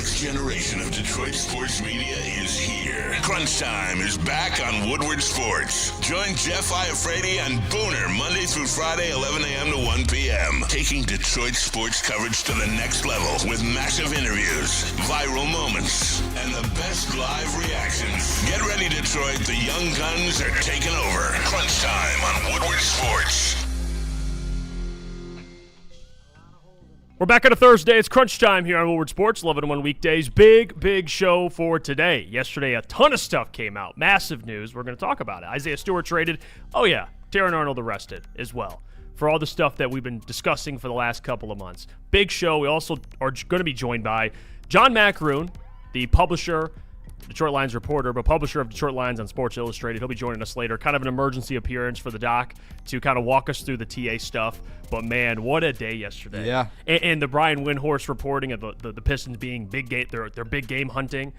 next generation of Detroit sports media is here. Crunch Time is back on Woodward Sports. Join Jeff Iafrate and Booner Monday through Friday, 11 a.m. to 1 p.m. Taking Detroit sports coverage to the next level with massive interviews, viral moments, and the best live reactions. Get ready, Detroit. The young guns are taking over. Crunch Time on Woodward Sports. We're back on a Thursday. It's crunch time here on Woodward Sports, 11 to 1 weekdays. Big show for today. Yesterday, a ton of stuff came out. Massive news. We're going to talk about it. Isaiah Stewart traded. Oh, yeah. Terrion Arnold arrested as well for all the stuff that we've been discussing for the last couple of months. Big show. We also are going to be joined by John Macaroon, the publisher, Detroit Lions reporter, but publisher of Detroit Lions on Sports Illustrated. He'll be joining us later. Kind of an emergency appearance for the doc to kind of walk us through the TA stuff. But, man, what a day yesterday. Yeah. And the Brian Windhorst reporting of the Pistons being big game, their big game hunting.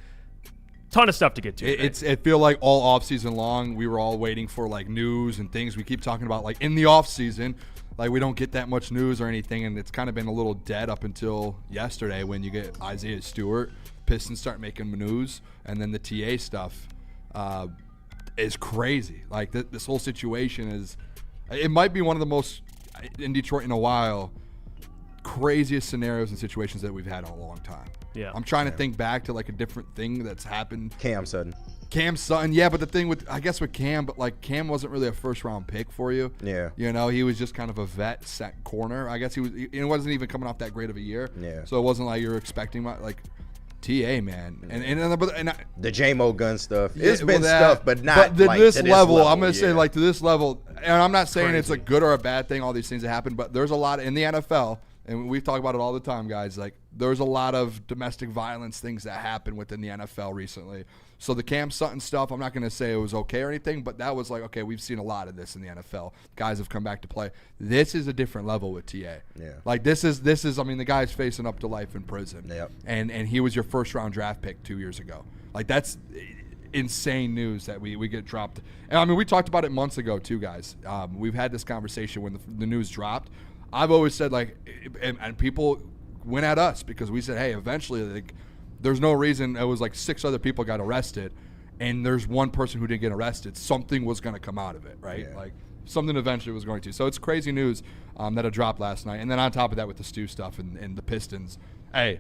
Ton of stuff to get to. It feel like all offseason long we were all waiting for, like, news and things. We keep talking about, like, in the offseason, like, we don't get that much news or anything, and it's kind of been a little dead up until yesterday when you get Isaiah Stewart. Pistons start making news, and then the TA stuff is crazy. Like, this whole situation is – it might be one of the most, in Detroit in a while, craziest scenarios and situations that we've had in a long time. Yeah. I'm trying to think back to, like, a different thing that's happened. Cam Sutton, yeah, but the thing with Cam, but, like, Cam wasn't really a first-round pick for you. Yeah. You know, he was just kind of a vet set corner. I guess he wasn't even coming off that great of a year. Yeah. So it wasn't like you were expecting, like – TA, man, and the J-Mo gun stuff. Yeah, It's been stuff, but not to like this to this level. level. I'm gonna say, like, to this level, and I'm not saying it's a Crazy. good or a bad thing. All these things that happen, but there's a lot in the NFL, and we've talked about it all the time, guys. Like, there's a lot of domestic violence things that happen within the NFL recently. So the Cam Sutton stuff, I'm not going to say it was okay or anything, but that was like, okay, we've seen a lot of this in the NFL. Guys have come back to play. This is a different level with TA. Yeah. Like, this is. I mean, the guy's facing up to life in prison. Yep. And he was your first round draft pick 2 years ago. Like, that's insane news that we get dropped. And I mean, we talked about it months ago too, guys. We've had this conversation when the news dropped. I've always said, like, and people went at us because we said, hey, eventually, like, there's no reason. It was like 6 other people got arrested, and there's one person who didn't get arrested. Something was going to come out of it, right? Yeah. Like, something eventually was going to. So it's crazy news that it dropped last night. And then on top of that, with the Stu stuff and the Pistons, the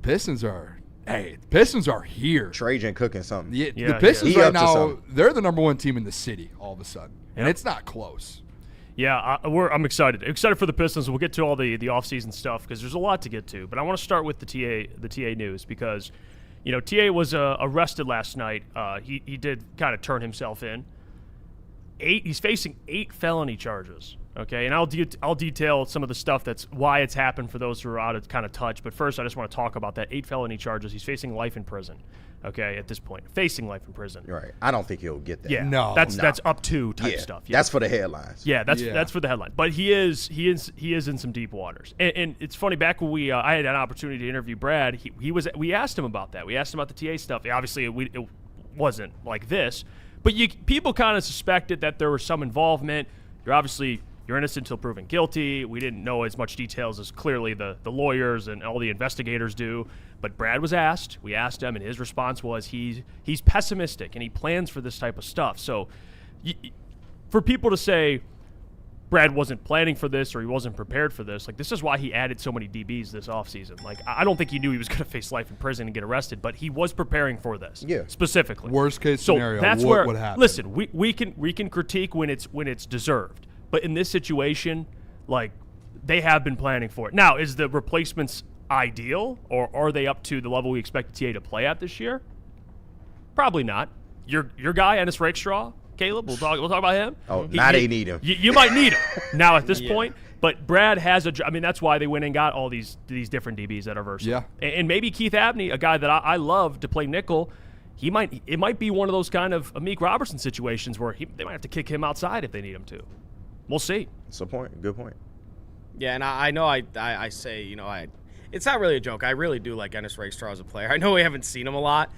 Pistons are here. Trajan cooking something. The Pistons He right up to now, something. they're the number one team in the city all of a sudden, and it's not close. Yeah, I'm excited. Excited for the Pistons. We'll get to all the offseason stuff because there's a lot to get to. But I want to start with the TA news because, you know, TA was arrested last night. He did kind of turn himself in. He's facing 8 felony charges. Okay, and I'll detail some of the stuff that's why it's happened for those who are out of kind of touch. But first, I just want to talk about that 8 felony charges. He's facing life in prison. Okay, at this point, facing life in prison. Right. I don't think he'll get that. Yeah, No. that's up to type stuff. Yeah. That's for the headlines. Yeah, that's for the headline. But he is in some deep waters. And it's funny. Back when I had an opportunity to interview Brad, we asked him about that. We asked him about the TA stuff. Obviously, it wasn't like this, but people kind of suspected that there was some involvement. You're innocent until proven guilty. We didn't know as much details as clearly the lawyers and all the investigators do. But Brad was asked. We asked him, and his response was he's pessimistic, and he plans for this type of stuff. So for people to say Brad wasn't planning for this or he wasn't prepared for this, like, this is why he added so many DBs this offseason. Like, I don't think he knew he was going to face life in prison and get arrested, but he was preparing for this. Yeah. Specifically. Worst case So scenario, that's what where, would happen? Listen, we can critique when it's deserved. But in this situation, like, they have been planning for it. Now, is the replacements ideal, or are they up to the level we expect TA to play at this year? Probably not. Your guy, Ennis Rakestraw, Caleb, we'll talk about him. Oh, now they need him. You might need him now at this point. But Brad has I mean, that's why they went and got all these different DBs that are versatile. Yeah. And maybe Keith Abney, a guy that I love to play nickel, it might be one of those kind of Amik Robertson situations where they might have to kick him outside if they need him to. We'll see. That's a point. Good point. Yeah, and I know I say, you know, it's not really a joke. I really do like Ennis Rakestraw as a player. I know we haven't seen him a lot,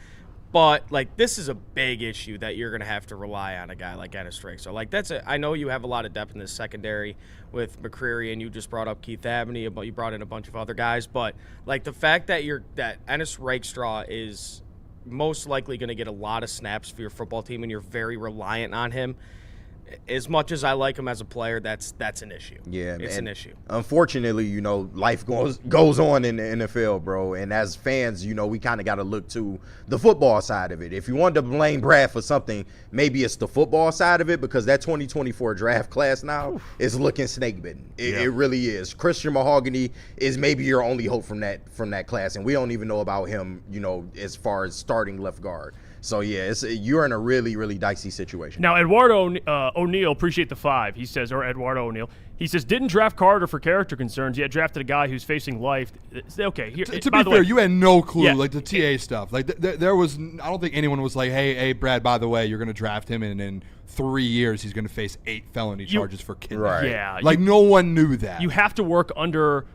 But, like, this is a big issue that you're going to have to rely on a guy like Ennis Rakestraw. Like, I know you have a lot of depth in this secondary with McCreary, and you just brought up Keith Abney, but you brought in a bunch of other guys. But, like, the fact that Ennis Rakestraw is most likely going to get a lot of snaps for your football team, and you're very reliant on him, as much as I like him as a player, that's an issue. Yeah, it's an issue. Unfortunately, life goes on in the NFL, bro. And as fans, we kind of got to look to the football side of it. If you wanted to blame Brad for something, maybe it's the football side of it, because that 2024 draft class now is looking snake bitten. It really is. Christian Mahogany is maybe your only hope from that class, and we don't even know about him, as far as starting left guard. So, yeah, you're in a really, really dicey situation. Now, Eduardo O'Neill, appreciate the 5. He says, or Eduardo O'Neill, he says, didn't draft Carter for character concerns, yet drafted a guy who's facing life. Okay, here. To be fair, you had no clue, like the TA stuff. Like there was, I don't think anyone was like, hey, Brad, by the way, you're going to draft him, and in 3 years he's going to face 8 felony charges for kidnapping. Right. Yeah. Like no one knew that. You have to work under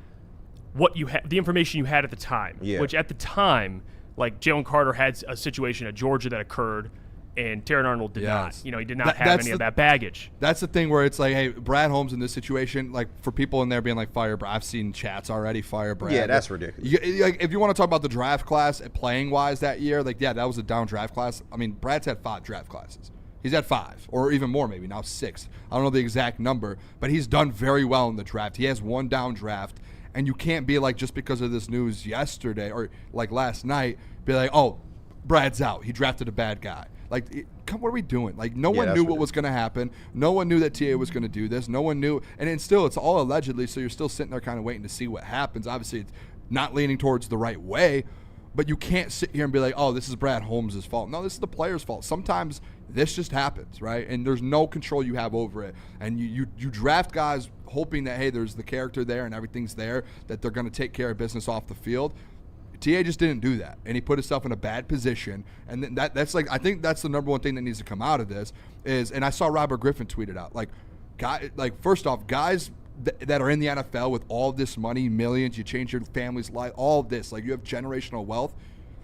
what the information you had at the time, which at the time, like Jalen Carter had a situation at Georgia that occurred, and Terrion Arnold did not. He did not have any of that baggage. That's the thing where it's like, hey, Brad Holmes in this situation, like for people in there being like, fire Brad. I've seen chats already, fire Brad. Yeah, that's ridiculous. Like, if you want to talk about the draft class playing wise that year, like, yeah, that was a down draft class. I mean, Brad's had 5 draft classes. He's had 5, or even more, maybe now 6. I don't know the exact number, but he's done very well in the draft. He has 1 down draft, and you can't be like, just because of this news yesterday or like last night, be like, oh, Brad's out. He drafted a bad guy. Like, what are we doing? Like, no one knew what was going to happen. No one knew that TA was going to do this. No one knew. And then still, it's all allegedly, so you're still sitting there kind of waiting to see what happens. Obviously, it's not leaning towards the right way, but you can't sit here and be like, oh, this is Brad Holmes' fault. No, this is the player's fault. Sometimes this just happens, right? And there's no control you have over it. And you draft guys hoping that, hey, there's the character there and everything's there, that they're going to take care of business off the field. TA just didn't do that, and he put himself in a bad position. And that's like, I think that's the number one thing that needs to come out of this is, and I saw Robert Griffin tweet it out, first off, guys that are in the NFL with all this money, millions, you change your family's life, all this, like you have generational wealth.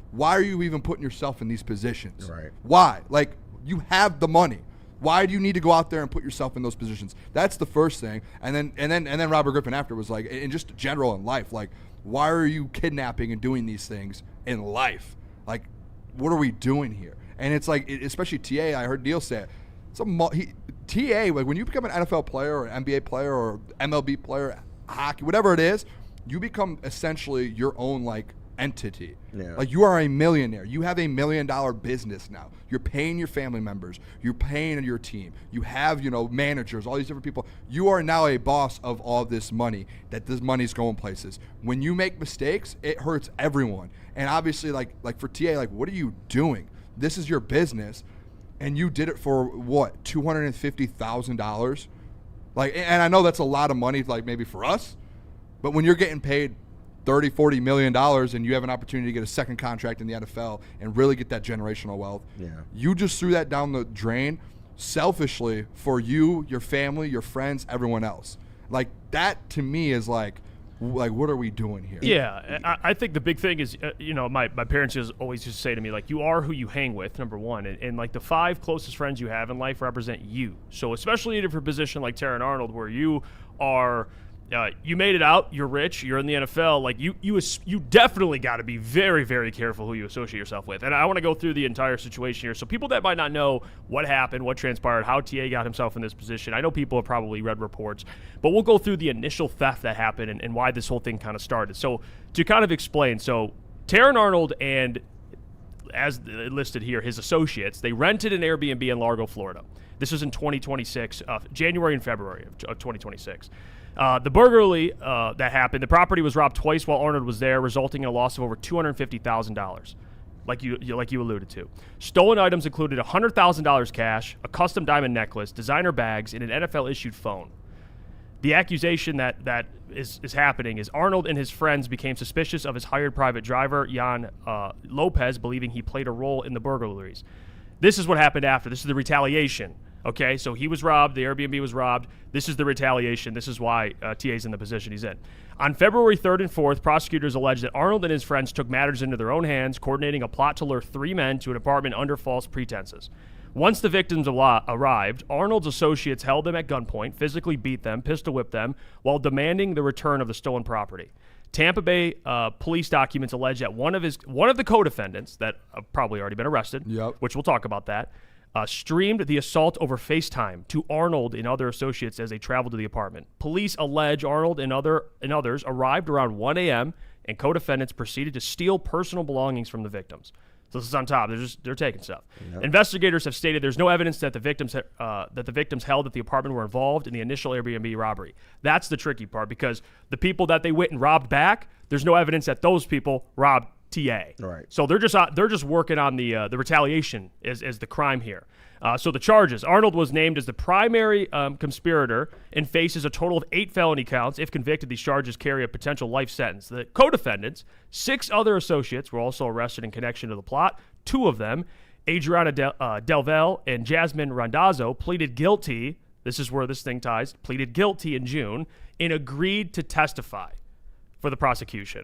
Why are you even putting yourself in these positions? Right. Why? Like, you have the money. Why do you need to go out there and put yourself in those positions? That's the first thing. And then Robert Griffin after was like, in just general in life, like, why are you kidnapping and doing these things in life? Like, what are we doing here? And it's like, especially TA, I heard Neil say it. TA, like when you become an NFL player or an NBA player or MLB player, hockey, whatever it is, you become essentially your own like entity. Yeah. Like you are a millionaire. You have $1 million business now. You're paying your family members. You're paying your team. You have, managers, all these different people. You are now a boss of all this money, that this money's going places. When you make mistakes, it hurts everyone. And obviously like for TA, like what are you doing? This is your business. And you did it for what, $250,000? Like, and I know that's a lot of money, like maybe for us, but when you're getting paid $30-40 million and you have an opportunity to get a second contract in the NFL and really get that generational wealth, you just threw that down the drain selfishly for you, your family, your friends, everyone else. Like that to me is like what are we doing here? Yeah, I think the big thing is, my parents always just say to me, like, you are who you hang with, number one. And like the 5 closest friends you have in life represent you. So especially in a different position like Terrion Arnold, where you are you made it out, you're rich, you're in the NFL, like you definitely got to be very, very careful who you associate yourself with. And I want to go through the entire situation here. So people that might not know what happened, what transpired, how TA got himself in this position, I know people have probably read reports, but we'll go through the initial theft that happened and why this whole thing kind of started. So to kind of explain, so Terrion Arnold and, as listed here, his associates, they rented an Airbnb in Largo, Florida. This was in 2026, January and February of 2026. The burglary that happened, the property was robbed twice while Arnold was there, resulting in a loss of over $250,000, like you alluded to. Stolen items included $100,000 cash, a custom diamond necklace, designer bags, and an NFL-issued phone. The accusation that is happening is Arnold and his friends became suspicious of his hired private driver, Jan Lopez, believing he played a role in the burglaries. This is what happened after. This is the retaliation. Okay, so he was robbed. The Airbnb was robbed. This is the retaliation. This is why TA's in the position he's in. On February 3rd and 4th, prosecutors alleged that Arnold and his friends took matters into their own hands, coordinating a plot to lure 3 men to an apartment under false pretenses. Once the victims arrived, Arnold's associates held them at gunpoint, physically beat them, pistol whipped them, while demanding the return of the stolen property. Tampa Bay police documents allege that one of the co-defendants that have probably already been arrested, which we'll talk about that, streamed the assault over FaceTime to Arnold and other associates as they traveled to the apartment. Police allege Arnold and others arrived around 1 a.m. and co-defendants proceeded to steal personal belongings from the victims. So this is on top. They're taking stuff. Yep. Investigators have stated there's no evidence that the victims held at the apartment were involved in the initial Airbnb robbery. That's the tricky part, because the people that they went and robbed back, there's no evidence that those people robbed TA. Right. So they're just working on the retaliation as the crime here. So the charges: Arnold was named as the primary conspirator and faces a total of 8 felony counts. If convicted, these charges carry a potential life sentence. The co-defendants, 6 other associates, were also arrested in connection to the plot. 2 of them, Adriana Delvel and Jasmine Randazzo, pleaded guilty. This is where this thing ties. Pleaded guilty in June and agreed to testify for the prosecution.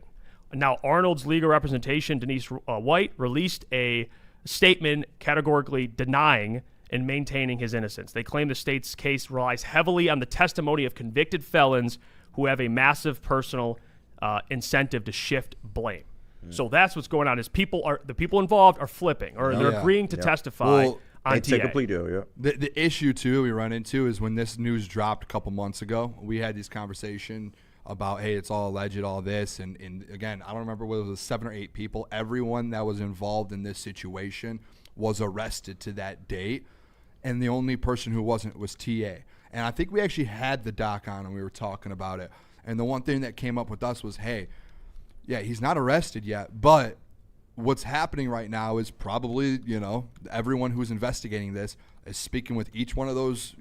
Now, Arnold's legal representation, Denise White, released a statement categorically denying and maintaining his innocence. They claim the state's case relies heavily on the testimony of convicted felons who have a massive personal incentive to shift blame. So that's what's going on. Is the people involved are flipping, or they're agreeing to testify on TA. Take a plea deal, yeah. The issue, too, we run into is when this news dropped a couple months ago, we had this conversation about, hey, it's all alleged, all this. And again, I don't remember whether it was 7 or 8 people. Everyone that was involved in this situation was arrested to that date. And the only person who wasn't was TA. And I think we actually had the doc on and we were talking about it. And the one thing that came up with us was, hey, yeah, he's not arrested yet, but what's happening right now is probably, everyone who's investigating this is speaking with each one of those,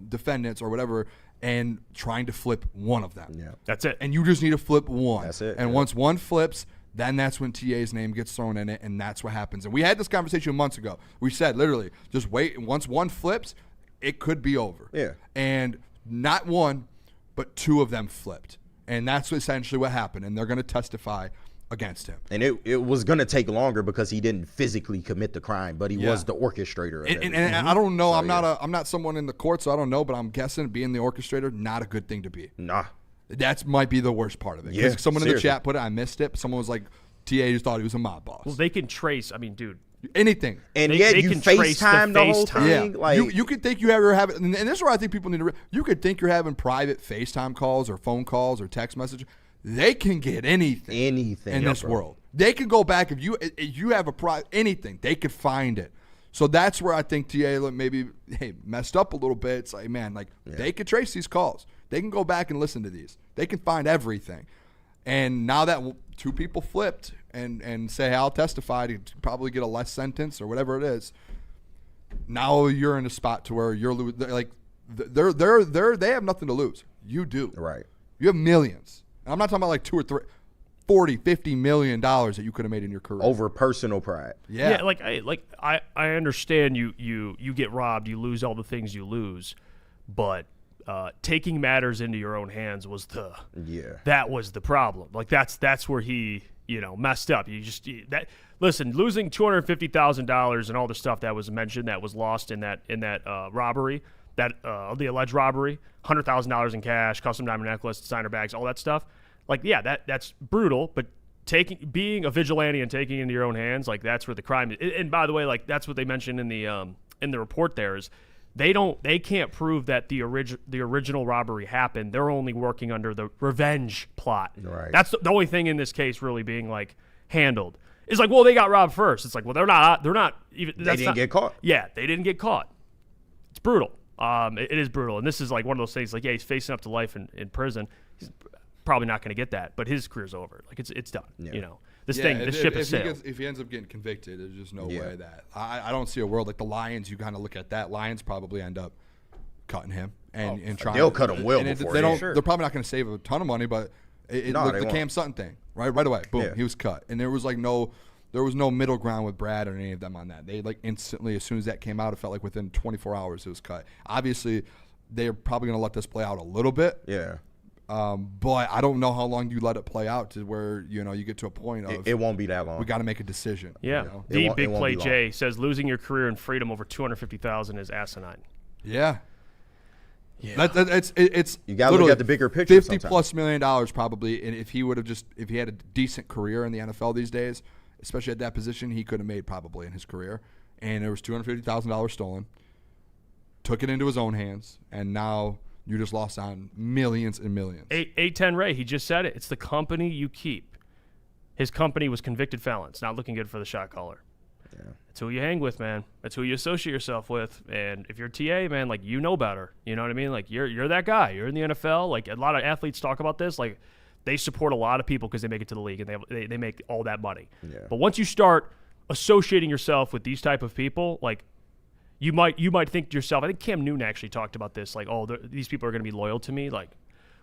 defendants or whatever, and trying to flip one of them. Yeah. That's it. And you just need to flip one. That's it. And once one flips, then that's when TA's name gets thrown in it, and that's what happens. And we had this conversation months ago. We said, literally, just wait. Once one flips, it could be over. Yeah. And not one, but 2 of them flipped. And that's essentially what happened. And they're going to testify against him. And it was going to take longer because he didn't physically commit the crime, but he was the orchestrator of it. And I don't know. So, I'm not someone in the court, so I don't know. But I'm guessing being the orchestrator, not a good thing to be. Nah. That might be the worst part of it. Yeah, someone seriously. in the chat put it. I missed it. Someone was like, TA just thought he was a mob boss. Well, they can trace. I mean, dude. Anything. And They yet you can trace FaceTime the whole FaceTime. thing. Yeah. Like, you could think you're having, and this is where I think people need to. You could think you're having private FaceTime calls or phone calls or text messages. They can get anything in this world. They can go back if you have anything. They could find it. So that's where I think TA maybe messed up a little bit. It's like, man, they could trace these calls. They can go back and listen to these. They can find everything. And now that 2 people flipped and say, hey, I'll testify to probably get a less sentence or whatever it is. Now you're in a spot to where you're like they have nothing to lose. You do. Right. You have millions. And I'm not talking about like 2 or 3, $40, $50 million that you could have made in your career over personal pride. Yeah. I understand you get robbed, you lose all the things you lose, but taking matters into your own hands was that was the problem. Like that's where he messed up. Listen, losing $250,000 and all the stuff that was mentioned that was lost in that robbery, the alleged robbery, $100,000 in cash, custom diamond necklace, designer bags, all that stuff. Like, yeah, that's brutal, but being a vigilante and taking it into your own hands, like that's where the crime is. And by the way, like that's what they mentioned in the report there is they can't prove that the original robbery happened. They're only working under the revenge plot. Right. That's the only thing in this case really being like handled. It's like, well, they got robbed first. It's like, well, they're not even. They didn't get caught. Yeah, they didn't get caught. It's brutal. It is brutal, and this is like one of those things. Like, yeah, he's facing up to life in prison. He's probably not going to get that, but his career's over. Like, it's done. Yeah. This ship has sailed. If he ends up getting convicted, there's just no way that I don't see a world like the Lions. You kind of look at that. Lions probably end up cutting him and trying. They'll cut him well before they don't. Sure. They're probably not going to save a ton of money, but the Cam Sutton thing, right away, boom, he was cut, and there was like no there was no middle ground with Brad or any of them on that. They like instantly, as soon as that came out, it felt like within 24 hours it was cut. Obviously, they're probably going to let this play out a little bit. Yeah. But I don't know how long you let it play out to where, you get to a point of It won't be that long. we got to make a decision. Yeah. You know? The It Big won't Play be long. Jay says losing your career and freedom over $250,000 is asinine. Yeah. Yeah. It's You gotta look literally at the bigger picture $50 sometimes. plus million probably, and if he had a decent career in the NFL these days, especially at that position, he could have made probably in his career. And there was $250,000 stolen, took it into his own hands, and now you just lost on millions and millions. 810 Ray, he just said it. It's the company you keep. His company was convicted felons. Not looking good for the shot caller. Yeah. That's who you hang with, man. That's who you associate yourself with. And if you're TA, man, like, you know better. You know what I mean? Like, you're that guy. You're in the NFL. Like, a lot of athletes talk about this. Like, they support a lot of people because they make it to the league and they make all that money. Yeah. But once you start associating yourself with these type of people, like, you might think to yourself, I think Cam Newton actually talked about this, like, these people are going to be loyal to me. Like,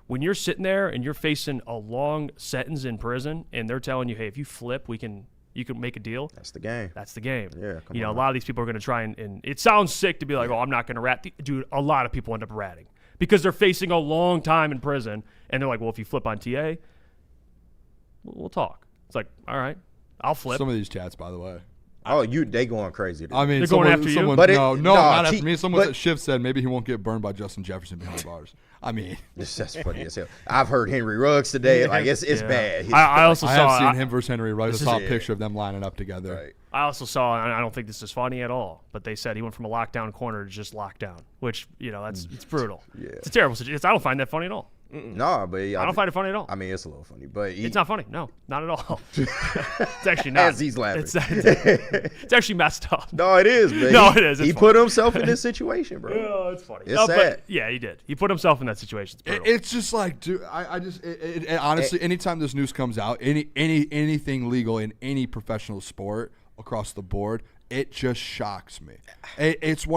when you're sitting there and you're facing a long sentence in prison and they're telling you, hey, if you flip, you can make a deal. That's the game. That's the game. Yeah, come a on. lot of these people are going to try and it sounds sick to be like, oh, I'm not going to rat. Dude, a lot of people end up ratting because they're facing a long time in prison and they're like, well, if you flip on TA, we'll talk. It's like, all right, I'll flip. Some of these chats, by the way. Oh, they going crazy. Dude. I mean, They're going after you? someone, But no, no, not T- after me. Someone but- at Shift said maybe he won't get burned by Justin Jefferson behind bars. I mean, That's funny as hell. I've heard Henry Ruggs today. Like it's Yeah. bad. I also I saw have seen him versus Henry Ruggs. I saw a is- picture of them lining up together. Right. I also saw, and I don't think this is funny at all, but they said he went from a lockdown corner to just lockdown, which, it's brutal. Yeah. It's a terrible situation. I don't find that funny at all. No, but yeah, I don't find it funny at all. I mean, it's a little funny, but It's not funny. No, not at all. It's actually not. As he's laughing. It's actually messed up. No, it is, man. No, it is. It's He funny. put himself in this situation, bro. Oh, it's funny. It's No, sad. But yeah, he did. He put himself in that situation. It's brutal. It's just like, dude, honestly, anytime this news comes out, anything legal in any professional sport across the board, it just shocks me. It's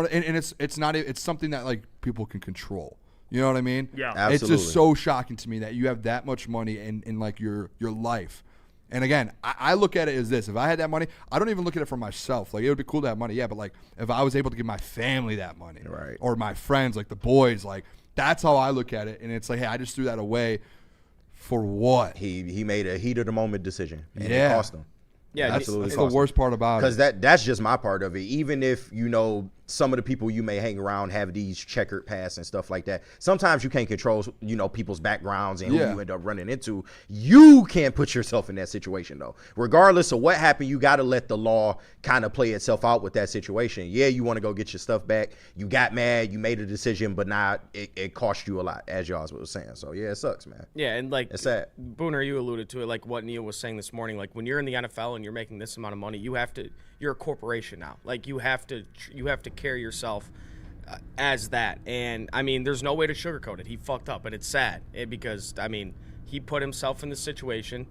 something that like people can control. You know what I mean? Yeah. It's Absolutely. just so shocking to me that you have that much money in like your life. And again, I look at it as this. If I had that money, I don't even look at it for myself. Like, it would be cool to have money, yeah, but like if I was able to give my family that money, Right. or my friends, like the boys, like that's how I look at it. And it's like, hey, I just threw that away for what? He made a heat of the moment decision, and Yeah. it cost him. Yeah, Absolutely. That's the worst part about Because it. that's just my part of it. Even if, some of the people you may hang around have these checkered pasts and stuff like that. Sometimes you can't control, people's backgrounds and who Yeah. you end up running into. You can't put yourself in that situation, though. Regardless of what happened, you got to let the law kind of play itself out with that situation. Yeah, you want to go get your stuff back. You got mad. You made a decision, but now it cost you a lot, as y'all was saying. So, yeah, it sucks, man. Yeah, and like It's sad. Booner, you alluded to it, like what Neil was saying this morning. Like when you're in the NFL and you're making this amount of money, you're a corporation now. Like you have to carry yourself as that. And I mean, there's no way to sugarcoat it. He fucked up, and it's sad because I mean, he put himself in this situation,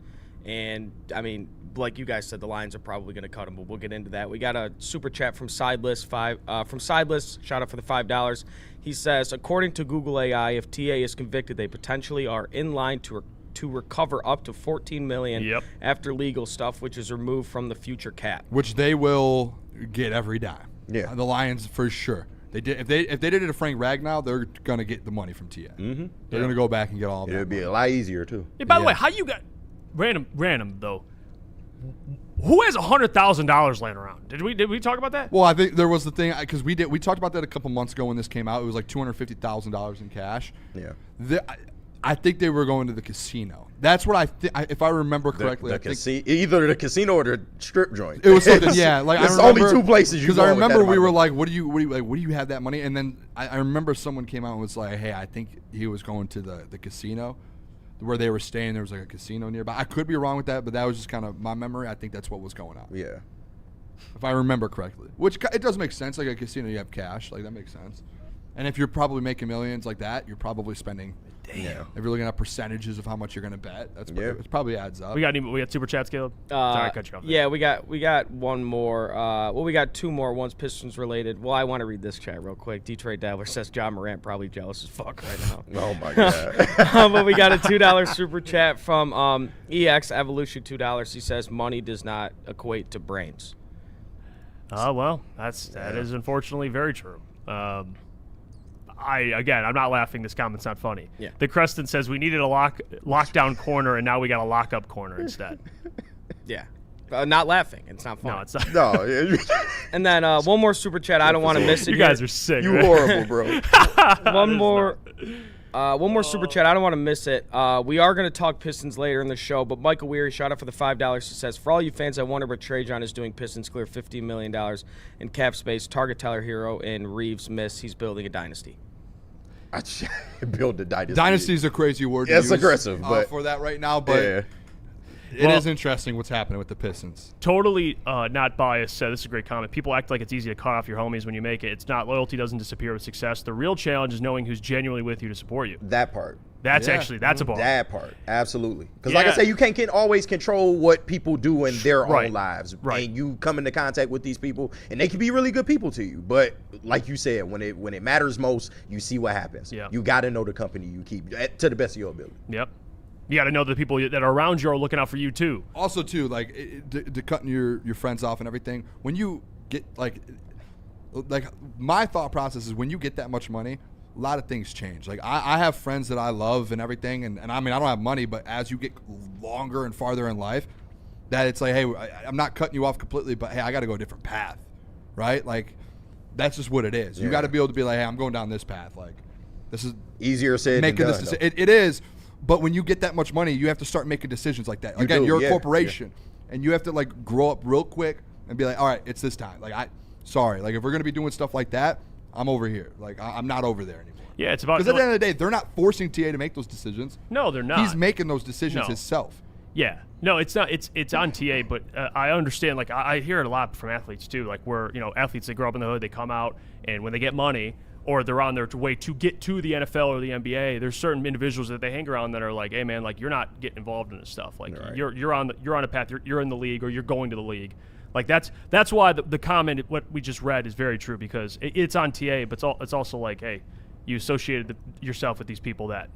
and I mean, like you guys said, the Lions are probably going to cut him, but we'll get into that. We got a super chat from Sideless from Sideless. Shout out for the $5. He says, according to Google AI, if TA is convicted, they potentially are in line to recover up to $14 million Yep. after legal stuff, which is removed from the future cap. Which they will get every dime. Yeah. The Lions for sure. They did if they did it to Frank Ragnow, they're gonna get the money from TA. Mm-hmm. They're gonna go back and get all of It would that. be a lot easier, too. Hey, by the Yeah. way, how you got random though? Who has $100,000 laying around? Did we talk about that? Well, I think there was the thing because we talked about that a couple months ago when this came out. It was like $250,000 in cash. Yeah. I think they were going to the casino. That's what if I remember correctly. I think Either the casino or the strip joint. it was something. Yeah, like It's I remember only two places you because go I with that remember amount we of were money. like, "What do you have that money?" And then I remember someone came out and was like, "Hey, I think he was going to the casino." Where they were staying, there was like a casino nearby. I could be wrong with that, but that was just kind of my memory. I think that's what was going on, Yeah. if I remember correctly. Which it does make sense. Like a casino, you have cash, like that makes sense. And if you're probably making millions like that, you're probably spending If you're looking at percentages of how much you're going to bet, it probably adds up. We got super chats, Caleb. Sorry, I cut you off. Yeah, we got one more. We got two more. One's Pistons related. Well, I want to read this chat real quick. Detroit Dabbler says John Morant probably jealous as fuck right now. Oh my god. But we got a $2 super chat from EX Evolution $2. He says money does not equate to brains. Well, that is unfortunately very true. I'm not laughing. This comment's not funny. Yeah. The Creston says we needed a lockdown corner, and now we got a lockup corner instead. Yeah. Not laughing. It's not funny. No, it's not. No. And then one more super chat. I don't want to miss it. You guys are sick. You right? horrible, bro. One more super chat. I don't want to miss it. We are going to talk Pistons later in the show, but Michael Weary, shout out for the $5. He says, for all you fans, I wonder what Trajan is doing. Pistons clear $15 million in cap space. Target Tyler Hero and Reeves miss. He's building a dynasty. Build a dynasty. Dynasty is a crazy word. It's to use, aggressive, but for that right now. But it is interesting what's happening with the Pistons. Totally not biased. This is a great comment. People act like it's easy to cut off your homies when you make it. It's not. Loyalty doesn't disappear with success. The real challenge is knowing who's genuinely with you to support you. That part. That's a bar. That part, absolutely. Because like I say, you can't always control what people do in their own lives. Right. And you come into contact with these people, and they can be really good people to you. But like you said, when it matters most, you see what happens. Yeah. You got to know the company you keep to the best of your ability. Yep. You got to know the people that are around you are looking out for you too. Also, too, like to cutting your friends off and everything. When you get like my thought process is when you get that much money, a lot of things change. Like I have friends that I love and everything, and I mean I don't have money, but as you get longer and farther in life, that it's like, hey, I'm not cutting you off completely, but hey, I got to go a different path, right? Like that's just what it is. You got to be able to be like, hey, I'm going down this path. Like this is easier said than done. It is, but when you get that much money, you have to start making decisions like that. You're a corporation, and you have to like grow up real quick and be like, all right, it's this time. Like like if we're gonna be doing stuff like that, I'm over here. Like I'm not over there anymore. Yeah, it's about because at the end of the day, they're not forcing TA to make those decisions. No, they're not. He's making those decisions himself. Yeah, no, it's not. It's on TA, but I understand. Like I hear it a lot from athletes too. Like where athletes, they grow up in the hood, they come out, and when they get money or they're on their way to get to the NFL or the NBA, there's certain individuals that they hang around that are like, hey man, like you're not getting involved in this stuff. Like you're on a path. You're in the league or you're going to the league. Like that's why the comment what we just read is very true because it's on TA, but it's also like, hey, you associated yourself with these people that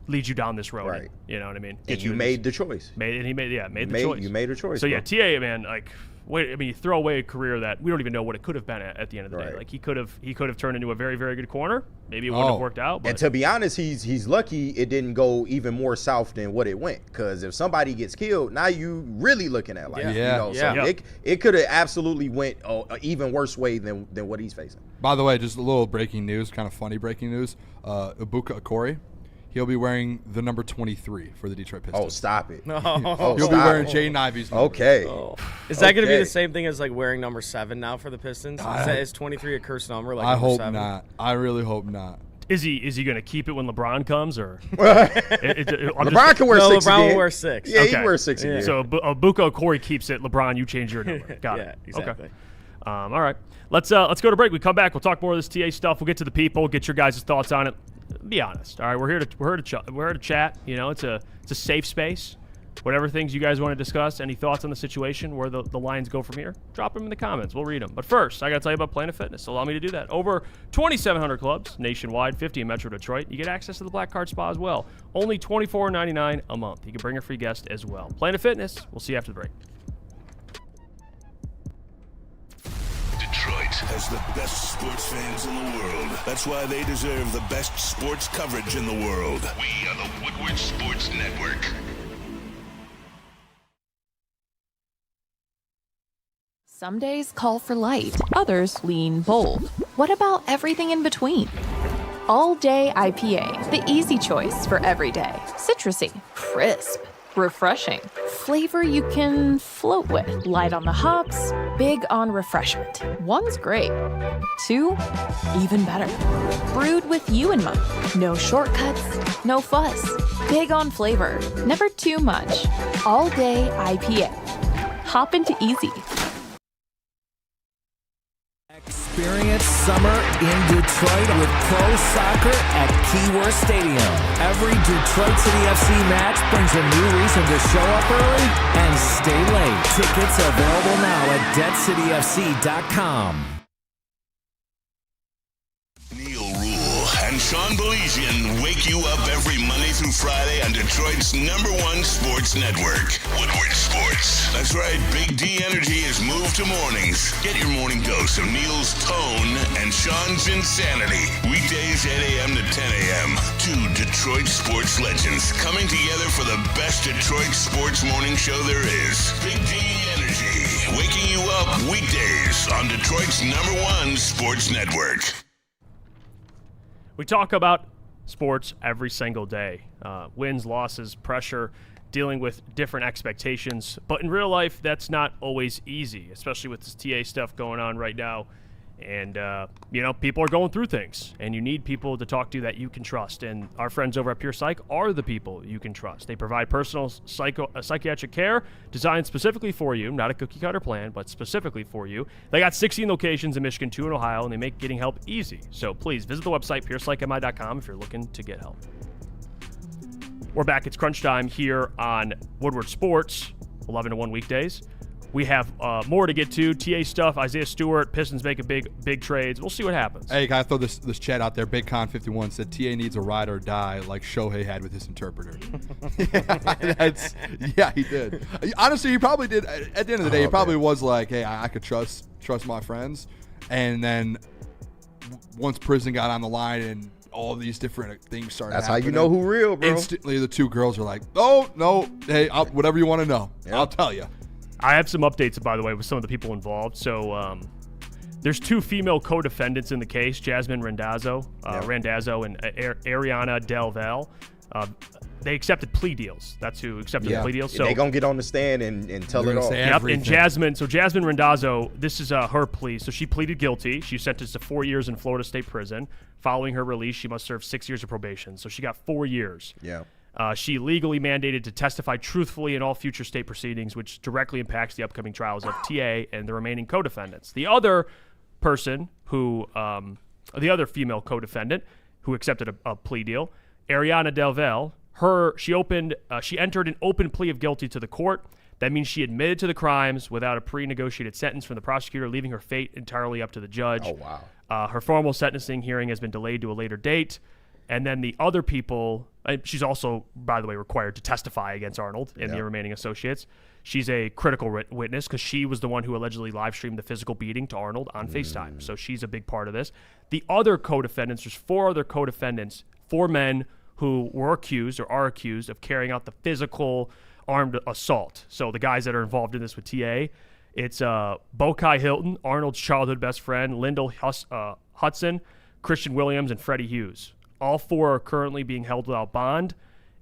lead you down this road. Right. You know what I mean? And you made the choice. Made the choice. You made a choice. So yeah, TA, man, like you throw away a career that we don't even know what it could have been at the end of the day. Like he could have turned into a very, very good corner. Maybe it wouldn't have worked out. But. And to be honest, he's lucky it didn't go even more south than what it went. Because if somebody gets killed, now you really looking at life. So it could have absolutely went an even worse way than what he's facing. By the way, just a little breaking news, kind of funny breaking news. Ibuka Okori, he'll be wearing the number 23 for the Detroit Pistons. Oh, stop it. He'll be wearing Jaden Ivey's number. Okay. Is that going to be the same thing as like wearing number 7 now for the Pistons? Is 23 a cursed number? Like I hope 7? not. I really hope not. Is he going to keep it when LeBron comes or? LeBron can wear 6 LeBron again. will wear 6. Yeah, he can wear 6 again. So Ibuka Okori keeps it. LeBron, you change your number. Got it. Exactly. Okay. All right. Let's go to break. We come back. We'll talk more of this TA stuff. We'll get to the people. Get your guys' thoughts on it. Be honest. All right. We're here to chat. It's a safe space. Whatever things you guys want to discuss. Any thoughts on the situation? Where the lines go from here? Drop them in the comments. We'll read them. But first, I got to tell you about Planet Fitness. Allow me to do that. Over 2,700 clubs nationwide, 50 in Metro Detroit. You get access to the Black Card Spa as well. Only $24.99 a month. You can bring a free guest as well. Planet Fitness. We'll see you after the break. Detroit has the best sports fans in the world. That's why they deserve the best sports coverage in the world. We are the Woodward Sports Network. Some days call for light, others lean bold. What about everything in between? All Day IPA, the easy choice for every day. Citrusy, crisp, refreshing. Flavor you can float with. Light on the hops, big on refreshment. One's great. 2, even better. Brewed with you in mind. No shortcuts, no fuss. Big on flavor, never too much. All Day IPA. Hop into easy. Experience summer in Detroit with pro soccer at Keyworth Stadium. Every Detroit City FC match brings a new reason to show up early and stay late. Tickets available now at DeadCityFC.com. Neil Rule and Sean Belizian wake you up every Monday through Friday on Detroit's #1 sports network, Woodward Sports. That's right, Big D Energy has moved to mornings. Get your morning dose of Neil's tone and Sean's insanity. Weekdays 8 a.m. to 10 a.m. Two Detroit sports legends coming together for the best Detroit sports morning show there is. Big D Energy, waking you up weekdays on Detroit's #1 sports network. We talk about sports every single day. Wins, losses, pressure, dealing with different expectations. But in real life, that's not always easy, especially with this TA stuff going on right now. And, people are going through things, and you need people to talk to that you can trust. And our friends over at Pure Psych are the people you can trust. They provide personal psychiatric care designed specifically for you, not a cookie-cutter plan, but specifically for you. They got 16 locations in Michigan, 2 in Ohio, and they make getting help easy. So please visit the website, PurePsychMI.com, if you're looking to get help. We're back. It's crunch time here on Woodward Sports, 11 to 1 weekdays. We have more to get to. TA stuff, Isaiah Stewart, Pistons making big trades. We'll see what happens. Hey, can I throw this chat out there? Big Con 51 said TA needs a ride or die like Shohei had with his interpreter. Yeah, he did. Honestly, he probably did. At the end of the day, he probably was like, hey, I could trust my friends. And then once prison got on the line and all these different things started That's happening, how you know who real, bro. Instantly, the two girls are like, oh, no, hey, whatever you want to know, I'll tell you. I have some updates, by the way, with some of the people involved. So there's 2 female co-defendants in the case, Jasmine Randazzo and Ariana Del Val. They accepted plea deals. That's who accepted the plea deals. So they're going to get on the stand and tell it all. Yep, and Jasmine Randazzo, this is her plea. So she pleaded guilty. She was sentenced to 4 years in Florida State Prison. Following her release, she must serve 6 years of probation. So she got 4 years. Yeah. She legally mandated to testify truthfully in all future state proceedings, which directly impacts the upcoming trials of TA and the remaining co-defendants. The other person the other female co-defendant who accepted a plea deal, Ariana Del Val, she entered an open plea of guilty to the court. That means she admitted to the crimes without a pre-negotiated sentence from the prosecutor, leaving her fate entirely up to the judge. Oh, wow. Her formal sentencing hearing has been delayed to a later date. And then the other people, she's also, by the way, required to testify against Arnold and the remaining associates. She's a critical witness because she was the one who allegedly live-streamed the physical beating to Arnold on FaceTime. So she's a big part of this. The other co-defendants, there's 4 other co-defendants, 4 men who were accused or are accused of carrying out the physical armed assault. So the guys that are involved in this with TA, it's Bokai Hilton, Arnold's childhood best friend, Lyndall Hudson, Christian Williams, and Freddie Hughes. All 4 are currently being held without bond,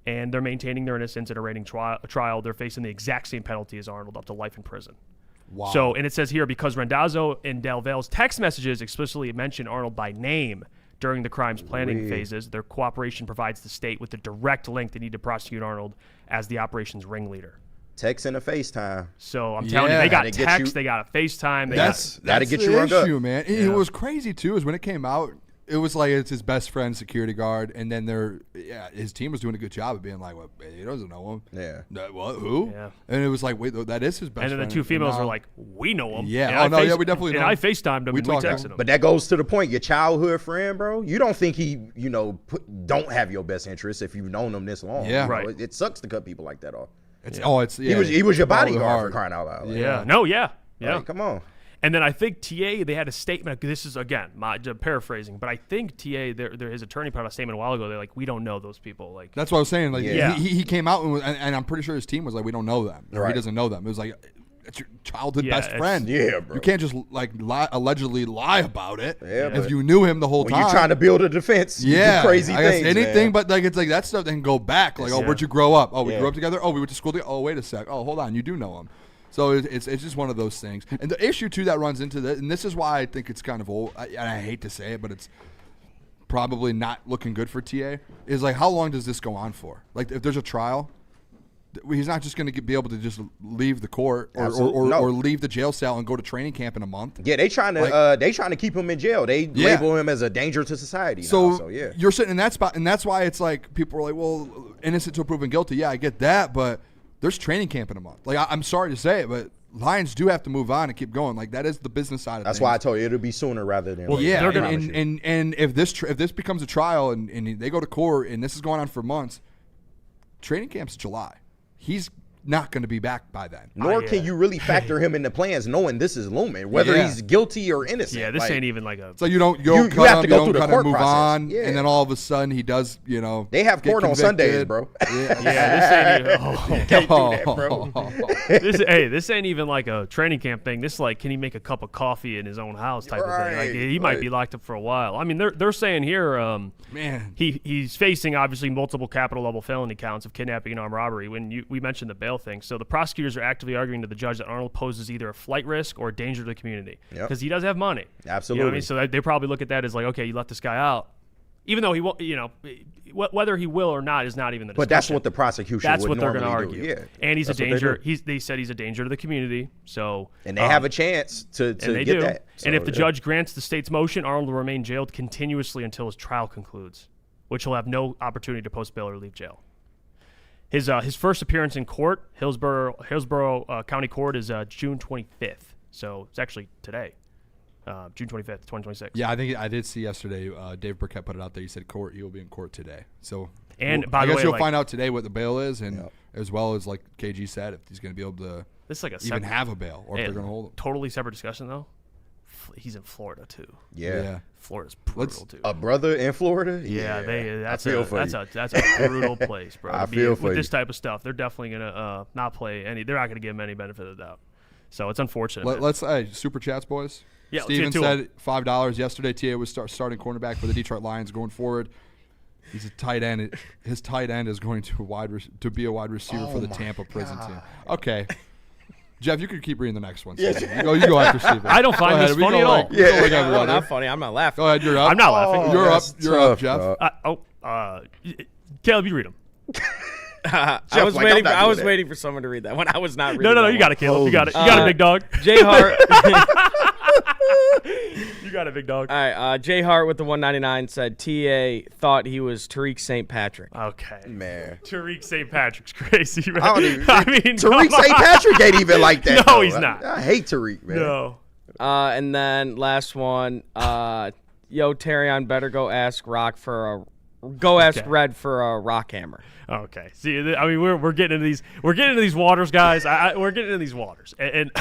and they're maintaining their innocence in a rating trial. They're facing the exact same penalty as Arnold, up to life in prison. Wow. So, and it says here, because Randazzo and Del Val's text messages explicitly mention Arnold by name during the crime's planning phases, their cooperation provides the state with the direct link they need to prosecute Arnold as the operation's ringleader. Text and a FaceTime. So I'm telling you, they got text, they got a FaceTime. That's get you the rung up. issue, man. It was crazy too. Is when it came out, it was like it's his best friend, security guard, and then his team was doing a good job of being like, well, he doesn't know him. Yeah. What? Who? Yeah. And it was like, wait, that is his best friend. And then the 2 females were like, we know him. Yeah. And we definitely know. And I FaceTimed him We and we talked texted him. But that goes to the point. Your childhood friend, bro, you don't think he, don't have your best interests if you've known him this long. Yeah. Right. It sucks to cut people like that off. He was your bodyguard for crying out loud. Yeah. Like, come on. And then I think TA, they had a statement. This is, again, paraphrasing, but I think TA, his attorney put out a statement a while ago. They're like, we don't know those people. Like, that's what I was saying. Like, Yeah. he came out and I'm pretty sure his team was like, we don't know them. Or he doesn't know them. It was like, it's your childhood best friend. Yeah, bro. You can't just allegedly lie about it. Yeah, if you knew him the whole when time. You're trying to build a defense. You do crazy I guess things. anything, man. but like it's like that stuff. Then go back. Like, where'd you grow up? Oh, we grew up together. Oh, we went to school together. Oh, wait a sec. Oh, hold on, you do know him. So it's just one of those things. And the issue too that runs into this, and this is why I think it's kind of old. And I hate to say it, but it's probably not looking good for TA. Is like, how long does this go on for? Like, if there's a trial, He's not just going to be able to just leave the court or No. leave the jail cell and go to training camp in a month. Yeah, they trying to keep him in jail. They label him as a danger to society. So yeah, you're sitting in that spot, and that's why it's like people are like, well, innocent till proven guilty. Yeah, I get that, but there's training camp in a month. Like I'm sorry to say it, but Lions do have to move on and keep going. Like that is the business side of that's things. why I told you it'll be sooner rather than later. Yeah, they're gonna- and if this becomes a trial and they go to court and this is going on for months, training camp's July. He's not going to be back by then. Nor can you really factor him into plans knowing this is looming, whether Yeah. he's guilty or innocent. Yeah, this ain't even like a. So you don't You have cut to him, go you through the don't court move process. on, Yeah. and then all of a sudden he does, They have get court on Sundays, convicted. bro. Yeah, this ain't even. bro. This ain't even like a training camp thing. This is like, can he make a cup of coffee in his own house type of thing? Like he might be locked up for a while. I mean, they're saying here, Man. he's facing obviously multiple capital level felony counts of kidnapping and armed robbery. When we mentioned the bail thing, so the prosecutors are actively arguing to the judge that Arnold poses either a flight risk or a danger to the community because he does have money. Absolutely. You know what I mean? So they probably look at that as like, okay, you let this guy out. Even though he won't, whether he will or not is not even the discussion. But that's what the prosecution That's would what they're going to normally argue. do. Yeah. And he's That's a what they danger. do. They said he's a danger to the community. So And they have a chance to and they get do. that. And if the So, judge grants the state's motion, Arnold will remain jailed continuously until his trial concludes, which he'll have no opportunity to post bail or leave jail. His first appearance in court, Hillsborough County Court, is June 25th. So it's actually today, June 25th, 2026. Yeah, I think I did see yesterday. Dave Burkett put it out there. He said he will be in court today. So, And by I the guess way, you'll like- find out today what the bail is, and as well as like KG said, if he's going to be able to This is like a even separate, have a bail, or if they're going to hold him. Totally separate discussion though. He's in Florida too. yeah. Florida's brutal too. A brother in Florida? Yeah, that's I feel a for you. that's a brutal place, bro. I To be feel with for you. this type of stuff. They're definitely gonna not play any. They're not gonna give him any benefit of the doubt. So it's unfortunate. man. Let's super chats, boys. Yeah, let's Steven get to 'em. said $5 yesterday. TA was starting cornerback for the Detroit Lions going forward. He's a tight end. His tight end is going to be a wide receiver for the Tampa prison team. Okay. Jeff, you can keep reading the next one. You go after Steven. I don't find Go this ahead. We funny go at all. like- we go like every No, other. not funny. I'm not laughing. Go ahead, you're up. I'm not laughing. You're up. That's You're up, tough, Jeff. dog. Caleb, you read them. I Jeff, was like, waiting. I'm not I doing was that. waiting for someone to read that one. I was not reading. No, that you one. got it, Caleb. You got it. You got it, big dog. Jay Hart. You got it, big dog. All right, Jay Hart with the 199 said TA thought he was Tariq St. Patrick. Okay. Man. Tariq St. Patrick's crazy, man. I don't even. mean, Tariq come St. on. Patrick ain't even like that. No, though. he's not. I hate Tariq, man. No. And then last one, yo, Terrion better go ask Red for a rock hammer. Okay. See, I mean, we're getting into these. We're getting into these waters, guys. We're getting into these waters, and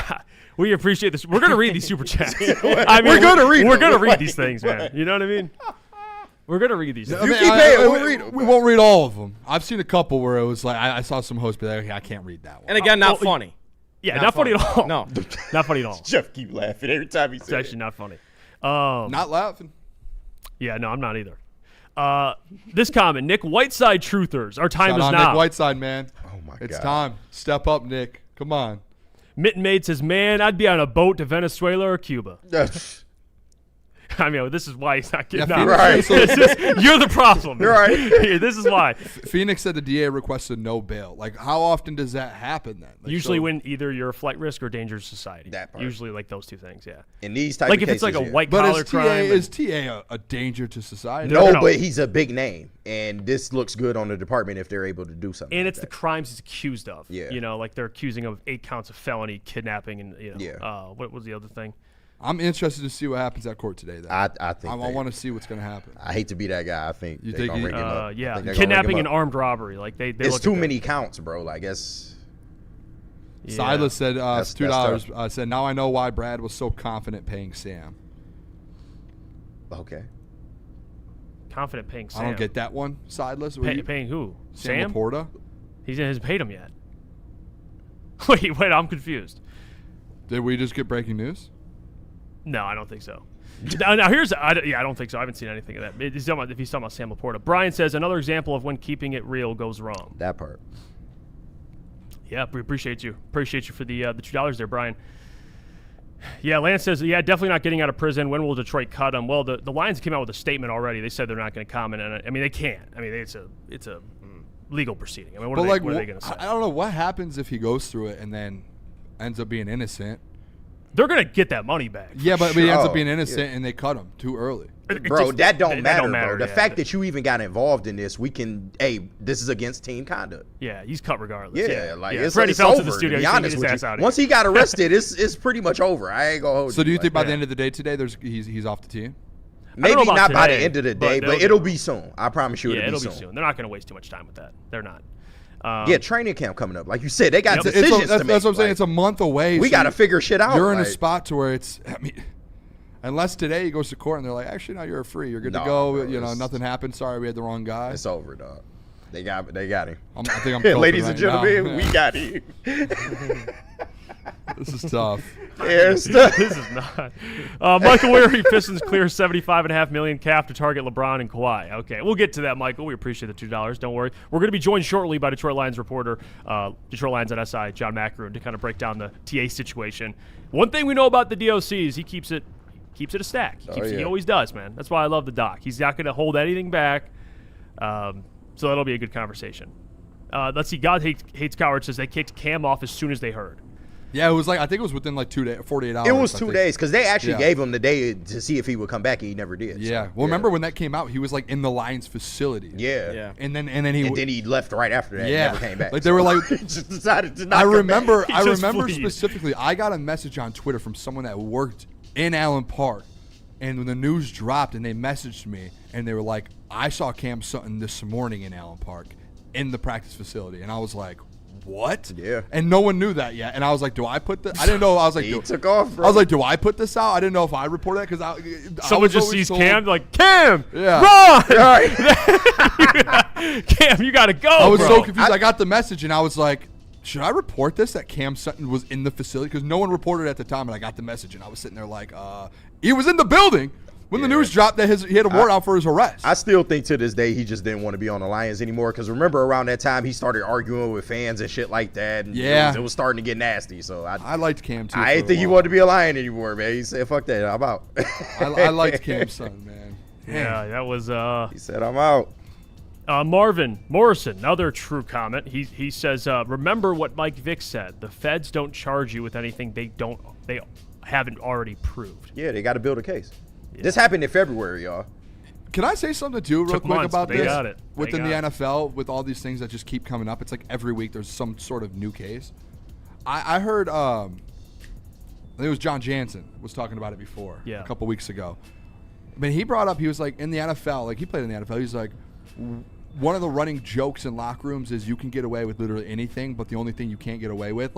we appreciate this. We're gonna read these super chats. I mean, We're gonna read We're them. gonna read these things, man. You know what I mean? We're gonna read these. I things. mean, keep paying, we'll read 'em. we won't read all of them. I've seen a couple where it was like I saw some hosts be like, okay, I can't read that one. And again, not funny. Yeah, not funny at all. No. Not funny at all. Jeff keep laughing every time he It's says actually not funny. Not laughing. Yeah, no, I'm not either. This comment, Nick Whiteside truthers. Our time Shout is out now. Nick Whiteside, man. Oh my It's God. time. Step up, Nick. Come on. Mitten Maid says, man, I'd be on a boat to Venezuela or Cuba. I mean, this is why he's not getting Yeah, out. right. You're the problem. You're right. This is why. Phoenix said the DA requested no bail. Like, how often does that happen then? Like, Usually so- when either you're a flight risk or danger to society. That part. Usually like those two things, yeah. In these type Like of if it's cases, like a yeah. white But collar crime. is TA a danger to society? No, No. but he's a big name, and this looks good on the department if they're able to do something. and like it's the that. crimes he's accused of. Yeah. You know, like they're accusing him of 8 counts of felony kidnapping and, you know, Yeah. what was the other thing? I'm interested to see what happens at court today. Then I think I they- want to see what's going to happen. I hate to be that guy. I think You they're think gonna he- ring him up. I Yeah, think they're gonna ring kidnapping him and up. armed robbery. Like they It's look too at many counts, bro. I guess. Yeah. Silas said That's $2. tough. Said now I know why Brad was so confident paying Sam. Okay. Confident paying Sam. I don't get that one. Silas, Paying who? Sam Laporta. He hasn't paid him yet. Wait, I'm confused. Did we just get breaking news? No, I don't think so. Now here's, I don't think so. I haven't seen anything of that. If he's talking about Sam Laporta. Brian says another example of when keeping it real goes wrong. That part. Yeah, we appreciate you. Appreciate you for the $2 there, Brian. Yeah, Lance says, yeah, definitely not getting out of prison. When will Detroit cut him? Well, the Lions came out with a statement already. They said they're not going to comment on it. I mean, they can't. I mean, it's a legal proceeding. I mean, what But are like, they going to say? I don't know what happens if he goes through it and then ends up being innocent. They're going to get that money back. Yeah, but he ends Oh, up being innocent and they cut him too early. Bro, that don't matter, bro. The yeah. fact that you even got involved in this, this is against team conduct. Yeah, he's cut regardless. Yeah, like it's Freddie it's Felt's over. in the studio. To be He's gonna honest get his with ass you. out of Once here. he got arrested, it's pretty much over. I ain't gonna hold you. So do you think by like the end of the day today, he's off the team? maybe about not by the today, end of the day, but but it'll be soon. I promise you, Yeah, it'll be soon. They're not going to waste too much time with that. They're not. Yeah, training camp coming up. Like you said, they got Yep. decisions to make. That's what I'm saying. Like, It's a month away. we so got to figure shit out. You're in a like, spot to where it's. I mean, unless today he goes to court and they're like, actually, no, you're free. You're good to Nah, go. bro, You know, it's- nothing happened. Sorry, we had the wrong guy. It's over, dog. They got him. I think I'm tilted Ladies right and gentlemen, now. we got him. This is tough. This is not. Michael Weary, Pistons clear $75.5 million cap to target LeBron and Kawhi. Okay, we'll get to that, Michael. We appreciate the $2. Don't worry. We're going to be joined shortly by Detroit Lions reporter, Detroit Lions at SI, John Macroon, to kind of break down the TA situation. One thing we know about the DOC is he keeps it a stack. He always does, man. That's why I love the doc. He's not going to hold anything back. So that'll be a good conversation. Let's see. God Hates Coward says they kicked Cam off as soon as they heard. Yeah, it was like I think it was within like 48 hours. It was I 2 think. days because they actually Yeah. gave him the day to see if he would come back, and he never did. Yeah. So, Well, remember when that came out? He was like in the Lions facility. Yeah. And then he. And then he left right after that. Yeah. And never came back. Like they were like. He just decided to not I come remember. back. I just remember fleed. specifically. I got a message on Twitter from someone that worked in Allen Park, and when the news dropped, and they messaged me, and they were like, "I saw Cam Sutton this morning in Allen Park, in the practice facility," and I was like, "What?" Yeah. And no one knew that yet, and I was like, "Do I put the?" I didn't know. I was like, He took off, bro. I was like, "Do I put this out?" I didn't know if I reported that because I Someone was just always sees told- Cam, like, Cam, Yeah. run! Cam, you got to go, I was bro. so confused. I got the message and I was like, should I report this that Cam Sutton was in the facility? Because no one reported it at the time, and I got the message and I was sitting there like, he was in the building when the news dropped that he had a warrant out for his arrest. I still think to this day he just didn't want to be on the Lions anymore. Because remember around that time he started arguing with fans and shit like that. And Yeah. it was starting to get nasty. So I liked Cam too. I didn't think he wanted to be a Lion anymore, man. He said, "Fuck that, I'm out." I liked Cam Sutton, man. Yeah, that was He said, "I'm out." Marvin Morrison, another true comment. He says, remember what Mike Vick said. The feds don't charge you with anything they haven't already proved. Yeah, they got to build a case. This happened in February, y'all. Can I say something too, real Took quick months, about but they this? got it. Within They the got NFL, with all these things that just keep coming up, it's like every week there's some sort of new case. I heard, I think it was John Jansen was talking about it before, Yeah. a couple weeks ago. But he brought up, he was like, in the NFL, like he played in the NFL, he's like, one of the running jokes in locker rooms is you can get away with literally anything, but the only thing you can't get away with,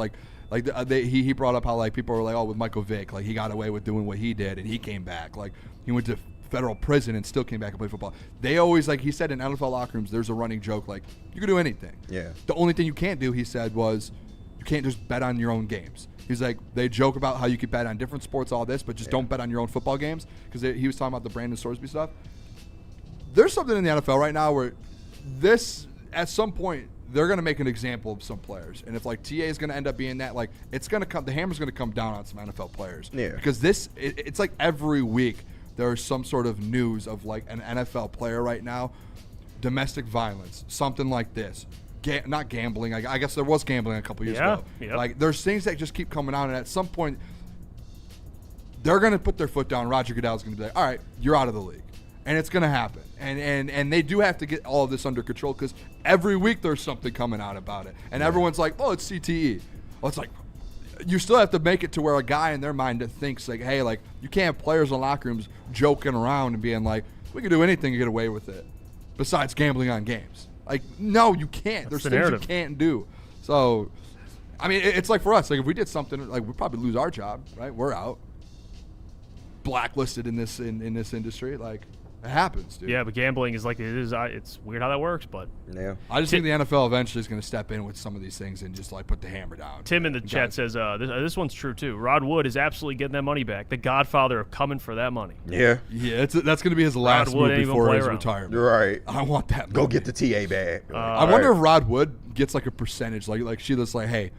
he brought up how like people were like, oh, with Michael Vick, like he got away with doing what he did and he came back, like he went to federal prison and still came back and played football. They always, like he said, in NFL locker rooms, there's a running joke like you can do anything. Yeah. The only thing you can't do, he said, was you can't just bet on your own games. He's like, they joke about how you could bet on different sports, all this, but just don't bet on your own football games, because he was talking about the Brandon Sorsby stuff. There's something in the NFL right now where this, at some point, they're going to make an example of some players. And if, like, TA is going to end up being that, like, it's going to come, the hammer's going to come down on some NFL players. Yeah. Because it's like every week there's some sort of news of, like, an NFL player right now, domestic violence, something like this. Not gambling. I guess there was gambling a couple years ago. Yeah. Like, there's things that just keep coming out, and at some point, they're going to put their foot down. Roger Goodell's going to be like, all right, you're out of the league. And it's going to happen. And they do have to get all of this under control, because every week there's something coming out about it. And everyone's like, oh, it's CTE. Well, it's like, you still have to make it to where a guy in their mind that thinks, like, hey, like, you can't have players in locker rooms joking around and being like, we can do anything to get away with it besides gambling on games. Like, no, you can't. There's the things narrative. you can't do. So, I mean, it's like for us, like, if we did something, like, we'd probably lose our job, right? We're out. Blacklisted in this industry. Like, it happens, dude. Yeah, but gambling is like it is. It's weird how that works, but Yeah. I just think the NFL eventually is going to step in with some of these things and just, like, put the hammer down. Tim in the chat says this one's true too. Rod Wood is absolutely getting that money back. The Godfather of coming for that money. Yeah. Yeah, that's going to be his last Wood move ain't even before play his around. retirement. You're right. I want that Go money. get the TA bag. I wonder if Rod Wood gets, like, a percentage. Like Sheila's like, hey,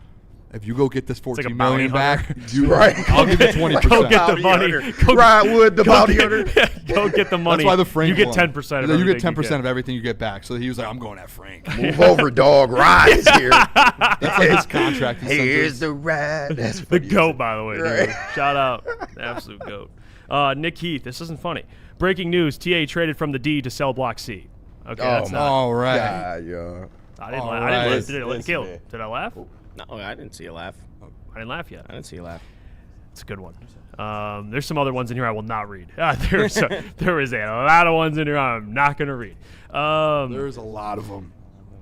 if you go get this like a $14 bounty million back, hunter. I'll give you 20%. Go get the money. Ryan Wood, the bounty hunter. Go get the money. That's why the Frank You get one. 10% of You everything get 10% get. of everything you get back. So he was like, I'm going at Frank. Move over, dog. Ryan's here. That's like his contract. Here's the ride. That's The funny. GOAT, by the way. Dude. Right. Shout out. The absolute GOAT. Nick Heath, this isn't funny. Breaking news, TA traded from the D to sell Block C. Okay, that's not. All right. God, yeah. I didn't all laugh. right. I didn't laugh. Listen, Caleb, man. did I laugh? No, I didn't see a laugh. I didn't laugh yet. I didn't see a laugh. It's a good one. There's some other ones in here I will not read. There is a lot of ones in here I'm not going to read. There's a lot of them.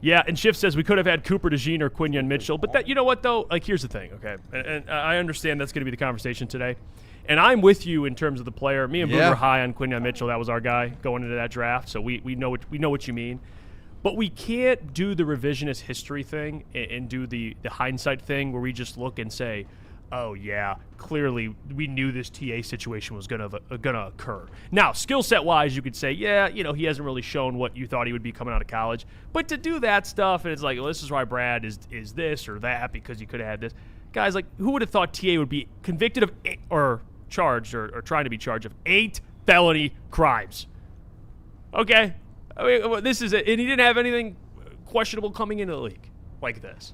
Yeah, and Schiff says we could have had Cooper DeJean or Quinyon Mitchell, but that, you know what though? Like, here's the thing, okay? And I understand that's going to be the conversation today, and I'm with you in terms of the player. Me and Boone were high on Quinyon Mitchell. That was our guy going into that draft, so we know what you mean. But we can't do the revisionist history thing and do the hindsight thing where we just look and say, oh yeah, clearly we knew this TA situation was gonna occur. Now, skill set wise, you could say, yeah, he hasn't really shown what you thought he would be coming out of college. But to do that stuff, and it's like, well, this is why Brad is this or that because you could have had this. Guys, like, who would have thought TA would be convicted of or charged or trying to be charged of 8 felony crimes? Okay, I mean, this is it, and he didn't have anything questionable coming into the league like this.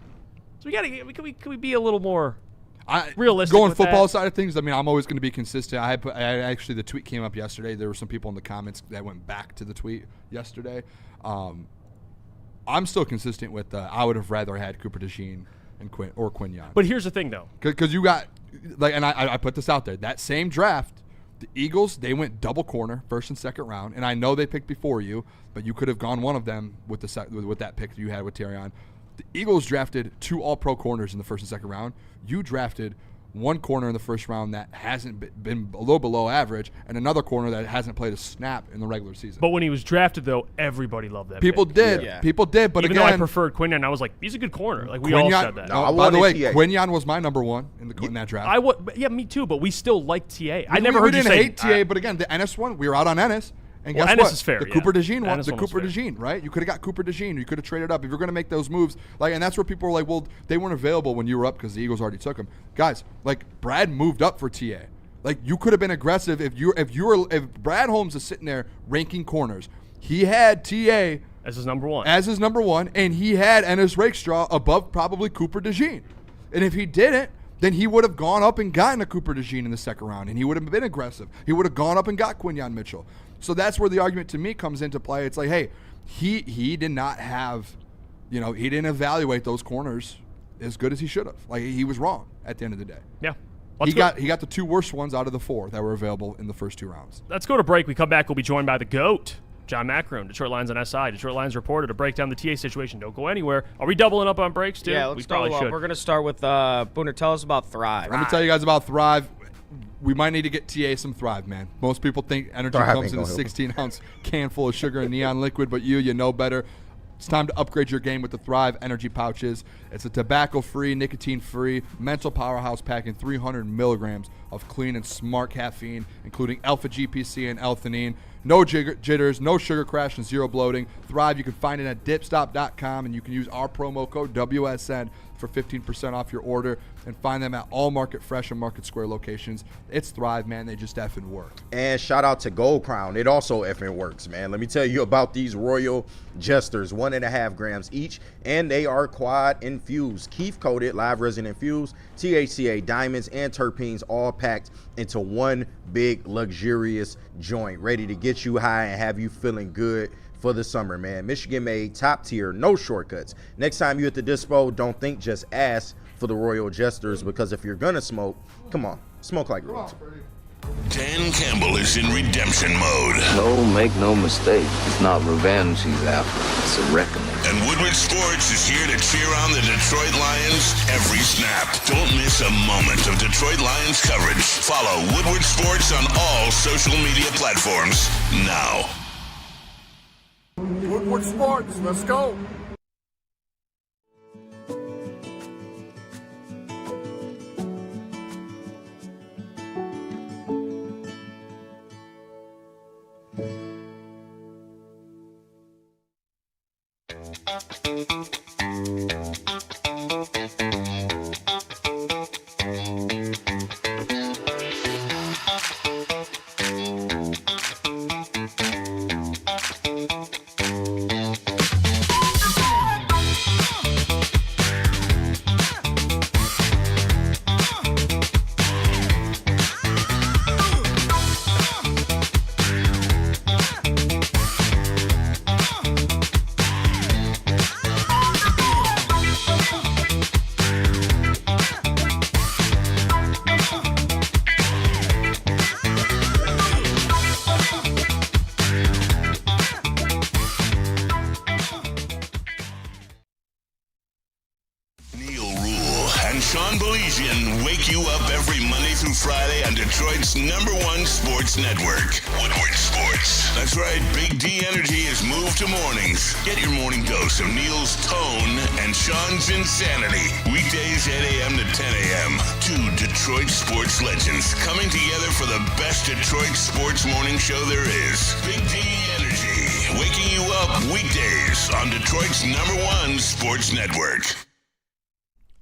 So can we be a little more realistic Going with football that? side of things, I mean, I'm always going to be consistent. I actually, the tweet came up yesterday. There were some people in the comments that went back to the tweet yesterday. I'm still consistent with I would have rather had Cooper DeJean and Quinyon. But here's the thing, though. Because you got, like, and I put this out there, that same draft, the Eagles, they went double corner, first and second round, and I know they picked before you, but you could have gone one of them with that pick you had with Terrion. The Eagles drafted 2 all-pro corners in the first and second round. You drafted 1 corner in the first round that hasn't been a little below average, and another corner that hasn't played a snap in the regular season. But when he was drafted, though, everybody loved that People pick. did. Yeah. People did. But Even again, though I preferred Quinyon, I was like, he's a good corner. Like, we all said that. No, I by the way, wanted TA. Quinyon was my number 1 in that draft. Yeah, me too, but we still like TA. I We never heard you didn't say hate TA, but again, the Ennis one, we were out on Ennis. And Well, guess Ennis what? is fair, The yeah. Cooper DeJean one, Ennis the one was Cooper fair. DeJean, right? You could have got Cooper DeJean. You could have traded up. If you're going to make those moves, like, and that's where people were like, well, they weren't available when you were up because the Eagles already took them. Guys, like, Brad moved up for TA. Like, you could have been aggressive if Brad Holmes is sitting there ranking corners. He had TA as his number 1. as his number 1, and he had Ennis Rakestraw above probably Cooper DeJean. And if he didn't, then he would have gone up and gotten a Cooper DeJean in the second round, and he would have been aggressive. He would have gone up and got Quinyon Mitchell. So that's where the argument to me comes into play. It's like, hey, he did not have, he didn't evaluate those corners as good as he should have. Like, he was wrong at the end of the day. Yeah. He got the 2 worst ones out of the 4 that were available in the first 2 rounds. Let's go to break. We come back. We'll be joined by the GOAT, John Macron, Detroit Lions on SI. Detroit Lions reporter to break down the TA situation. Don't go anywhere. Are we doubling up on breaks, too? Yeah, we let's probably double up. should. We're going to start with Booner. Tell us about Thrive. Let me tell you guys about Thrive. We might need to get TA some Thrive, man. Most people think energy Thrive comes in a ain't gonna help 16-ounce can full of sugar and neon liquid, but you know better. It's time to upgrade your game with the Thrive energy pouches. It's a tobacco-free, nicotine-free, mental powerhouse packing 300 milligrams of clean and smart caffeine, including alpha GPC and L-theanine. No jitters, no sugar crash, and 0 bloating. Thrive, you can find it at dipstop.com, and you can use our promo code WSN for 15% off your order, and find them at all Market Fresh and Market Square locations. It's Thrive, man. They just effing work. And shout out to Gold Crown. It also effing works, man. Let me tell you about these Royal Jesters, 1.5 grams each, and they are quad infused, Keef coated, live resin infused, THCA, diamonds, and terpenes, all packed into one big luxurious joint, ready to get you high and have you feeling good for the summer, man. Michigan made, top tier, no shortcuts. Next time you at the dispo, don't think, just ask for the Royal Jesters, because if you're gonna smoke, come on, smoke like royalty. Dan Campbell is in redemption mode. No, make no mistake. It's not revenge he's after. It's a reckoning. And Woodward Sports is here to cheer on the Detroit Lions every snap. Don't miss a moment of Detroit Lions coverage. Follow Woodward Sports on all social media platforms now. Woodward Sports, let's go. and Sean Belizian wake you up every Monday through Friday on Detroit's #1 sports network, Woodward Sports. That's right, Big D Energy has moved to mornings. Get your morning dose of Neil's tone and Sean's insanity. Weekdays 8 a.m. to 10 a.m. Two Detroit sports legends coming together for the best Detroit sports morning show there is. Big D Energy, waking you up weekdays on Detroit's #1 sports network.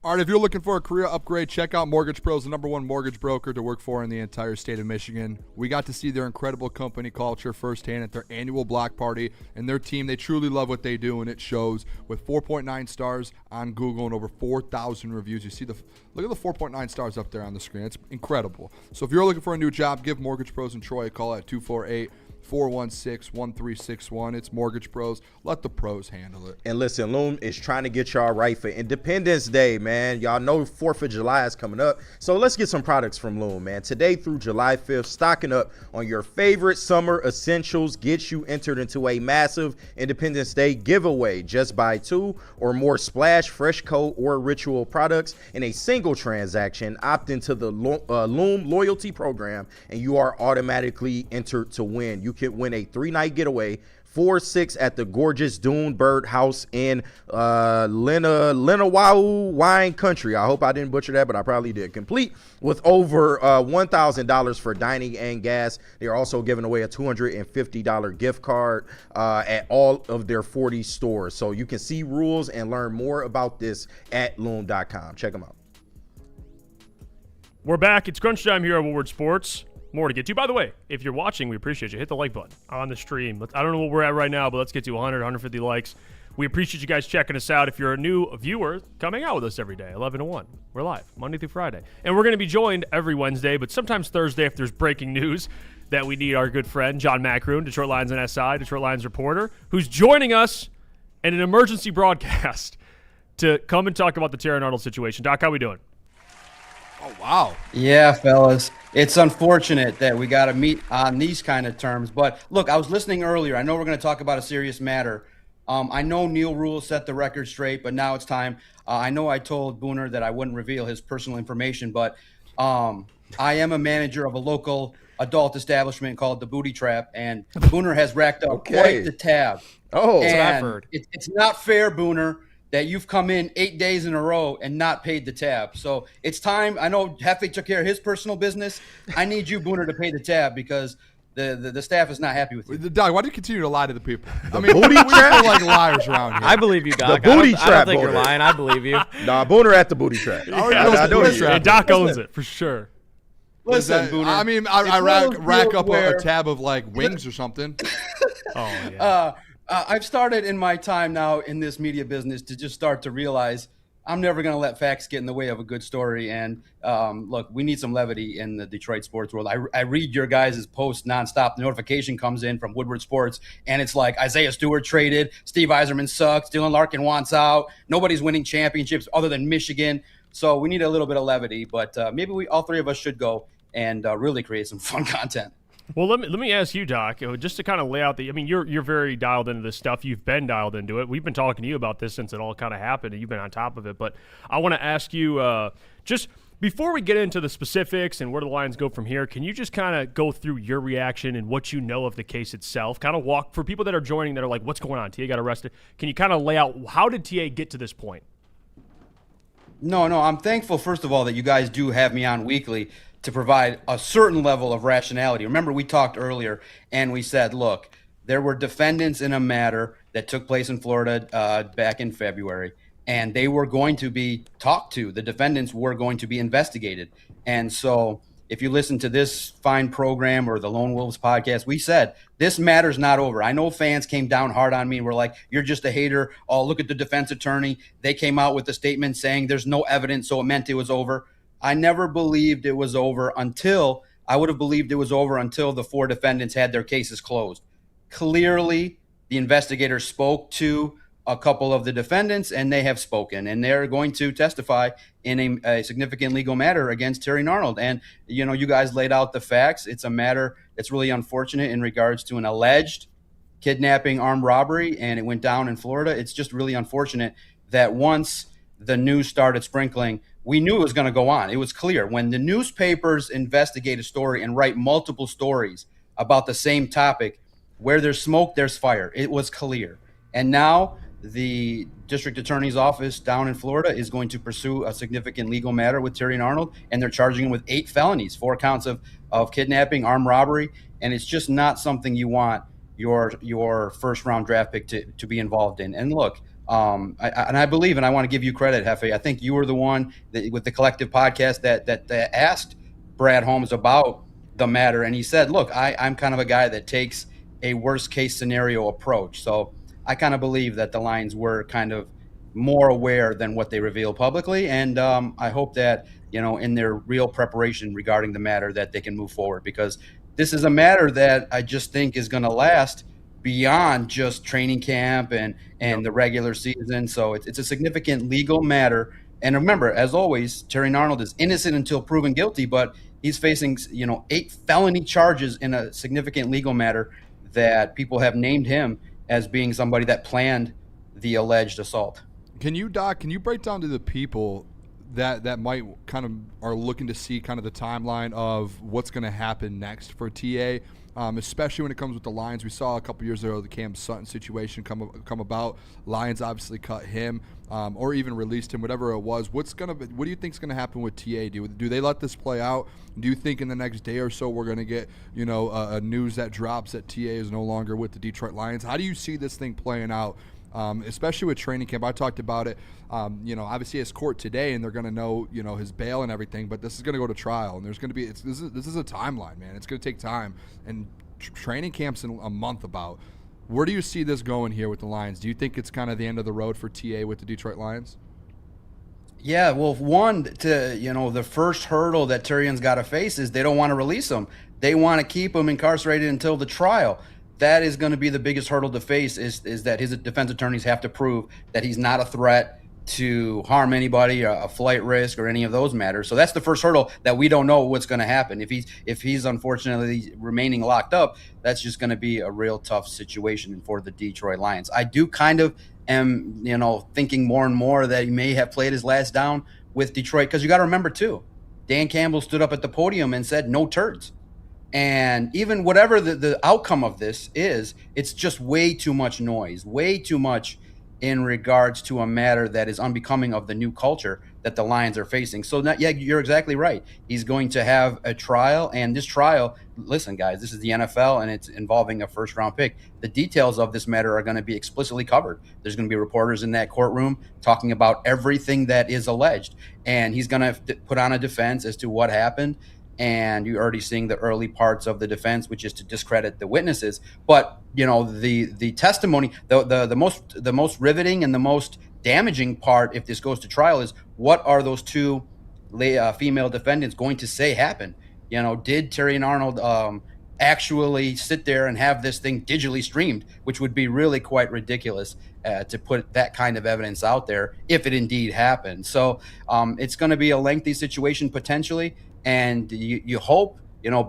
All right, if you're looking for a career upgrade, check out Mortgage Pros, the #1 mortgage broker to work for in the entire state of Michigan. We got to see their incredible company culture firsthand at their annual block party, and their team, they truly love what they do, and it shows with 4.9 stars on Google and over 4,000 reviews. You see look at the 4.9 stars up there on the screen. It's incredible. So if you're looking for a new job, give Mortgage Pros in Troy a call at 248-416-1361. It's Mortgage Pros. Let the pros handle it. And listen, Loom is trying to get y'all right for Independence Day, man. Y'all know 4th of July is coming up. So let's get some products from Loom, man. Today through July 5th, stocking up on your favorite summer essentials gets you entered into a massive Independence Day giveaway. Just buy 2 or more Splash, Fresh Coat, or Ritual products in a single transaction. Opt into the Loom loyalty program, and you are automatically entered to win. You can win a 3-night getaway, 4-6 at the gorgeous Dune Bird House in Lenawau Wine Country. I hope I didn't butcher that, but I probably did. Complete with over $1,000 for dining and gas. They are also giving away a $250 gift card at all of their 40 stores. So you can see rules and learn more about this at loom.com. Check them out. We're back. It's crunch time here at Woodward Sports. More to get to. By the way, if you're watching, we appreciate you. Hit the like button on the stream. I don't know what we're at right now, but let's get to 100, 150 likes. We appreciate you guys checking us out. If you're a new viewer, coming out with us every day, 11 to 1. We're live, Monday through Friday. And we're going to be joined every Wednesday, but sometimes Thursday if there's breaking news that we need our good friend, John Macroon, Detroit Lions and SI, Detroit Lions reporter, who's joining us in an emergency broadcast to come and talk about the Terrion Arnold situation. Doc, how we doing? Oh, wow. Yeah, fellas. It's unfortunate that we got to meet on these kind of terms. But, look, I was listening earlier. I know we're going to talk about a serious matter. I know Neil Rule set the record straight, but now it's time. I know I told Booner that I wouldn't reveal his personal information, but I am a manager of a local adult establishment called the Booty Trap, and Booner has racked up quite the tab. Oh, and that's what I've heard. It's not fair, Booner, that you've come in 8 days in a row and not paid the tab. So it's time. I know Heffley took care of his personal business. I need you, Booner, to pay the tab because the staff is not happy with you. Doc, why do you continue to lie to the people? Booty we trap? feel like liars around here. I believe you, Doc. The booty I trap, don't think you're Booner. lying. I believe you. Nah, Booner at the Booty Trap. I know you. And Doc owns it, for sure. Listen, Booner. I mean, I rack up a tab of, like, wings or something. Oh, yeah. I've started in my time now in this media business to just start to realize I'm never going to let facts get in the way of a good story. And look, we need some levity in the Detroit sports world. I read your guys' posts nonstop. The notification comes in from Woodward Sports, and it's like Isaiah Stewart traded, Steve Yzerman sucks, Dylan Larkin wants out, nobody's winning championships other than Michigan. So we need a little bit of levity, but maybe all three of us should go and really create some fun content. Well, let me ask you, Doc, just to kind of lay out you're very dialed into this stuff. You've been dialed into it. We've been talking to you about this since it all kind of happened, and you've been on top of it. But I want to ask you, just before we get into the specifics and where the Lions go from here, can you just kind of go through your reaction and what you know of the case itself? Kind of walk, for people that are joining that are like, what's going on? TA got arrested. Can you kind of lay out, how did TA get to this point? No, I'm thankful, first of all, that you guys do have me on weekly to provide a certain level of rationality. Remember, we talked earlier and we said, look, there were defendants in a matter that took place in Florida back in February, and they were going to be talked to. The defendants were going to be investigated. And so if you listen to this fine program or the Lone Wolves podcast, we said this matter's not over. I know fans came down hard on me and were like, you're just a hater. Oh, look at the defense attorney. They came out with a statement saying there's no evidence, so it meant it was over. I never believed it was over until the 4 defendants had their cases closed. Clearly, the investigators spoke to a couple of the defendants, and they have spoken, and they're going to testify in a significant legal matter against Terrion Arnold. And, you guys laid out the facts. It's a matter that's really unfortunate in regards to an alleged kidnapping, armed robbery, and it went down in Florida. It's just really unfortunate that once the news started sprinkling, we knew it was going to go on. It was clear. When the newspapers investigate a story and write multiple stories about the same topic, where there's smoke, there's fire. It was clear. And now the district attorney's office down in Florida is going to pursue a significant legal matter with Terrion Arnold, and they're charging him with 8 felonies, 4 counts of kidnapping, armed robbery, and it's just not something you want your first round draft pick to be involved in. And look, I believe, and I want to give you credit, Hefe. I think you were the one that, with the collective podcast that asked Brad Holmes about the matter, and he said, "Look, I'm kind of a guy that takes a worst case scenario approach." So I kind of believe that the Lions were kind of more aware than what they reveal publicly, and I hope that in their real preparation regarding the matter that they can move forward, because this is a matter that I just think is going to last beyond just training camp and the regular season. So it's a significant legal matter. And remember, as always, Terrion Arnold is innocent until proven guilty, but he's facing 8 felony charges in a significant legal matter that people have named him as being somebody that planned the alleged assault. Can you break down to the people that might kind of are looking to see kind of the timeline of what's going to happen next for TA, especially when it comes with the Lions? We saw a couple years ago the Cam Sutton situation come about. Lions obviously cut him, or even released him, whatever it was. What do you think is going to happen with TA? Do they let this play out? Do you think in the next day or so we're going to get a news that drops that TA is no longer with the Detroit Lions? How do you see this thing playing out? Especially with training camp. I talked about it, obviously his court today, and they're going to know, his bail and everything, but this is going to go to trial, and there's going to be, this is a timeline, man. It's going to take time, and training camp's in a month about. Where do you see this going here with the Lions? Do you think it's kind of the end of the road for TA with the Detroit Lions? Yeah, well, the first hurdle that Terrion's got to face is they don't want to release him. They want to keep him incarcerated until the trial. That is going to be the biggest hurdle to face, is that his defense attorneys have to prove that he's not a threat to harm anybody, a flight risk, or any of those matters. So that's the first hurdle that we don't know what's going to happen. If he's unfortunately remaining locked up, that's just going to be a real tough situation for the Detroit Lions. I do kind of am, thinking more and more that he may have played his last down with Detroit, because you got to remember too, Dan Campbell stood up at the podium and said, "No turds." And even whatever the outcome of this is, it's just way too much noise, way too much in regards to a matter that is unbecoming of the new culture that the Lions are facing. So, you're exactly right. He's going to have a trial, and this trial, listen, guys, this is the NFL, and it's involving a first-round pick. The details of this matter are going to be explicitly covered. There's going to be reporters in that courtroom talking about everything that is alleged, and he's going to put on a defense as to what happened. And you're already seeing the early parts of the defense, which is to discredit the witnesses. But the testimony, the most riveting and the most damaging part, if this goes to trial, is what are those 2 female defendants going to say happened? Did Terrion Arnold actually sit there and have this thing digitally streamed, which would be really quite ridiculous to put that kind of evidence out there if it indeed happened. So it's going to be a lengthy situation potentially. And you hope,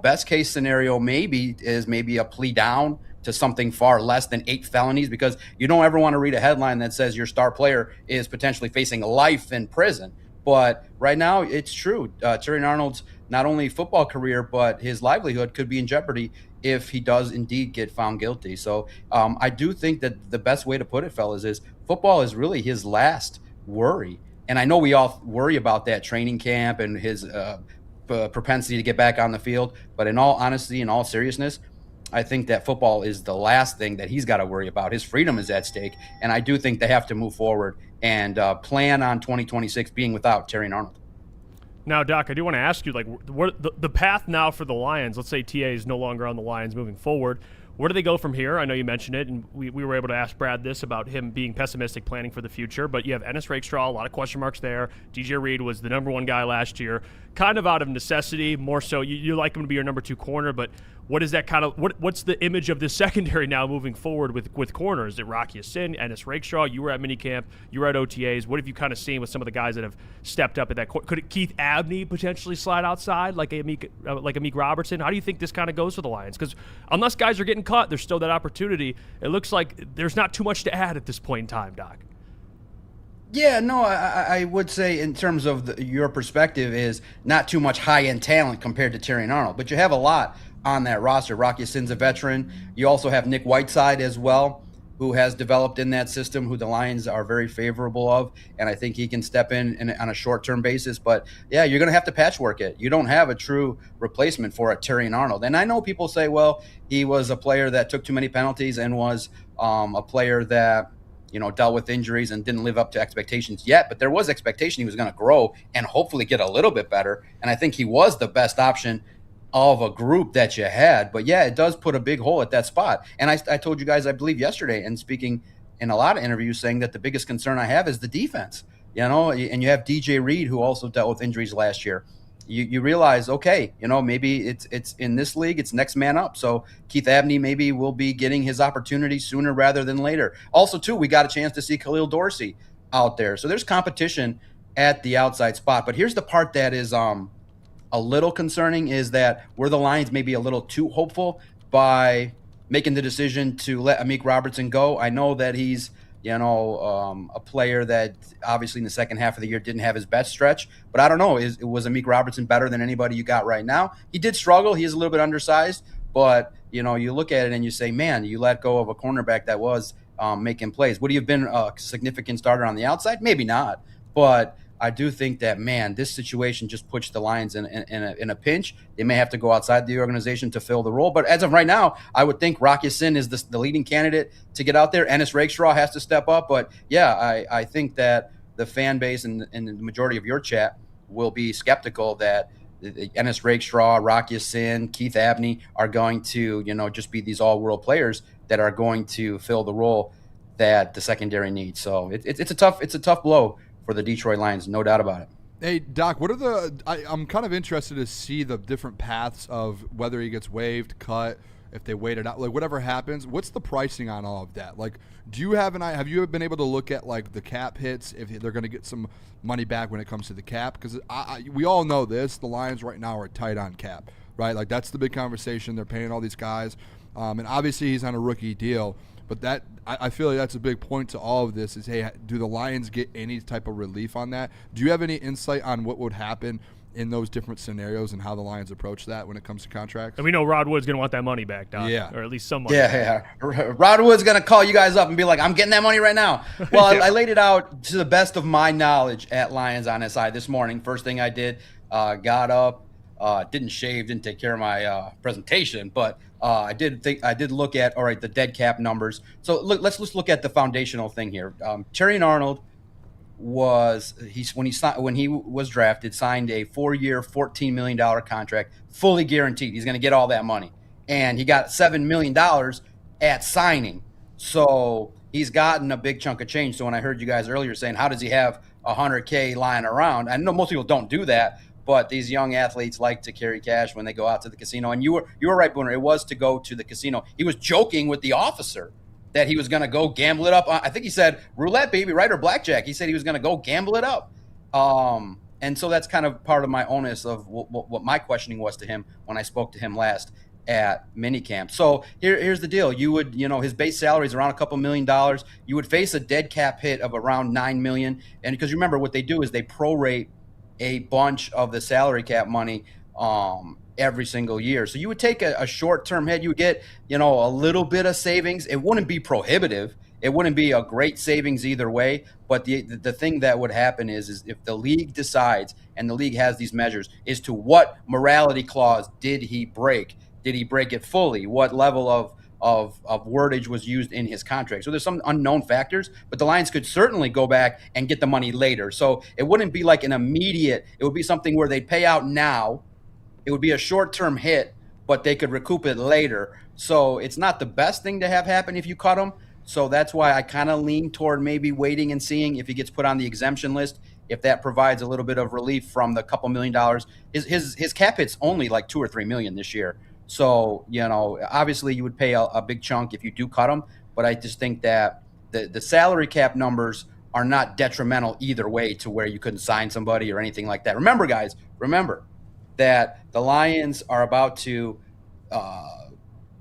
best case scenario maybe a plea down to something far less than 8 felonies, because you don't ever want to read a headline that says your star player is potentially facing life in prison. But right now, it's true. Terrion Arnold's not only football career, but his livelihood could be in jeopardy if he does indeed get found guilty. So I do think that the best way to put it, fellas, is football is really his last worry. And I know we all worry about that training camp and his propensity to get back on the field, but in all honesty, in all seriousness, I think that football is the last thing that he's got to worry about. His freedom is at stake, and I do think they have to move forward and plan on 2026 being without Terrion Arnold. Now, Doc, I do want to ask you, what the path now for the Lions? Let's say TA is no longer on the Lions moving forward. Where do they go from here? I know you mentioned it, and we were able to ask Brad this about him being pessimistic, planning for the future, but you have Ennis Rakestraw, a lot of question marks there. DJ Reed was the number 1 guy last year, kind of out of necessity, more so. You like him to be your number 2 corner, but what is that kind of what's the image of this secondary now moving forward with corners? Is it Rocky Sin, Ennis Rakestraw? You were at minicamp, you were at OTAs. What have you kind of seen with some of the guys that have stepped up at that? Could Keith Abney potentially slide outside like Amik Robertson? How do you think this kind of goes for the Lions? Because unless guys are getting cut, there's still that opportunity. It looks like there's not too much to add at this point in time, Doc. Yeah, no, I would say in terms of your perspective is not too much high-end talent compared to Terrion Arnold, but you have a lot on that roster. Rocky Sin's a veteran. You also have Nick Whiteside as well, who has developed in that system, who the Lions are very favorable of, and I think he can step in on a short-term basis. But, yeah, you're going to have to patchwork it. You don't have a true replacement for a Terrion Arnold. And I know people say, well, he was a player that took too many penalties and was a player that – dealt with injuries and didn't live up to expectations yet, but there was expectation he was going to grow and hopefully get a little bit better. And I think he was the best option of a group that you had. But yeah, it does put a big hole at that spot. And I told you guys, I believe yesterday, and speaking in a lot of interviews, saying that the biggest concern I have is the defense, and you have DJ Reed, who also dealt with injuries last year. You realize, okay, maybe it's in this league, it's next man up. So Keith Abney maybe will be getting his opportunity sooner rather than later. Also, too, we got a chance to see Khalil Dorsey out there. So there's competition at the outside spot. But here's the part that is a little concerning is that were the Lions maybe a little too hopeful by making the decision to let Amik Robertson go. I know that he's a player that obviously in the second half of the year didn't have his best stretch, but I don't know, was Amik Robertson better than anybody you got right now? He did struggle. He is a little bit undersized, but you look at it and you say, man, you let go of a cornerback that was making plays. Would he have been a significant starter on the outside? Maybe not, but I do think that, man, this situation just puts the Lions in a pinch. They may have to go outside the organization to fill the role. But as of right now, I would think Rocky Sin is the leading candidate to get out there. Ennis Rakestraw has to step up. But, yeah, I think that the fan base and the majority of your chat will be skeptical that Ennis Rakestraw, Rocky Sin, Keith Abney are going to, just be these all-world players that are going to fill the role that the secondary needs. So it's a tough blow for the Detroit Lions, no doubt about it. Hey, Doc, what are I'm kind of interested to see the different paths of whether he gets waived, cut, if they wait it out, like whatever happens. What's the pricing on all of that? Like, do you have have you been able to look at like the cap hits, if they're going to get some money back when it comes to the cap? Because we all know this, the Lions right now are tight on cap, right? Like that's the big conversation. They're paying all these guys, and obviously he's on a rookie deal. But that I feel like that's a big point to all of this is, hey, do the Lions get any type of relief on that? Do you have any insight on what would happen in those different scenarios and how the Lions approach that when it comes to contracts? And we know Rod Wood's going to want that money back, Doc. Yeah. Or at least some money. Yeah. Rod Wood's going to call you guys up and be like, I'm getting that money right now. Well, yeah. I laid it out to the best of my knowledge at Lions on SI this morning. First thing I did, got up, didn't shave, didn't take care of my presentation, but I did look at, all right, the dead cap numbers. So let's just look at the foundational thing here. Terrion Arnold when he was drafted, signed a 4-year, $14 million contract, fully guaranteed. He's going to get all that money, and he got $7 million at signing. So he's gotten a big chunk of change. So when I heard you guys earlier saying, how does he have $100K lying around? I know most people don't do that, but these young athletes like to carry cash when they go out to the casino. And you were right, Booner. It was to go to the casino. He was joking with the officer that he was going to go gamble it up. I think he said roulette, baby, right, or blackjack. He said he was going to go gamble it up. And so that's kind of part of my onus of what my questioning was to him when I spoke to him last at minicamp. So here's the deal. You would, his base salary is around a couple $1 million. You would face a dead cap hit of around $9 million. And because remember what they do is they prorate a bunch of the salary cap money every single year. So you would take a short-term hit. You would get, a little bit of savings. It wouldn't be prohibitive. It wouldn't be a great savings either way. But the thing that would happen is if the league decides, and the league has these measures, is to what morality clause did he break? Did he break it fully? What level of wordage was used in his contract? So there's some unknown factors, but the Lions could certainly go back and get the money later. So it wouldn't be like an immediate, it would be something where they pay out now. It would be a short-term hit, but they could recoup it later. So it's not the best thing to have happen if you cut him. So that's why I kind of lean toward maybe waiting and seeing if he gets put on the exemption list, if that provides a little bit of relief from the couple $1 million. His cap hit's only like $2 or $3 million this year. So, obviously you would pay a big chunk if you do cut him, but I just think that the salary cap numbers are not detrimental either way to where you couldn't sign somebody or anything like that. Remember, guys, that the Lions are about to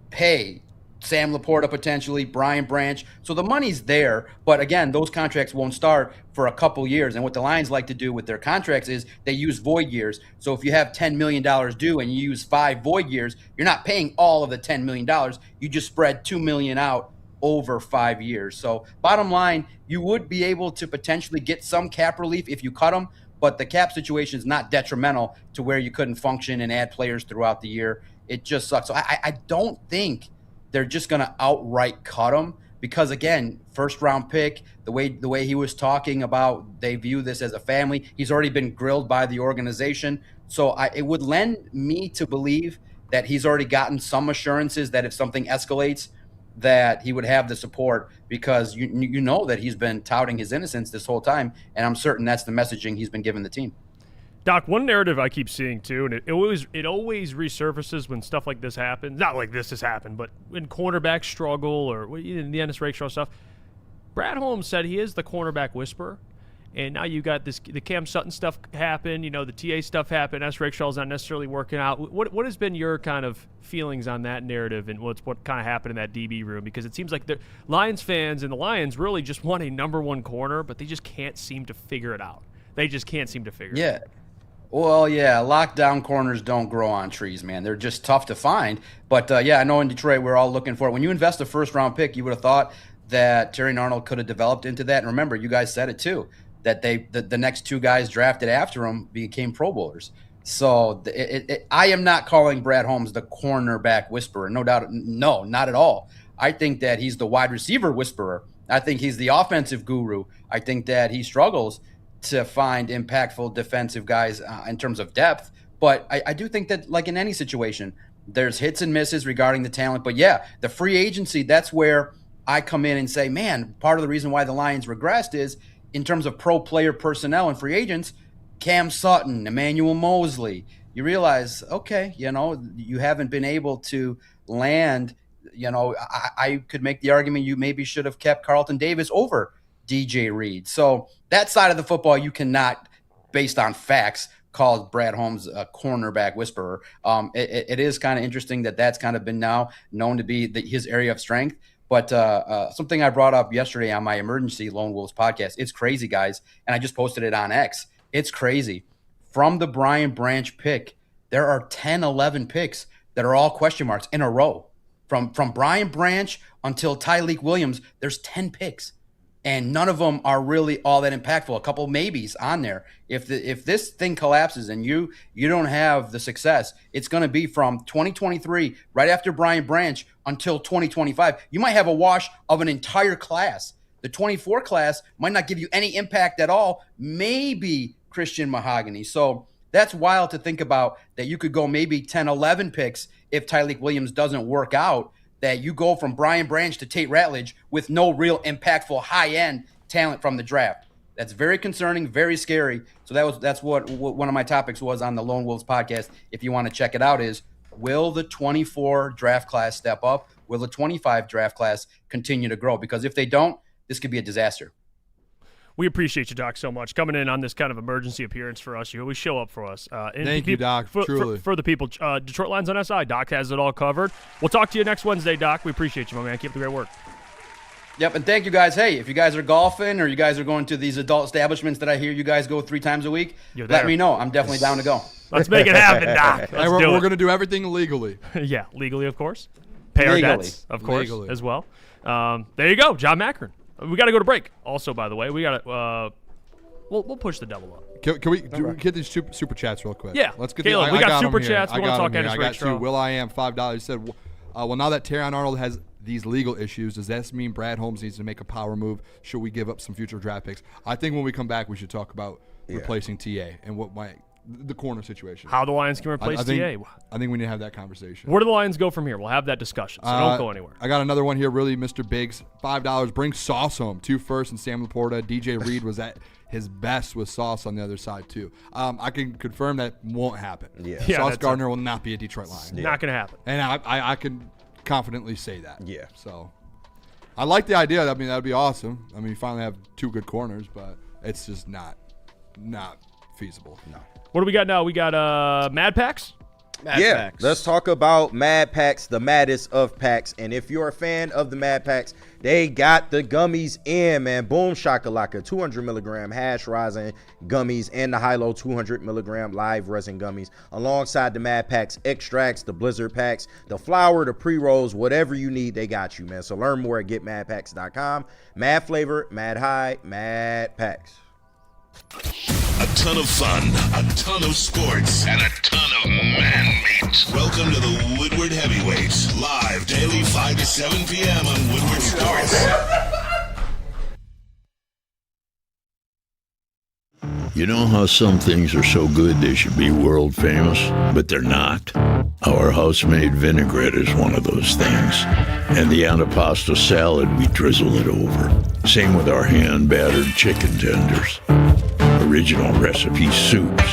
pay Sam Laporta potentially, Brian Branch. So the money's there, but again, those contracts won't start for a couple years. And what the Lions like to do with their contracts is they use void years. So if you have $10 million due and you use 5 void years, you're not paying all of the $10 million. You just spread $2 million out over 5 years. So bottom line, you would be able to potentially get some cap relief if you cut them, but the cap situation is not detrimental to where you couldn't function and add players throughout the year. It just sucks. So I don't think they're just going to outright cut him because, again, first-round pick, the way he was talking about they view this as a family. He's already been grilled by the organization. So it would lend me to believe that he's already gotten some assurances that if something escalates, that he would have the support because you know that he's been touting his innocence this whole time, and I'm certain that's the messaging he's been giving the team. Doc, one narrative I keep seeing too, and it always resurfaces when stuff like this happens. Not like this has happened, but when cornerbacks struggle or in the Ennis Rakestraw stuff. Brad Holmes said he is the cornerback whisperer, and now you got the Cam Sutton stuff happen. You know, the TA stuff happened. Ennis Rakestraw's not necessarily working out. What has been your kind of feelings on that narrative and what kind of happened in that DB room? Because it seems like the Lions fans and the Lions really just want a number one corner, but they just can't seem to figure it out. They just can't seem to figure it out. Well, yeah, lockdown corners don't grow on trees, man. They're just tough to find. But, I know in Detroit we're all looking for it. When you invest a first-round pick, you would have thought that Terrion Arnold could have developed into that. And remember, you guys said it too, that the next 2 guys drafted after him became Pro Bowlers. So I am not calling Brad Holmes the cornerback whisperer. No doubt. No, not at all. I think that he's the wide receiver whisperer. I think he's the offensive guru. I think that he struggles to find impactful defensive guys in terms of depth. But I do think that, like in any situation, there's hits and misses regarding the talent. But, yeah, the free agency, that's where I come in and say, man, part of the reason why the Lions regressed is in terms of pro player personnel and free agents, Cam Sutton, Emmanuel Mosley. You realize, okay, you haven't been able to land. I could make the argument you maybe should have kept Carlton Davis over DJ Reed. So that side of the football, you cannot, based on facts, call Brad Holmes a cornerback whisperer. It is kind of interesting that that's kind of been now known to be his area of strength. But something I brought up yesterday on my Emergency Lone Wolves podcast, it's crazy, guys, and I just posted it on X. It's crazy. From the Brian Branch pick, there are 10, 11 picks that are all question marks in a row. From Brian Branch until Tyleik Williams, there's 10 picks. And none of them are really all that impactful. A couple maybes on there. If this thing collapses and you don't have the success, it's going to be from 2023, right after Brian Branch, until 2025. You might have a wash of an entire class. The 24 class might not give you any impact at all. Maybe Christian Mahogany. So that's wild to think about, that you could go maybe 10, 11 picks if Tyleik Williams doesn't work out, that you go from Brian Branch to Tate Ratledge with no real impactful high-end talent from the draft. That's very concerning, very scary. So that's what one of my topics was on the Lone Wolves podcast. If you want to check it out, is will the 24 draft class step up? Will the 25 draft class continue to grow? Because if they don't, this could be a disaster. We appreciate you, Doc, so much coming in on this kind of emergency appearance for us. You always show up for us. Thank you, Doc. Truly. For the people, Detroit Lions on SI, Doc has it all covered. We'll talk to you next Wednesday, Doc. We appreciate you, my man. Keep up the great work. Yep, and thank you guys. Hey, if you guys are golfing or you guys are going to these adult establishments that I hear you guys go 3 times a week, let me know. I'm definitely down to go. Let's make it happen, Doc. We're going to do everything legally. Yeah, legally, of course. Pay our debts, of course, as well. There you go, John Macron. We got to go to break. Also, by the way, we got to we'll push the double up. Can we get these super chats real quick? Yeah. Let's get Caleb, we got super chats. We want to talk Ennis Rakestraw. I got 2. Will I Am $5. He said, well, now that Terrion Arnold has these legal issues, does that mean Brad Holmes needs to make a power move? Should we give up some future draft picks? I think when we come back, we should talk about replacing TA and the corner situation. How the Lions can replace TA. I think we need to have that conversation. Where do the Lions go from here? We'll have that discussion, so don't go anywhere. I got another one here, really, Mr. Biggs. $5. Bring Sauce home. 2 firsts and Sam Laporta. DJ Reed was at his best with Sauce on the other side, too. I can confirm that won't happen. Sauce Gardner will not be a Detroit Lion. Not going to happen. And I can confidently say that. Yeah. So I like the idea. I mean, that would be awesome. I mean, you finally have 2 good corners, but it's just not feasible. No. What do we got now? We got Mad Packs. Packs. Let's talk about Mad Packs, the maddest of packs. And if you're a fan of the Mad Packs, they got the gummies in, man. Boom Shakalaka, 200 milligram hash rosin gummies, and the Hilo 200 milligram live resin gummies, alongside the Mad Packs extracts, the Blizzard packs, the flour, the pre-rolls, whatever you need, they got you, man. So learn more at getmadpacks.com. Mad flavor, mad high, Mad Packs. A ton of fun, a ton of sports, and a ton of man meat. Welcome to the Woodward Heavyweights, live daily 5 to 7 p.m. on Woodward Sports. You know how some things are so good they should be world famous, but they're not? Our house-made vinaigrette is one of those things. And the antipasta salad, we drizzle it over. Same with our hand-battered chicken tenders. Original recipe soups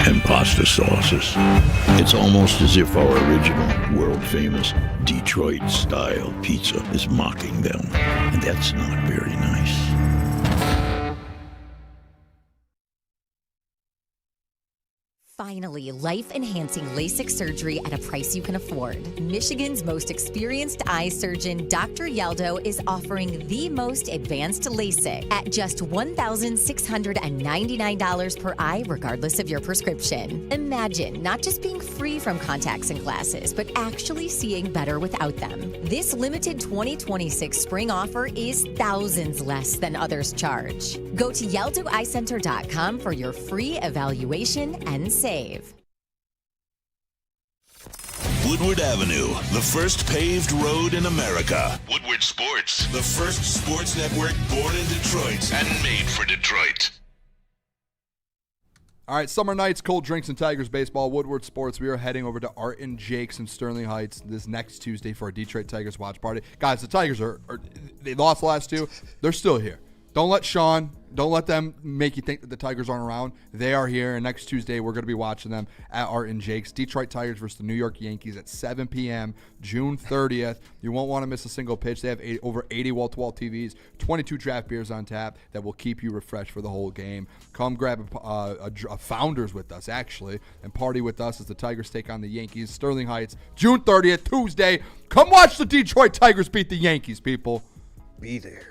and pasta sauces. It's almost as if our original world-famous Detroit-style pizza is mocking them. And that's not very nice. Finally, life-enhancing LASIK surgery at a price you can afford. Michigan's most experienced eye surgeon, Dr. Yaldo, is offering the most advanced LASIK at just $1,699 per eye, regardless of your prescription. Imagine not just being free from contacts and glasses, but actually seeing better without them. This limited 2026 spring offer is thousands less than others charge. Go to YaldoEyeCenter.com for your free evaluation and save. Woodward Avenue, the first paved road in America. Woodward Sports, the first sports network born in Detroit and made for Detroit. All right, summer nights, cold drinks, and Tigers baseball. Woodward Sports. We are heading over to Art and Jake's in Sterling Heights this next Tuesday for a Detroit Tigers watch party. Guys, the Tigers they lost the last two. They're still here. Don't let them make you think that the Tigers aren't around. They are here, and next Tuesday we're going to be watching them at Art and Jake's. Detroit Tigers versus the New York Yankees at 7 p.m. June 30th. You won't want to miss a single pitch. They have over 80 wall-to-wall TVs, 22 draft beers on tap that will keep you refreshed for the whole game. Come grab a Founders with us, actually, and party with us as the Tigers take on the Yankees. Sterling Heights, June 30th, Tuesday. Come watch the Detroit Tigers beat the Yankees, people. Be there.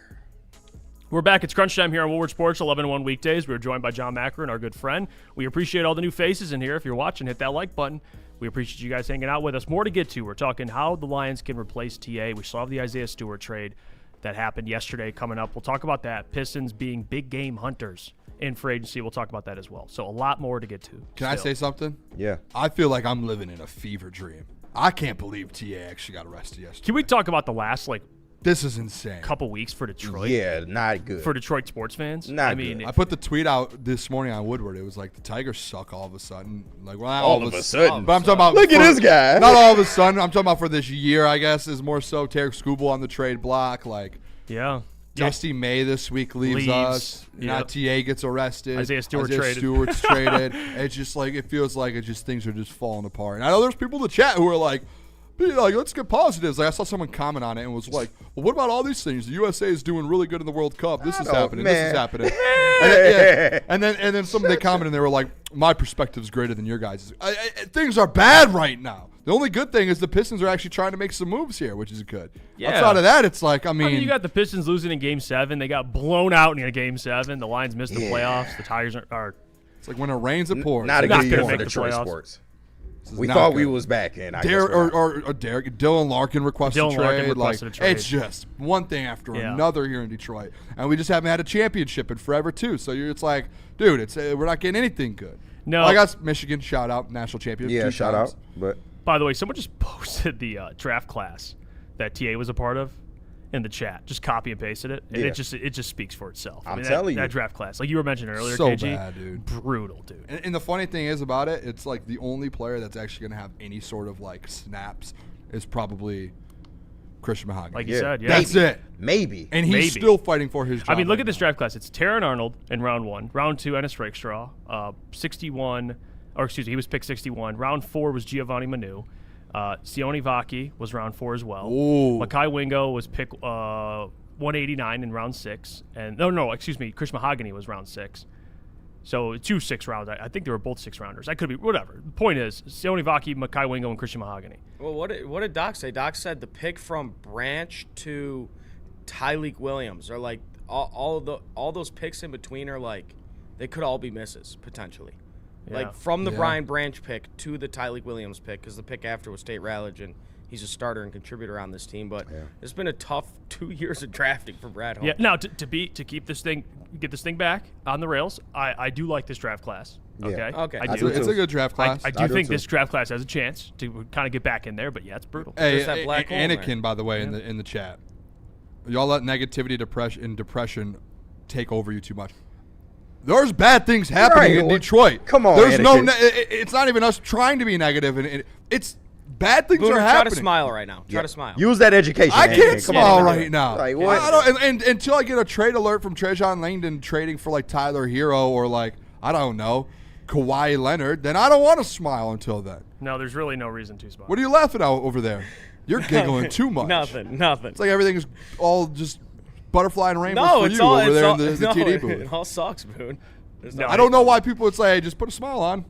We're back. It's crunch time here on Woodward Sports, 11 to 1 weekdays. We're joined by John Macron, our good friend. We appreciate all the new faces in here. If you're watching, hit that like button. We appreciate you guys hanging out with us. More to get to. We're talking how the Lions can replace TA. We saw the Isaiah Stewart trade that happened yesterday coming up. We'll talk about that. Pistons being big game hunters in free agency. We'll talk about that as well. So a lot more to get to. Can I say something? Yeah. I feel like I'm living in a fever dream. I can't believe TA actually got arrested yesterday. Can we talk about the last, this is insane. couple weeks for Detroit? Yeah, not good. For Detroit sports fans? Not good. I put the tweet out this morning on Woodward. It was like the Tigers suck all of a sudden. Like, well, not all of a sudden. But I'm talking about Look at this guy. Not all of a sudden. I'm talking about for this year, I guess, is more so. Tarek Skubal on the trade block. Yeah. Dusty May this week leaves us. Yep. Now TA gets arrested. Isaiah Stewart's traded. It's just it feels like things are just falling apart. And I know there's people in the chat who are like, let's get positives. I saw someone comment on it and was like, well, what about all these things? The USA is doing really good in the World Cup. This is happening. This is happening. And then they commented and they were like, my perspective is greater than your guys'. Things are bad right now. The only good thing is the Pistons are actually trying to make some moves here, which is good. Yeah. Outside of that, it's I mean, you got the Pistons losing in Game 7. They got blown out in Game 7. The Lions missed the playoffs. The Tigers are. It's like when it rains, it pours. Not a Not good gonna year for make the Detroit playoffs. sports. We thought we was back in. Dylan Larkin requested a trade. It's just one thing after another here in Detroit, and we just haven't had a championship in forever too. So it's like, dude, we're not getting anything good. No, I guess Michigan, shout out, national champion. Yeah, shout out. But by the way, someone just posted the draft class that TA was a part of in the chat. Just copy and pasted it, and it just speaks for itself. I'm telling you, that draft class, like you were mentioning earlier, so KG, bad, dude. Brutal, dude. And the funny thing is about it, it's like the only player that's actually going to have any sort of snaps is probably Christian Mahogany. Like you said, yeah. That's it. Maybe. And he's still fighting for his job. I mean, look at this draft class. It's Terrion Arnold in round 1. Round 2, Ennis Rakestraw. 61, or excuse me, he was picked 61. Round 4 was Giovanni Manu. Sione Vaki was round 4 as well. Ooh. Makai Wingo was picked 189 in round 6. And excuse me, Chris Mahogany was round 6. So 2 6-round. I think they were both 6-rounders. I could be whatever. The point is, Sione Vaki, Makai Wingo, and Christian Mahogany. Well, what did Doc say? Doc said the pick from Branch to Tyleik Williams are like all those picks in between are like they could all be misses potentially. Yeah. Like from the Brian Branch pick to the Tyleik Williams pick, because the pick after was Tate Ralledge, and he's a starter and contributor on this team. But it's been a tough 2 years of drafting for Brad Holmes. Yeah. Now to get this thing back on the rails, I do like this draft class. Okay. Yeah. Okay. I do. It's a good draft class. I do think this draft class has a chance to kind of get back in there, but yeah, it's brutal. Hey, There's that black hole in Anakin, there. by the way, in the chat, y'all let negativity, depression take over you too much. There's bad things happening in Detroit. Come on, there's Anakin. it's not even us trying to be negative, and it's bad things Booner, are try happening. to smile right now. Try to smile. Use that education. I Anakin. can't Come smile on. right now. Like, what? I don't, and until I get a trade alert from Trajan Langdon trading for like Tyler Hero or like I don't know Kawhi Leonard, then I don't want to smile until then. No, there's really no reason to smile. What are you laughing at over there? You're giggling too much. Nothing. It's like everything's all just butterfly and rainbows No, for it's you all over there in the no, TD booth. It all sucks, Boone. No, I don't know why people would say, hey, just put a smile on.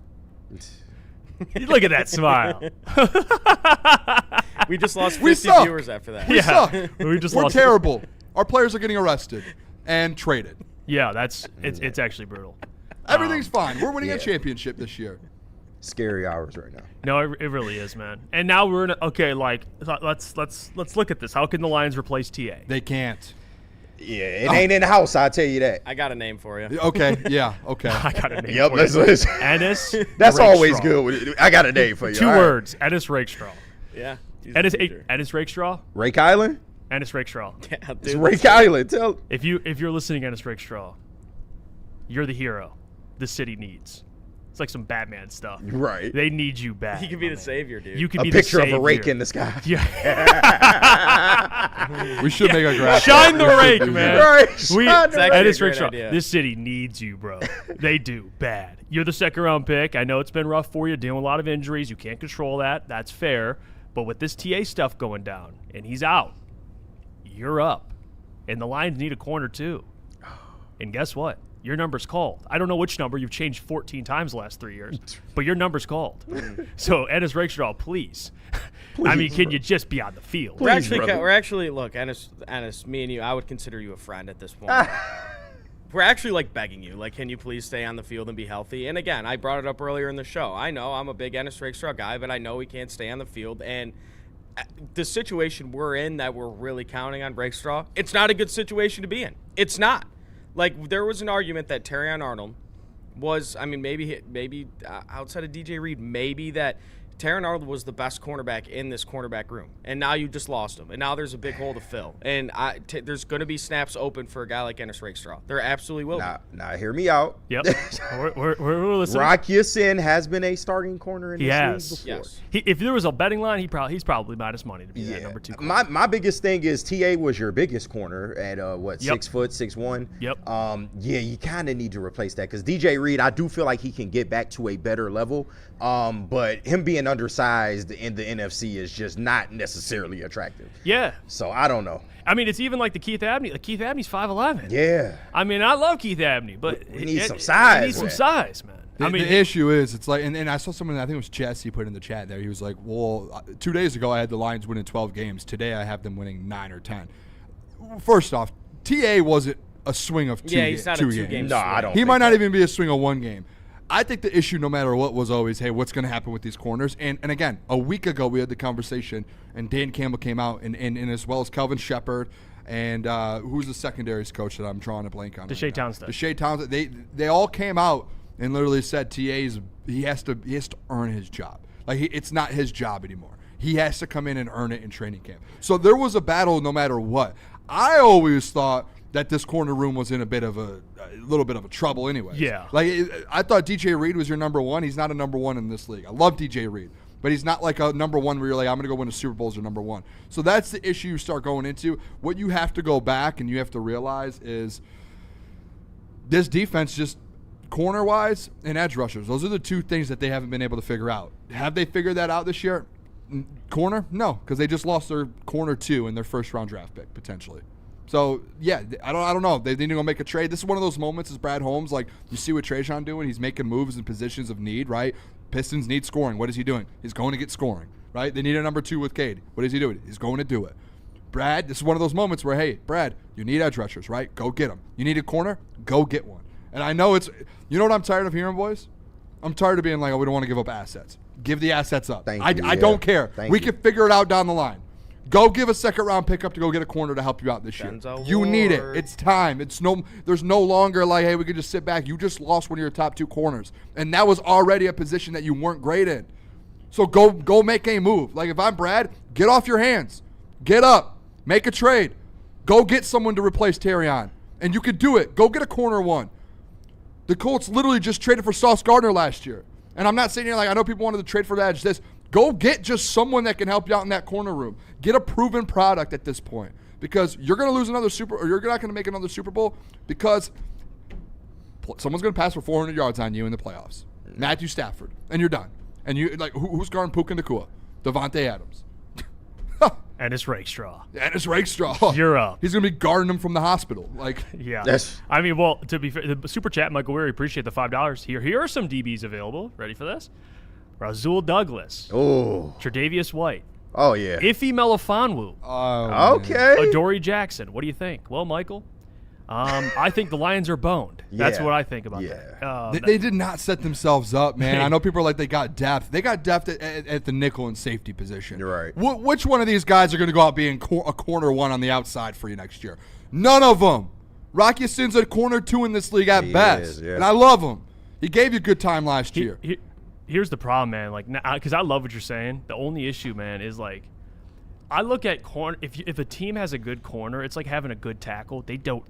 Look at that smile. We just lost We 50 suck. viewers after that. We suck. We just We're lost. terrible. Our players are getting arrested and traded. Yeah, it's actually brutal. Everything's fine. We're winning a championship this year. Scary hours right now. No, it really is, man. And now we're in let's look at this. How can the Lions replace TA? They can't. Yeah, it ain't in the house. I tell you that. I got a name for you. Okay, yeah, okay. I got a name Yep, for let's. you. Ennis That's always Rakestraw. good. I got a name for you. 2 all right. words. Ennis Rakestraw. Yeah. Ennis Rakestraw. Rake Island. Ennis Rakestraw. Yeah, It's dude. Rake Island. Tell. If you're listening, Ennis Rakestraw, you're the hero the city needs. It's like some Batman stuff. Right. They need you back. He could be the savior, dude. You could A be picture the of savior. a rake in the sky. Yeah. We should make a graphic. Shine the rake, man. Right. We, Shine the rake. Ennis That's a great Rakestraw, idea. this city needs you, bro. They do bad. You're the 2nd-round pick. I know it's been rough for you, dealing with a lot of injuries. You can't control that. That's fair. But with this TA stuff going down, and he's out, you're up. And the Lions need a corner, too. And guess what? Your number's called. I don't know which number. You've changed 14 times the last 3 years. But your number's called. So, Ennis Rakestraw, please. I mean, can you just be on the field? We're actually look, Ennis, me and you, I would consider you a friend at this point. We're actually like begging you, like, can you please stay on the field and be healthy? And again, I brought it up earlier in the show. I know I'm a big Ennis Rakestraw guy, but I know he can't stay on the field. And the situation we're in that we're really counting on Rakestraw, it's not a good situation to be in. It's not. Like, there was an argument that Terrion Arnold was, I mean, maybe outside of DJ Reed, maybe that Terrion Arnold was the best cornerback in this cornerback room. And now you just lost him. And now there's a big hole to fill. And there's going to be snaps open for a guy like Ennis Rakestraw. There absolutely will be. Now, hear me out. Yep. we're listening. Rock Ya-Sin has been a starting corner in He this has. league before. Yes. If there was a betting line, he's probably minus money to be that number 2 corner. My biggest thing is TA was your biggest corner at 6 foot 6'1". Yep. Yeah, you kind of need to replace that because DJ Reed, I do feel like he can get back to a better level. But him being undersized in the NFC is just not necessarily attractive. Yeah. So I don't know. I mean, it's even like the Keith Abney. Like Keith Abney's 5'11". Yeah. I mean, I love Keith Abney, but We need some size. He needs some size, man. The issue is, it's like, and I saw someone, I think it was Jesse put in the chat there. He was like, well, 2 days ago I had the Lions winning 12 games. Today I have them winning 9 or 10. First off, TA wasn't a swing of two, he's not a 2 game No, I don't. He might not even be a swing of 1 game. I think the issue, no matter what, was always, hey, what's going to happen with these corners? And again, a week ago we had the conversation, and Dan Campbell came out, and as well as Kelvin Shepard, and who's the secondaries coach that I'm drawing a blank on? Deshae Townsend. Deshae Townsend. They all came out and literally said he has to earn his job. Like it's not his job anymore. He has to come in and earn it in training camp. So there was a battle no matter what. I always thought that this corner room was in a little bit of a trouble anyway. Yeah. Like I thought DJ Reed was your number 1. He's not a number 1 in this league. I love DJ Reed, but he's not like a number 1 where you're like, I'm going to go win a Super Bowl as your number 1. So that's the issue you start going into. What you have to go back and you have to realize is this defense just corner-wise and edge rushers. Those are the 2 things that they haven't been able to figure out. Have they figured that out this year? Corner? No, because they just lost their corner 2 in their first-round draft pick, potentially. So, yeah, I don't know. They need to go make a trade. This is one of those moments as Brad Holmes, like, you see what Trajan doing. He's making moves in positions of need, right? Pistons need scoring. What is he doing? He's going to get scoring, right? They need a number 2 with Cade. What is he doing? He's going to do it. Brad, this is one of those moments where, hey, Brad, you need edge rushers, right? Go get them. You need a corner? Go get one. And I know it's – you know what I'm tired of hearing, boys? I'm tired of being like, oh, we don't want to give up assets. Give the assets up. I don't care. We can figure it out down the line. Go give a second-round pickup to go get a corner to help you out this year. You need it. It's time. There's no longer like, hey, we could just sit back. You just lost one of your top 2 corners. And that was already a position that you weren't great in. So go make a move. Like, if I'm Brad, get off your hands. Get up. Make a trade. Go get someone to replace Terrion. And you could do it. Go get a corner 1. The Colts literally just traded for Sauce Gardner last year. And I'm not sitting here like, I know people wanted to trade for that. This. Go get just someone that can help you out in that corner room. Get a proven product at this point. Because you're going to lose another you're not going to make another Super Bowl because someone's going to pass for 400 yards on you in the playoffs. Matthew Stafford. And you're done. And you like who's guarding Puka Nacua? Devontae Adams. And it's Rakestraw. You're up. He's going to be guarding him from the hospital. Like, yeah. I mean, well, to be fair, the super chat, Michael Weary, appreciate the $5 here. Here are some DBs available. Ready for this? Rasul Douglas. Oh. Tre'Davious White. Oh, yeah. Ife Melifonwu. Okay. Adoree Jackson. What do you think? Well, Michael, I think the Lions are boned. That's what I think about that. They did not set themselves up, man. I know people are like, they got depth. They got depth at the nickel and safety position. You're right. Which one of these guys are going to go out being a corner 1 on the outside for you next year? None of them. Rocky Sin's a corner 2 in this league at best. And I love him. He gave you a good time last year. Here's the problem, man. Like, because I love what you're saying. The only issue, man, is like, I look at corner. If a team has a good corner, it's like having a good tackle. They don't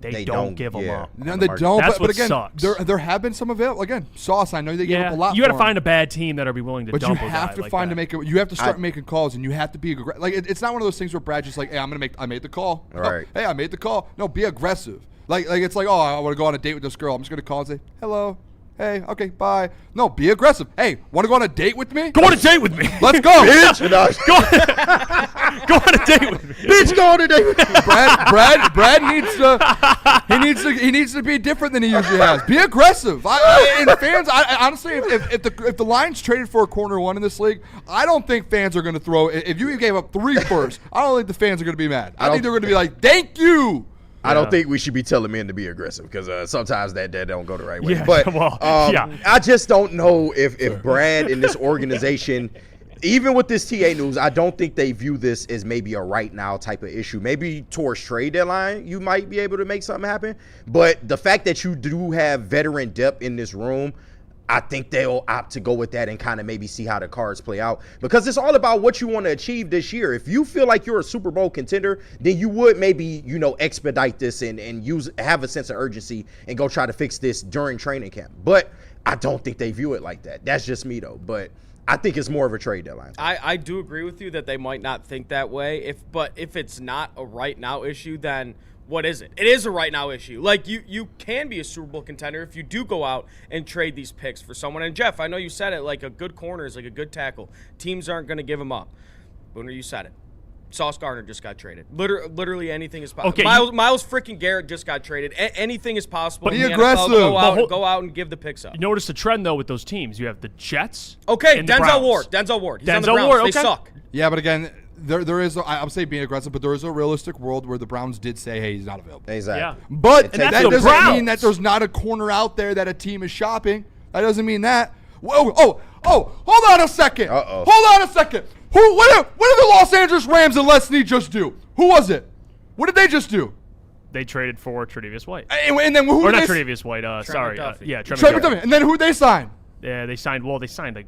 give them up. No, they don't. That's but what again, sucks. There have been some available. Again, Sauce. I know they gave up a lot. You got to find a bad team that'll be willing to dump a guy like that. But you have to You have to start making calls, and you have to be aggressive. Like it's not one of those things where Brad's just like, hey, I made the call. Right. Hey, I made the call. No, be aggressive. Like it's like, oh, I want to go on a date with this girl. I'm just gonna call and say hello. Hey, okay, bye. No, be aggressive. Hey, want to go on a date with me? Go on a date with me. Let's go. Bitch. Go on a date with me. Bitch, go on a date with me. Brad needs to be different than he usually has. Be aggressive. And fans, honestly, if the Lions traded for a corner 1 in this league, I don't think fans are going to throw. If you gave up 3 first, I don't think the fans are going to be mad. I think they're going to be like, thank you. I don't think we should be telling men to be aggressive because sometimes that don't go the right way. Yeah, but I just don't know if Brad and this organization, even with this TA news, I don't think they view this as maybe a right now type of issue. Maybe towards trade deadline, you might be able to make something happen. But the fact that you do have veteran depth in this room, I think they'll opt to go with that and kind of maybe see how the cards play out because it's all about what you want to achieve this year. If you feel like you're a Super Bowl contender, then you would maybe, expedite this and have a sense of urgency and go try to fix this during training camp. But I don't think they view it like that. That's just me though. But I think it's more of a trade deadline. I do agree with you that they might not think that way. But if it's not a right now issue, then what is it? It is a right now issue. Like you can be a Super Bowl contender if you do go out and trade these picks for someone. And Jeff, I know you said it, like a good corner is like a good tackle. Teams aren't going to give him up. Booner, you said it. Sauce Gardner just got traded. Literally anything is possible. Okay, Miles freaking Garrett just got traded. Anything is possible. Be aggressive. Go out and give the picks up. You notice the trend though with those teams. You have the Jets. Okay, and Denzel Ward. He's on the Browns. They suck. Yeah, but again, there is. I'm saying being aggressive, but there is a realistic world where the Browns did say, "Hey, he's not available." Exactly. Yeah. But that doesn't mean that there's not a corner out there that a team is shopping. That doesn't mean that. Whoa! Hold on a second. Hold on a second. What did the Los Angeles Rams and Les Snead just do? Who was it? What did they just do? They traded for Tre'Davious White. And then who? Or not Tre'Davious White. Sorry. Trey McDuffie. And then who they signed? Yeah, they signed like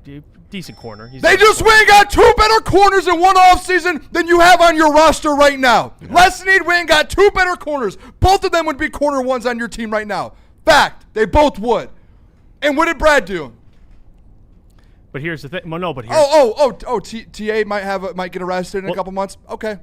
decent corner. They just went and got 2 better corners in one offseason than you have on your roster right now. Yeah. Les Snead went and got 2 better corners. Both of them would be corner 1s on your team right now. Fact. They both would. And what did Brad do? But here's the thing. Well, no, but here's TA might get arrested in a couple months. Okay.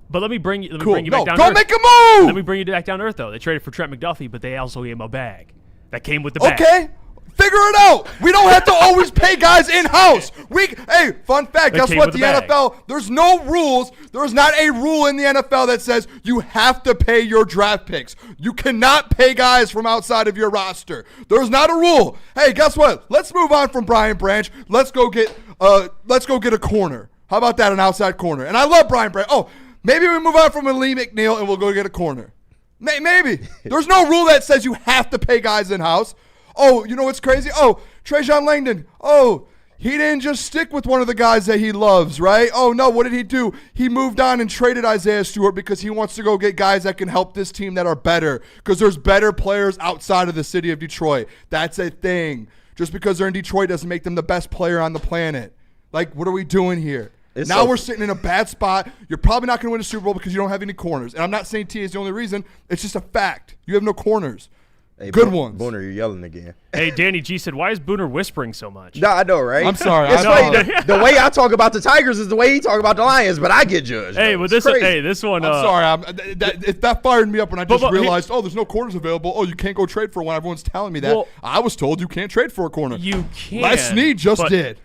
But let me bring you back down to earth. Go make a move! Let me bring you back down to earth, though. They traded for Trent McDuffie, but they also gave him a bag. That came with the bag. Okay. Figure it out. We don't have to always pay guys in-house. Hey, fun fact. Guess came what? with The a bag. NFL, there's no rules. There's not a rule in the NFL that says you have to pay your draft picks. You cannot pay guys from outside of your roster. There's not a rule. Hey, guess what? Let's move on from Brian Branch. Let's go get a corner. How about that, an outside corner? And I love Brian Branch. Oh, maybe we move on from Lee McNeil and we'll go get a corner. Maybe. There's no rule that says you have to pay guys in-house. Oh, you know what's crazy? Oh, Trajan Langdon. Oh, he didn't just stick with one of the guys that he loves, right? Oh, no, what did he do? He moved on and traded Isaiah Stewart because he wants to go get guys that can help this team that are better because there's better players outside of the city of Detroit. That's a thing. Just because they're in Detroit doesn't make them the best player on the planet. Like, what are we doing here? Now we're sitting in a bad spot. You're probably not going to win a Super Bowl because you don't have any corners. And I'm not saying T is the only reason. It's just a fact. You have no corners. Hey, good ones. Booner, you're yelling again. Hey, Danny G said, why is Booner whispering so much? No, I know, right? I'm sorry. It's funny. The way I talk about the Tigers is the way he talk about the Lions, but I get judged. Hey, though. but It's crazy. this one. I'm sorry. That fired me up when I just realized, there's no corners available. Oh, you can't go trade for one. Everyone's telling me that. Well, I was told you can't trade for a corner. You can. Les Snead just did.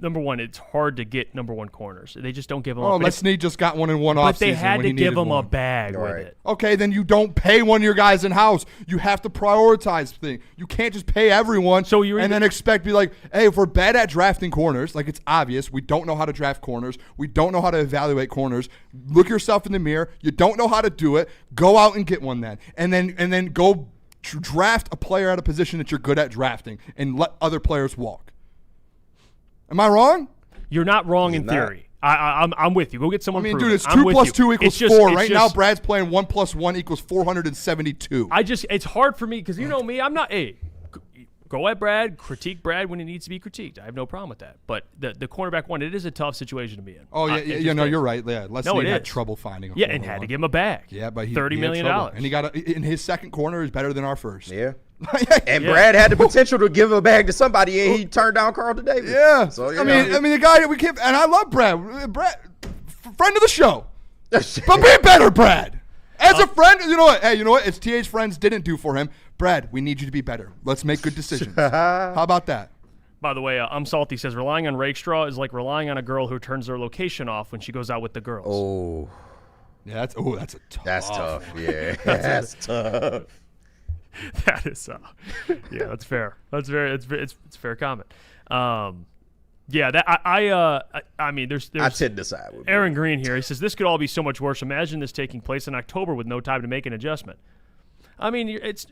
Number one, it's hard to get number one corners. They just don't give them. Oh, Les Snead just got one in one offseason. But they had to give them a bag with it. Okay, then you don't pay one of your guys in house. You have to prioritize things. You can't just pay everyone and then expect to be like, hey, if we're bad at drafting corners, like it's obvious, we don't know how to draft corners. We don't know how to evaluate corners. Look yourself in the mirror. You don't know how to do it. Go out and get one then. And then go draft a player at a position that you're good at drafting and let other players walk. Am I wrong? You're not wrong in theory. I'm with you. Go get someone. I mean, proven. dude, it's 2 plus 2 equals 4. Right now, Brad's playing 1 plus 1 equals 472. It's hard for me because you know me. I'm not. Hey, go at Brad, critique Brad when it needs to be critiqued. I have no problem with that. But the cornerback one, it is a tough situation to be in. Oh, yeah, you're right. Yeah, Les Snead had trouble finding a corner. Yeah, and had to give him a bag. Yeah, but he $30 million. And he got in his second corner is better than our first. Yeah. And Brad had the potential to give a bag to somebody, and he turned down Carlton Davis. Yeah. So, I mean, the guy that we keep, and I love Brad. Brad, friend of the show. But be better, Brad. As a friend, you know what? Hey, you know what? It's TA's friends didn't do for him. Brad, we need you to be better. Let's make good decisions. How about that? By the way, I'm Salty says relying on Rakestraw is like relying on a girl who turns their location off when she goes out with the girls. Oh. Yeah, that's a tough. That's tough. Yeah. That's tough. That is, yeah, that's fair. It's a fair comment. Yeah, that I mean, there's I tend to side with Aaron Green here. He says this could all be so much worse. Imagine this taking place in October with no time to make an adjustment. I mean, it's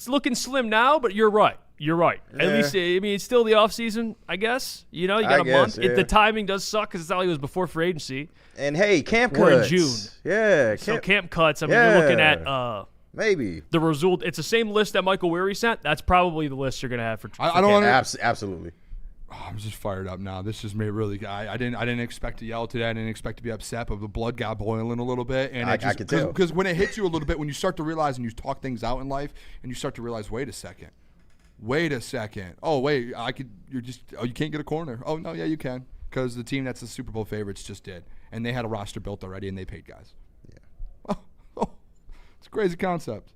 looking slim now, but you're right. You're right. Yeah. At least, I mean, it's still the off season, I guess. You know, you got a month. Yeah. The timing does suck because it's not like it was before free agency. And hey, camp cuts. We're in June. Yeah. So camp cuts. I mean, you're looking at maybe the result. It's the same list that Michael Weary sent. That's probably the list you're gonna have for. I don't absolutely. Oh, I'm just fired up now. This just made really. I didn't expect to yell today. I didn't expect to be upset, but the blood got boiling a little bit, and I could tell because when it hits you a little bit, when you start to realize and you talk things out in life, and you start to realize, wait a second. Oh wait, you can't get a corner. Oh no, yeah you can, because the team that's the Super Bowl favorites just did, and they had a roster built already, and they paid guys. Yeah. Oh, it's a crazy concept.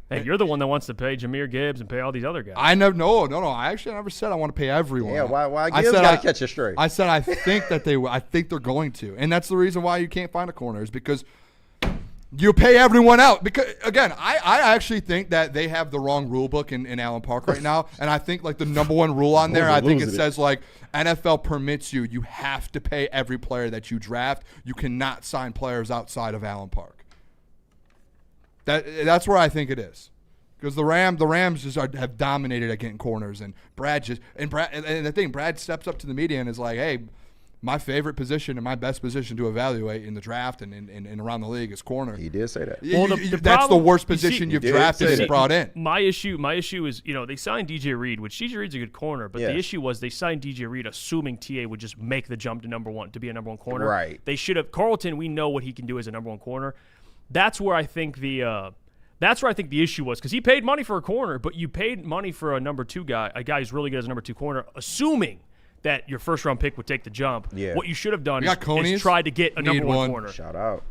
Hey, you're the one that wants to pay Jahmyr Gibbs and pay all these other guys. I never, no. I actually never said I want to pay everyone. Yeah, why Gibbs got to catch you straight? I said I think that I think they're going to, and that's the reason why you can't find a corner is because you pay everyone out. Because again, I actually think that they have the wrong rule book in Allen Park right now, and I think like the number one rule on there, I think it says like NFL permits you have to pay every player that you draft. You cannot sign players outside of Allen Park. That's where I think it is, because the Rams just have dominated at getting corners, and Brad steps up to the media and is like, "Hey, my favorite position and my best position to evaluate in the draft and around the league is corner." He did say that. Well, that's the worst position you've drafted and brought in. My issue is, they signed DJ Reed, which DJ Reed's a good corner, but the issue was they signed DJ Reed assuming TA would just make the jump to number one, to be a number one corner. Right. They should have. Carlton, we know what he can do as a number one corner. That's where I think the issue was, because he paid money for a corner, but you paid money for a number two guy, a guy who's really good as a number two corner, assuming that your first round pick would take the jump. Yeah. What you should have done is try to get a number one corner. Shout out.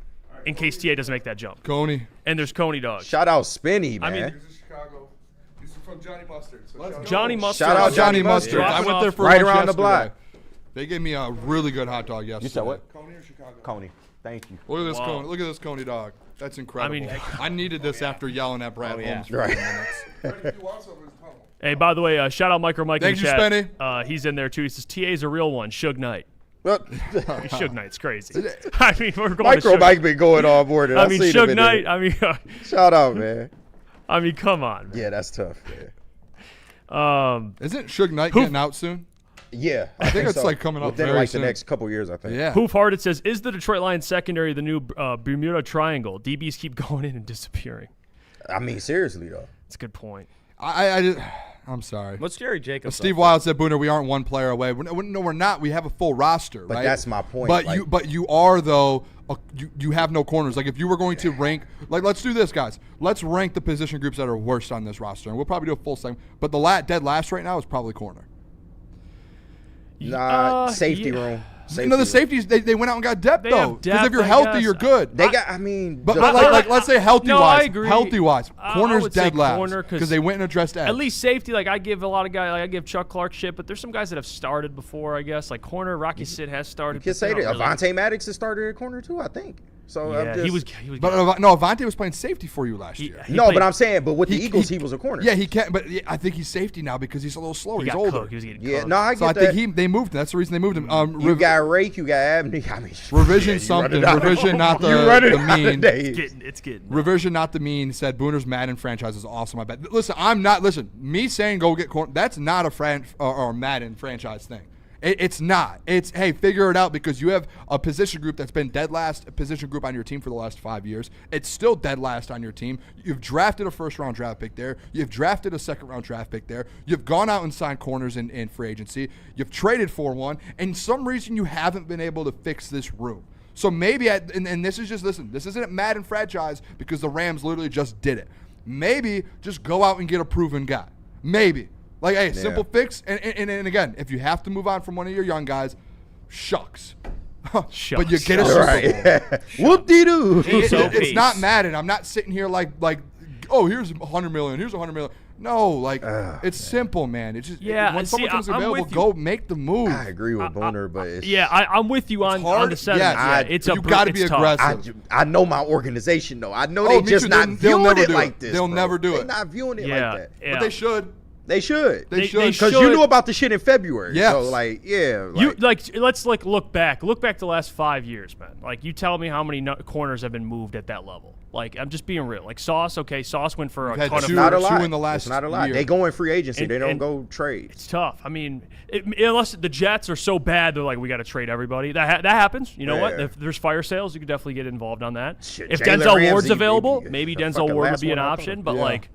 In case TA doesn't make that jump. Coney. And there's Coney Dog. Shout out Spinny, man. I mean, He's in Chicago. He's from Johnny Mustard. So Johnny Mustard. Shout out Johnny Mustard. Yeah. I went there for right lunch around the block. They gave me a really good hot dog yesterday. You said what? Coney or Chicago? Coney. Thank you. Look at this Coney. Look at this Coney dog. That's incredible. I needed this after yelling at Brad Holmes for 10 minutes. Hey, by the way, shout out Micro Mike Thank in you, the chat. Spenny. He's in there too. He says TA's a real one. Suge Knight. Suge Knight's crazy. I mean, we're going Micro to Mike been going on board. I mean, Suge Knight. I mean, shout out, man. I mean, come on, man. Yeah, that's tough. Isn't Suge Knight getting out soon? Yeah, I think it's like coming up within very like soon. the next couple years, I think. Yeah. Hoof Hearted says, "Is the Detroit Lions secondary the new Bermuda Triangle? DBs keep going in and disappearing." I mean, seriously though. That's a good point. I'm sorry. What's Jerry Jacobs? Steve Wild said, "Booner, we aren't one player away." No, we're not. We have a full roster, But right? that's my point. But you are though. You have no corners. Like if you were going to rank, like let's do this, guys. Let's rank the position groups that are worst on this roster, and we'll probably do a full segment. But the dead last right now is probably corner. Safety room. The safeties they went out and got depth though. Because if you're healthy, you're good. They got. I mean, but like let's say healthy wise. I agree. Healthy wise, corner's dead last corner because they went and addressed edge. At least safety, like I give a lot of guys, like I give Chuck Clark shit, but there's some guys that have started before, I guess. Like corner, Rocky Sid has started. You can say that. Avonte Maddox has started at corner too, I think. So yeah, he was. But no, Avonte was playing safety for you last year. But I'm saying, but with the Eagles, he was a corner. Yeah, he can't. But I think he's safety now because he's a little slower. He's older. He was getting yeah, cooked. no, I get so that. I think they moved him. That's the reason they moved him. You got Rake, you got Abney. I mean, revision something. Revision not the mean. It's getting. Revision not the mean. Said Booner's Madden franchise is awesome. I bet. Listen, I'm not. Listen, me saying go get corner. That's not a or Madden franchise thing. It's not. It's, hey, figure it out because you have a position group that's been dead last position group on your team for the last 5 years. It's still dead last on your team. You've drafted a first-round draft pick there. You've drafted a second-round draft pick there. You've gone out and signed corners in free agency. You've traded for one. And some reason you haven't been able to fix this room. So maybe, and this is just, listen, this isn't a Madden franchise because the Rams literally just did it. Maybe just go out and get a proven guy. Maybe. Like, hey, simple fix. And again, if you have to move on from one of your young guys, shucks. But you get a Super Bowl. Whoop-dee-doo. It's not Madden. I'm not sitting here like, oh, here's $100 million. Here's $100 million. No, it's simple, man. It's just when someone comes available, go make the move. I agree with Booner, but it's, I'm with you on the sentiment. Yes. You got to be aggressive. I know my organization, though. I know they're just not viewing it like this. They'll never do it. They're not viewing it like that. But they should. They should. They should. Because you knew about the shit in February. Yes. So, like, yeah. Let's look back. Look back the last 5 years, man. Like, you tell me how many corners have been moved at that level. Like, I'm just being real. Like, Sauce went for a ton of. Not a lot. In the last it's not a lot. year. They go in free agency. They don't go trade. It's tough. I mean, unless the Jets are so bad, they're like, we got to trade everybody. That happens. You know what? If there's fire sales, you could definitely get involved on that. Shit, if Jalen Denzel Ramsey, Ward's available, maybe maybe the Denzel fucking Ward would last be an one I option. thought. But like.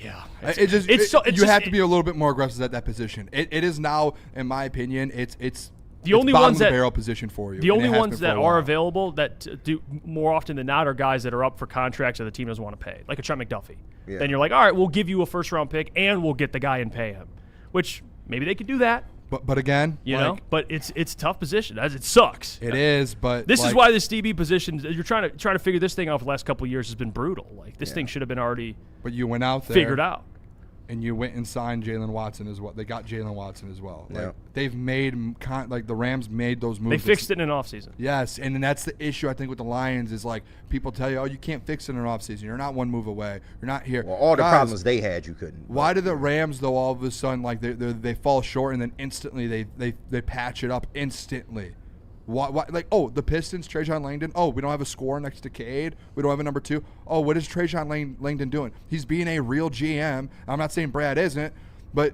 Yeah, you have to be a little bit more aggressive at that position. It is now, in my opinion, it's the only bottom ones of the that barrel position for you. The only ones that are available that do more often than not are guys that are up for contracts that the team doesn't want to pay, like a Trent McDuffie. Yeah. Then you're like, all right, we'll give you a first-round pick and we'll get the guy and pay him, which maybe they could do that. But again, you know, but it's a tough position. It sucks. It is, but this is why this DB position. You're trying to figure this thing out. For the last couple of years has been brutal. Like this thing should have been already. But you went out there, figured out, and you went and signed Jalen Watson as well. They got Jalen Watson as well. Like they've made the Rams made those moves. They fixed it in an offseason. Yes, and then that's the issue I think with the Lions is like people tell you, oh, you can't fix it in an offseason. You're not one move away. You're not here. Well, all the problems they had, you couldn't. Why do the Rams though all of a sudden like they fall short and then instantly they patch it up instantly? Why like, oh, the Pistons, Trajan Langdon. Oh, we don't have a scorer next to Cade. We don't have a number 2. Oh, what is Trajan Langdon doing? He's being a real GM. I'm not saying Brad isn't, but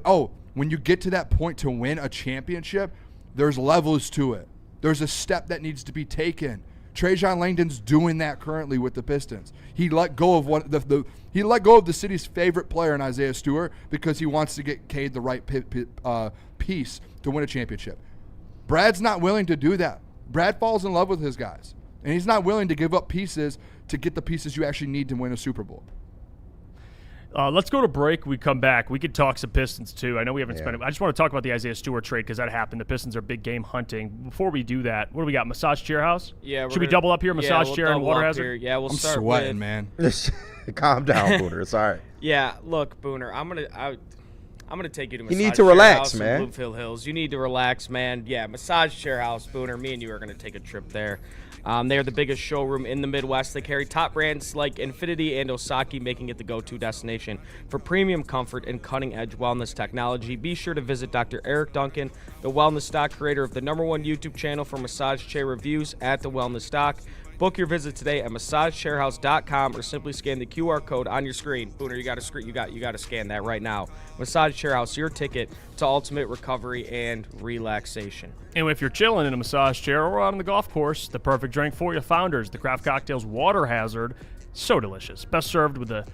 when you get to that point to win a championship, there's levels to it. There's a step that needs to be taken. Trajan Langdon's doing that currently with the Pistons. He let go of he let go of the city's favorite player in Isaiah Stewart because he wants to get Cade the right piece to win a championship. Brad's not willing to do that. Brad falls in love with his guys, and he's not willing to give up pieces to get the pieces you actually need to win a Super Bowl. Let's go to break. We come back. We could talk some Pistons, too. I know we haven't spent it. I just want to talk about the Isaiah Stewart trade because that happened. The Pistons are big game hunting. Before we do that, what do we got? Massage chair house? Yeah. Should we double up here? Massage chair and water hazard? Yeah, we'll start sweating, man. Calm down, Booner. It's all right. Yeah, look, Booner, I'm going to take you to You Massage need to Chair relax, House in man. Bloomfield Hills. You need to relax, man. Yeah, Massage Chair House, Booner. Me and you are going to take a trip there. They are the biggest showroom in the Midwest. They carry top brands like Infinity and Osaki, making it the go-to destination for premium comfort and cutting-edge wellness technology. Be sure to visit Dr. Eric Duncan, the Wellness Doc, creator of the #1 YouTube channel for massage chair reviews at the Wellness Doc. Book your visit today at massagechairhouse.com or simply scan the QR code on your screen. Booner, you got to scan that right now. Massage Chair House, your ticket to ultimate recovery and relaxation. And if you're chilling in a massage chair or on the golf course, the perfect drink for you. Founders, the craft cocktails Water Hazard, so delicious. Best served with a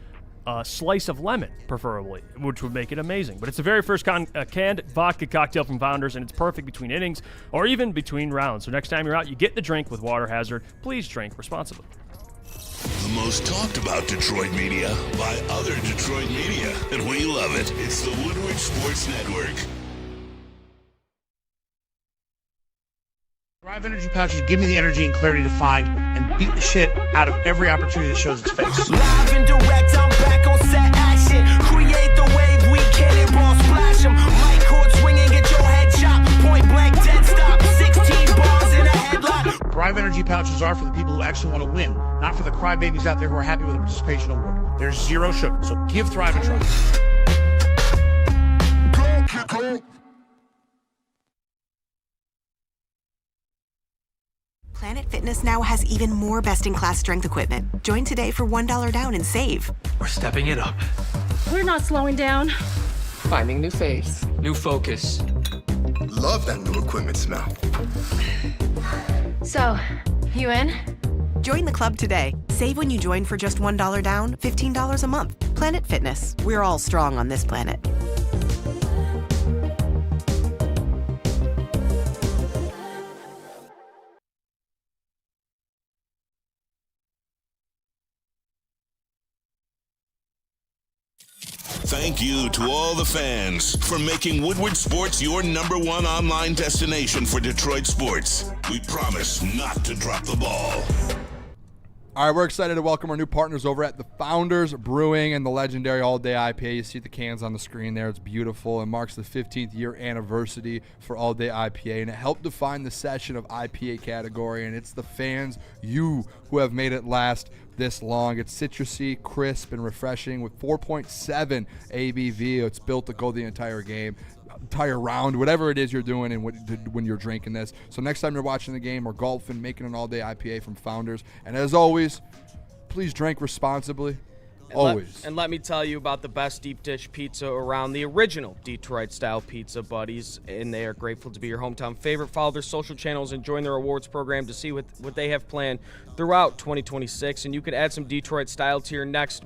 slice of lemon, preferably, which would make it amazing. But it's the very first canned vodka cocktail from Founders, and it's perfect between innings or even between rounds. So next time you're out, you get the drink with Water Hazard. Please drink responsibly. The most talked about Detroit media by other Detroit media, and we love it. It's the Woodward Sports Network. Thrive Energy pouches give me the energy and clarity to find and beat the shit out of every opportunity that shows its face. Live and direct, I'm back on set action. Create the wave, we can it, ball splash 'em. Mic cord swinging, get your head chopped. Point blank, dead stop. 16 bars in a headlock. Thrive Energy pouches are for the people who actually want to win, not for the crybabies out there who are happy with a participation award. There's zero sugar, so give Thrive a try. Go. Planet Fitness now has even more best-in-class strength equipment. Join today for $1 down and save. We're stepping it up. We're not slowing down. Finding new faith, new focus. Love that new equipment smell. So, you in? Join the club today. Save when you join for just $1 down, $15 a month. Planet Fitness. We're all strong on this planet. Thank you to all the fans for making Woodward Sports your #1 online destination for Detroit sports. We promise not to drop the ball. All right, we're excited to welcome our new partners over at the Founders Brewing and the legendary All Day IPA. You see the cans on the screen there. It's beautiful. It marks the 15th year anniversary for All Day IPA, and it helped define the session of IPA category, and it's the fans, you, who have made it last this long. It's citrusy, crisp, and refreshing with 4.7 ABV. It's built to go the entire game, entire round, whatever it is you're doing and when you're drinking this. So next time you're watching the game or golfing, making an all-day IPA from Founders. And as always, please drink responsibly. Always. And let me tell you about the best deep dish pizza around, the original Detroit-style Pizza Buddies, and they are grateful to be your hometown favorite. Follow their social channels and join their awards program to see what they have planned throughout 2026, and you can add some Detroit style to your next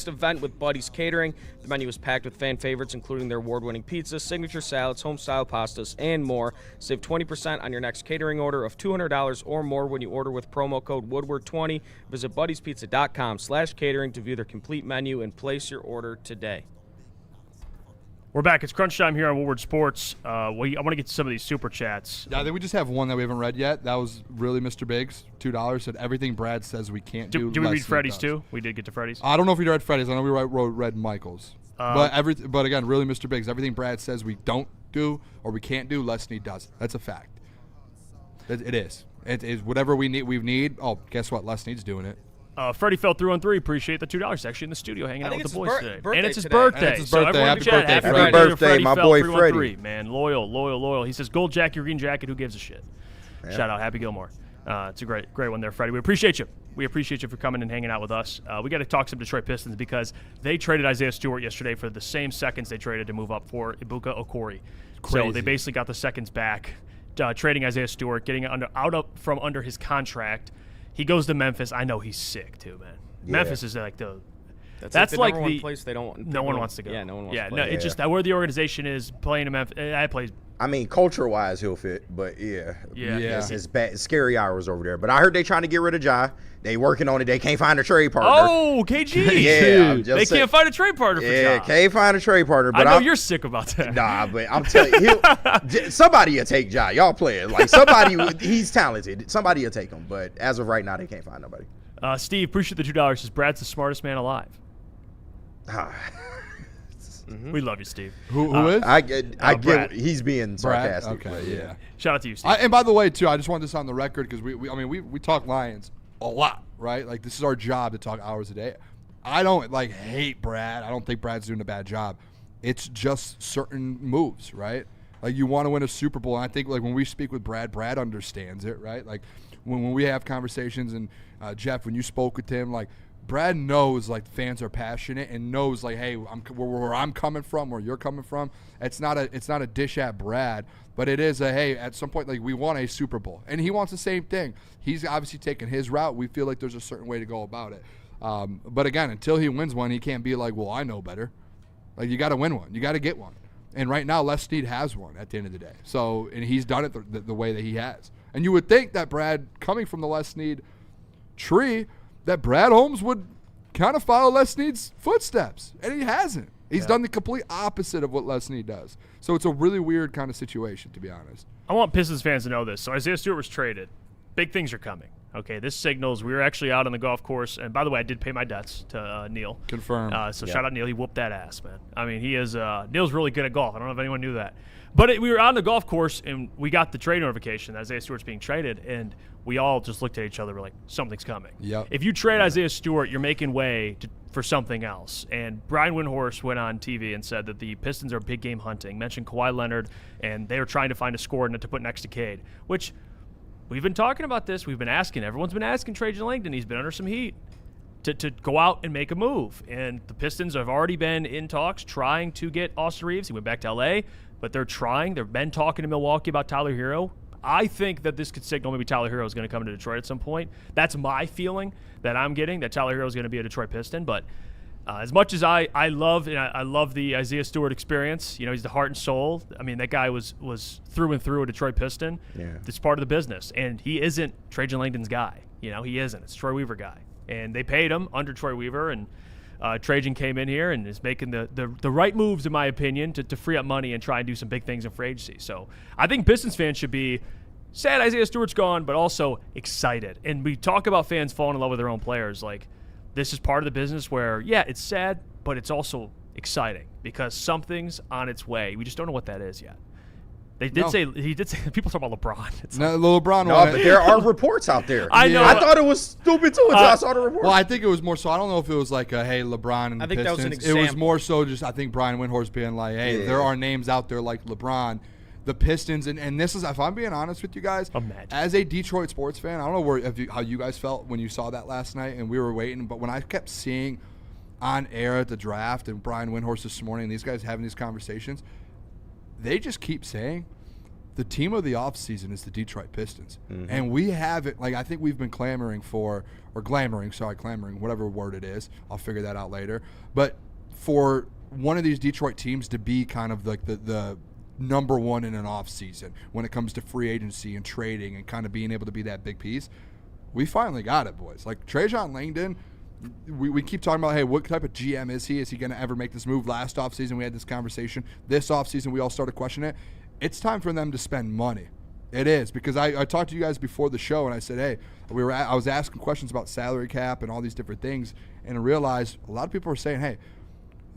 event with Buddies Catering. The menu is packed with fan favorites, including their award-winning pizza, signature salads, home-style pastas, and more. Save 20% on your next catering order of $200 or more when you order with promo code Woodward20. Visit buddiespizza.com/catering to view their complete menu and place your order today. We're back. It's crunch time here on Woodward Sports. I want to get to some of these super chats. Yeah, I think we just have one that we haven't read yet. That was really Mr. Biggs, $2. Said everything Brad says we can't do. Do we read Freddie's too? We did get to Freddie's. I don't know if we read Freddie's. I know we read Michael's. But again, really Mr. Biggs, everything Brad says we don't do or we can't do, Les Snead does. That's a fact. It is. It is whatever we need. Oh, guess what? Les Snead's doing it. Freddie fell through on 3. Appreciate the $2. Actually in the studio hanging out with the boys today. And it's his birthday. So everyone happy in the chat, birthday, happy Freddie. Birthday, my fell boy 3 on Freddie. 3, man, loyal. He says gold jacket, green jacket. Who gives a shit? Yeah. Shout out, Happy Gilmore. It's a great one there, Freddie. We appreciate you. We appreciate you for coming and hanging out with us. We got to talk some Detroit Pistons because they traded Isaiah Stewart yesterday for the same seconds they traded to move up for Ibuka Okori. So they basically got the seconds back, trading Isaiah Stewart, getting out from under his contract. He goes to Memphis. I know he's sick too, man. Yeah. Memphis is like that's like the one place no one wants to go. Yeah, no one wants to play. No, it's just that where the organization is playing in Memphis. I mean, culture-wise, he'll fit, but yeah. It's bad, scary hours over there. But I heard they trying to get rid of Ja. They working on it. They can't find a trade partner. Oh, KG. Yeah, they can't find a trade partner for Ja. Yeah, can't find a trade partner. But I know you're sick about that. Nah, but I'm telling you, somebody will take Ja. Y'all play it. Like somebody, he's talented. Somebody will take him. But as of right now, they can't find nobody. Steve, appreciate the $2. Says Brad's the smartest man alive. We love you, Steve. Who is? I get Brad. he's being sarcastic. Okay, but yeah. Shout out to you, Steve. And by the way, too, I just want this on the record because we talk Lions a lot, right? Like, this is our job to talk hours a day. I don't hate Brad. I don't think Brad's doing a bad job. It's just certain moves, right? Like, you want to win a Super Bowl, and I think when we speak with Brad understands it, right? Like, when we have conversations, and Jeff, when you spoke with him, Brad knows fans are passionate and knows hey, where I'm coming from, where you're coming from. It's not a dish at Brad, but it is hey, at some point we want a Super Bowl, and he wants the same thing. He's obviously taking his route. We feel like there's a certain way to go about it. But again, until he wins one, he can't be well, I know better. You got to win one. You got to get one. And right now, Les Snead has one at the end of the day. So, and he's done it the way that he has. And you would think that Brad, coming from the Les Snead tree, that Brad Holmes would kind of follow Les Snead's footsteps. And he hasn't. He's done the complete opposite of what Les Snead does. So it's a really weird kind of situation, to be honest. I want Pistons fans to know this. So Isaiah Stewart was traded. Big things are coming. Okay, this signals we were actually out on the golf course. And by the way, I did pay my debts to Neil. Confirmed. Shout out Neil. He whooped that ass, man. I mean, he is Neil's really good at golf. I don't know if anyone knew that. But we were on the golf course, and we got the trade notification that Isaiah Stewart's being traded, and we all just looked at each other. We're like, something's coming. Yep. If you trade Isaiah Stewart, you're making way for something else. And Brian Windhorst went on TV and said that the Pistons are big game hunting, mentioned Kawhi Leonard, and they were trying to find a score to put next to Cade, which we've been talking about this. We've been asking. Everyone's been asking Trajan Langdon. He's been under some heat to go out and make a move. And the Pistons have already been in talks trying to get Austin Reeves. He went back to L.A., but they're trying. They've been talking to Milwaukee about Tyler Hero. I think that this could signal maybe Tyler Hero is going to come to Detroit at some point. That's my feeling that I'm getting, that Tyler Hero is going to be a Detroit Piston. But as much as I love the Isaiah Stewart experience, he's the heart and soul. I mean, that guy was through and through a Detroit Piston. Yeah. It's part of the business. And he isn't Trajan Langdon's guy. He isn't. It's Troy Weaver guy. And they paid him under Troy Weaver, and Trajan came in here and is making the right moves, in my opinion, to free up money and try and do some big things in free agency. So I think Pistons fans should be sad Isaiah Stewart's gone, but also excited. And we talk about fans falling in love with their own players. This is part of the business where, yeah, it's sad, but it's also exciting because something's on its way. We just don't know what that is yet. He did say people talk about LeBron. It's LeBron. No, but there are reports out there. I know. I thought it was stupid too until I saw the report. Well, I think it was more so. I don't know if it was hey, LeBron and the Pistons. That was an It example. was more so just I think Brian Windhorst being hey, there are names out there like LeBron. The Pistons, and this is, if I'm being honest with you guys, as a Detroit sports fan, I don't know how you guys felt when you saw that last night and we were waiting, but when I kept seeing on air at the draft and Brian Windhorst this morning, these guys having these conversations, they just keep saying the team of the offseason is the Detroit Pistons. Mm-hmm. And we have it, I think we've been clamoring, whatever word it is. I'll figure that out later. But for one of these Detroit teams to be kind of the number one in an offseason when it comes to free agency and trading and kind of being able to be that big piece, we finally got it, boys. Trajan Langdon, we keep talking about, hey, what type of GM is he? Is he going to ever make this move? Last offseason, we had this conversation. This offseason, we all started questioning it. It's time for them to spend money. It is, because I talked to you guys before the show, and I said, hey, I was asking questions about salary cap and all these different things, and I realized a lot of people were saying, hey,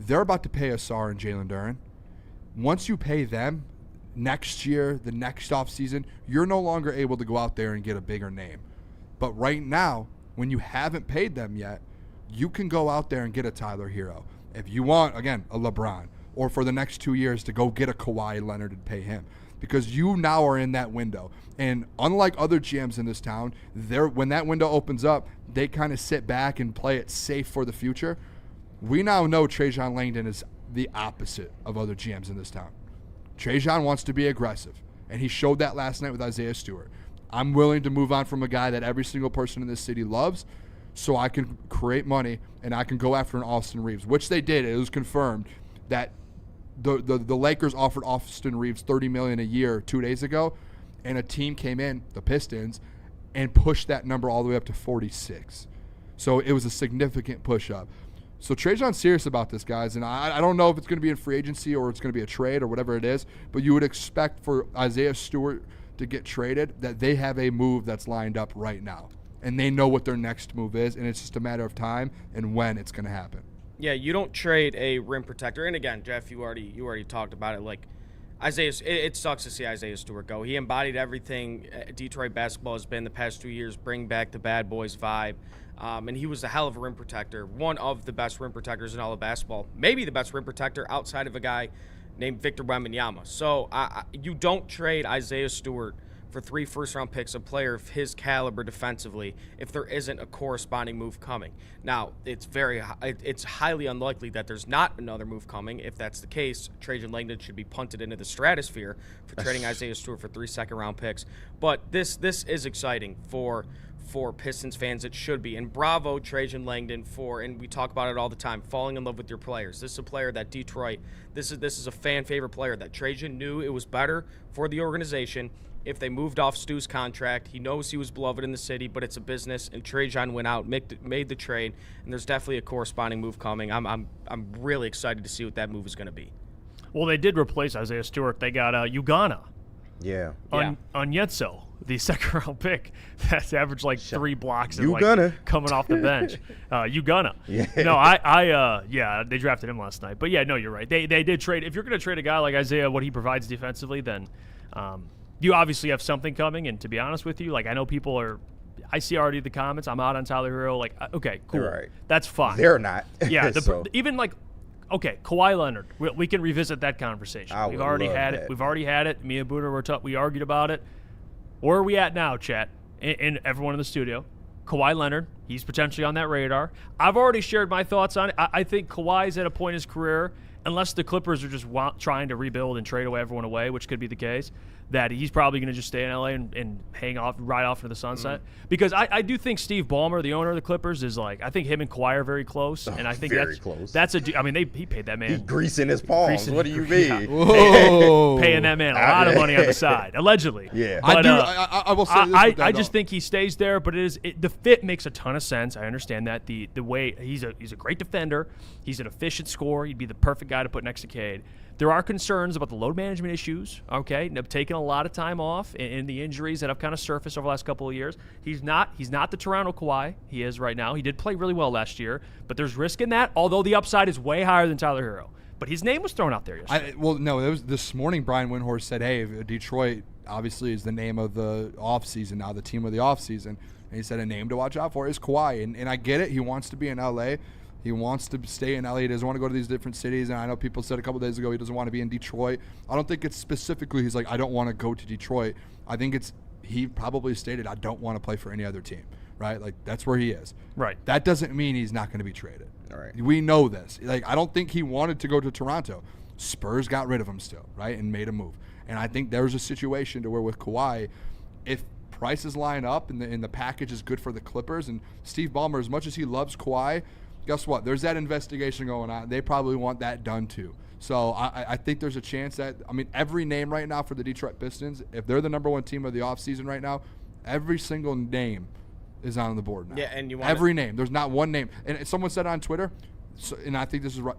they're about to pay Asar and Jalen Duren. Once you pay them next year, the next offseason, you're no longer able to go out there and get a bigger name. But right now, when you haven't paid them yet, you can go out there and get a Tyler Hero. If you want, again, a LeBron, or for the next 2 years to go get a Kawhi Leonard and pay him. Because you now are in that window. And unlike other GMs in this town, when that window opens up, they kind of sit back and play it safe for the future. We now know Trajan Langdon is the opposite of other GMs in this town. Trajan wants to be aggressive, and he showed that last night with Isaiah Stewart. I'm willing to move on from a guy that every single person in this city loves so I can create money and I can go after an Austin Reeves, which they did. It was confirmed that the Lakers offered Austin Reeves $30 million a year 2 days ago, and a team came in, the Pistons, and pushed that number all the way up to 46. So it was a significant push-up. So Trajan's serious about this, guys, and I don't know if it's going to be in free agency or it's going to be a trade or whatever it is, but you would expect for Isaiah Stewart to get traded that they have a move that's lined up right now, and they know what their next move is, and it's just a matter of time and when it's going to happen. Yeah, you don't trade a rim protector. And again, Jeff, you already talked about it. Like Isaiah, it sucks to see Isaiah Stewart go. He embodied everything Detroit basketball has been the past 2 years. Bring back the bad boys vibe. And he was a hell of a rim protector, one of the best rim protectors in all of basketball, maybe the best rim protector outside of a guy named Victor Wembanyama. So you don't trade Isaiah Stewart for 3 first-round picks, a player of his caliber defensively, if there isn't a corresponding move coming. Now, it's highly unlikely that there's not another move coming. If that's the case, Trajan Langdon should be punted into the stratosphere for trading Isaiah Stewart for 3 second-round picks. But this is exciting for Pistons fans. It should be. And bravo, Trajan Langdon, and we talk about it all the time, falling in love with your players. This is a player that Detroit, this is a fan-favorite player that Trajan knew it was better for the organization if they moved off Stu's contract. He knows he was beloved in the city, but it's a business, and Trajan went out, made the trade, and there's definitely a corresponding move coming. I'm really excited to see what that move is going to be. Well, they did replace Isaiah Stewart. They got Ugana. Yeah. On Yetso, the second-round pick that's averaged like 3 blocks and coming off the bench. Ugana. Yeah. No, they drafted him last night. But yeah, no, you're right. They did trade. If you're going to trade a guy like Isaiah, what he provides defensively, then you obviously have something coming. And to be honest with you, like I know people are. I see already the comments. I'm out on Tyler Hero. Like, okay, cool. Right. That's fine. They're not. Yeah. Even like. Okay, Kawhi Leonard. We can revisit that conversation. We've already had it. We've already had it. Me and Booner we argued about it. Where are we at now, chat? And everyone in the studio. Kawhi Leonard. He's potentially on that radar. I've already shared my thoughts on it. I think Kawhi's at a point in his career, unless the Clippers are just trying to rebuild and trade everyone away, which could be the case, that he's probably going to just stay in LA and ride off into the sunset. Because I do think Steve Ballmer, the owner of the Clippers, is like, I think him and Kawhi are very close, and I think that's he paid that man. He greasing his palms. What do you mean? Yeah. Paying that man a lot of money on the side, allegedly. Yeah, but, I will say this. I just think he stays there, but the fit makes a ton of sense. I understand that the way he's a great defender, he's an efficient scorer. He'd be the perfect guy to put next to Cade. There are concerns about the load management issues, okay? They've taken a lot of time off in the injuries that have kind of surfaced over the last couple of years. He's not the Toronto Kawhi he is right now. He did play really well last year, but there's risk in that, although the upside is way higher than Tyler Hero. But his name was thrown out there yesterday. It was this morning Brian Windhorst said, hey, Detroit obviously is the name of the offseason now, the team of the offseason. And he said a name to watch out for is Kawhi. And I get it. He wants to be in L.A., he wants to stay in LA. He doesn't want to go to these different cities. And I know people said a couple days ago he doesn't want to be in Detroit. I don't think it's specifically he's like, I don't want to go to Detroit. I think he probably stated, I don't want to play for any other team, right? Like, that's where he is. Right. That doesn't mean he's not going to be traded. All right. We know this. Like, I don't think he wanted to go to Toronto. Spurs got rid of him still, right, and made a move. And I think there's a situation to where with Kawhi, if prices line up and the package is good for the Clippers, and Steve Ballmer, as much as he loves Kawhi, guess what? There's that investigation going on. They probably want that done too. So I think there's a chance that, every name right now for the Detroit Pistons, if they're the number one team of the offseason right now, every single name is on the board now. Yeah, and every name. There's not one name. And someone said on Twitter, and I think this is right,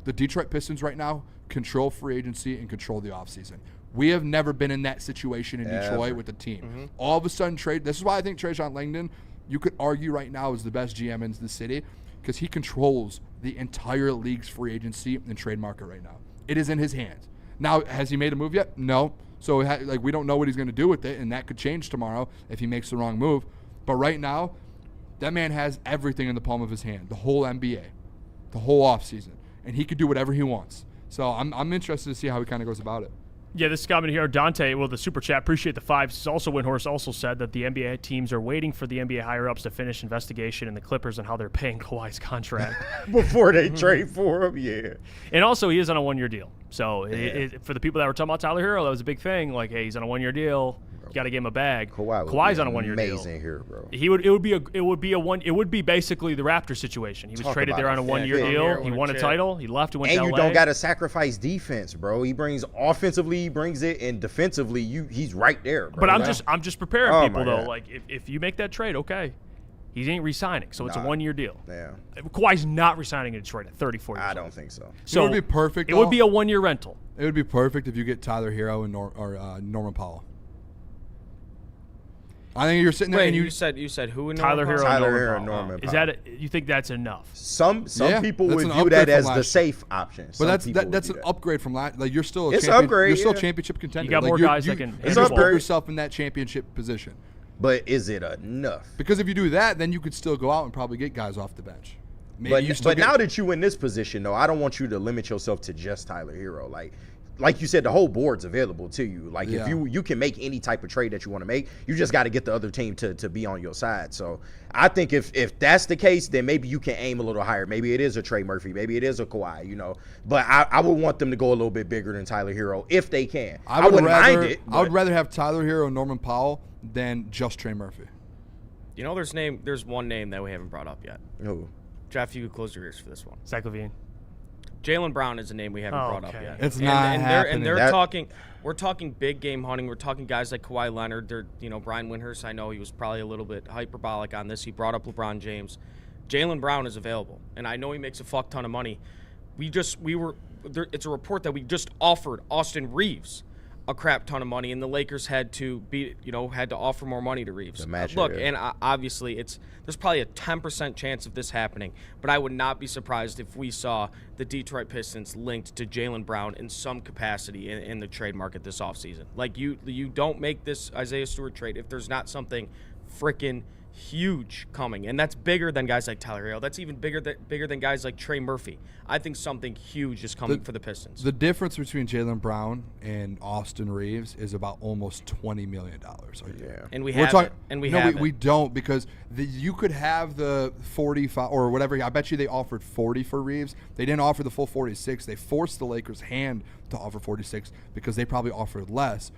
the Detroit Pistons right now control free agency and control the offseason. We have never been in that situation in Detroit with the team. Mm-hmm. All of a sudden, this is why I think Trajan Langdon, you could argue right now, is the best GM in the city, because he controls the entire league's free agency and trade market right now. It is in his hands. Now, has he made a move yet? No. So, we don't know what he's going to do with it, and that could change tomorrow if he makes the wrong move. But right now, that man has everything in the palm of his hand, the whole NBA, the whole offseason, and he could do whatever he wants. So I'm interested to see how he kind of goes about it. Yeah, this comment here, Dante, the super chat, appreciate the 5. Also, Windhorst also said that the NBA teams are waiting for the NBA higher-ups to finish investigation in the Clippers and how they're paying Kawhi's contract. Before they trade for him, yeah. And also, he is on a 1-year deal. So, for the people that were talking about Tyler Hero, that was a big thing. Like, hey, he's on a 1-year deal. You got to give him a bag. Kawhi's on a 1-year deal. Amazing here, bro. It would be basically the Raptors situation. He was traded there on a 1-year deal. He won a title. He left and went to LA. And you don't got to sacrifice defense, bro. He brings offensively, he brings it, and defensively, he's right there, bro. But I'm just preparing people though. Like if you make that trade, okay, he ain't re-signing, so it's a 1-year deal. Yeah. Kawhi's not re-signing in Detroit at 34 years old. I don't think so. So it would be perfect. It would be a 1-year rental. It would be perfect if you get Tyler Hero and Norman Powell. I think you're sitting there Wait, and you said who in Tyler Norman Hero, Powell? Tyler Norman Hero, Powell. Norman Is Powell. that you think that's enough? Some people Yeah, would that's view an that upgrade as from the last safe option. But Some that's people would that's do an that. upgrade from last. Like you're still a It's champion, upgrade, You're still a yeah. championship contender. You got like more you're- guys that you, can you handle just the put ball. yourself in that championship position. But is it enough? Because if you do that, then you could still go out and probably get guys off the bench. Maybe you still But now that you're in this position, though, I don't want you to limit yourself to just Tyler Hero. Like you said, the whole board's available to you. Like Yeah. if you can make any type of trade that you want to make, you just got to get the other team to be on your side. So I think if that's the case, then maybe you can aim a little higher. Maybe it is a Trey Murphy. Maybe it is a Kawhi, But I would want them to go a little bit bigger than Tyler Hero if they can. I wouldn't mind it. I would rather have Tyler Hero and Norman Powell than just Trey Murphy. There's one name that we haven't brought up yet. Who? Jeff, you could close your ears for this one. Zach LaVine. Jaylen Brown is a name we haven't brought up Okay. yet. It's not and they're happening. talking. We're talking big game hunting. We're talking guys like Kawhi Leonard. Brian Windhorst. I know he was probably a little bit hyperbolic on this. He brought up LeBron James. Jaylen Brown is available, and I know he makes a fuck ton of money. It's a report that we just offered Austin Reeves a crap ton of money, and the Lakers had to offer more money to Reeves. The match, Look, yeah. and obviously there's probably a 10% chance of this happening, but I would not be surprised if we saw the Detroit Pistons linked to Jaylen Brown in some capacity in the trade market this offseason. Like you don't make this Isaiah Stewart trade if there's not something freaking huge coming, and that's bigger than guys like Tyler Hero. That's even bigger than guys like Trey Murphy. I think something huge is coming for the Pistons. The difference between Jaylen Brown and Austin Reeves is about almost $20 million. Yeah, and we have it. And we don't, because you could have the 45 or whatever. I bet you they offered 40 for Reeves. They didn't offer the full 46. They forced the Lakers' hand to offer 46 because they probably offered less.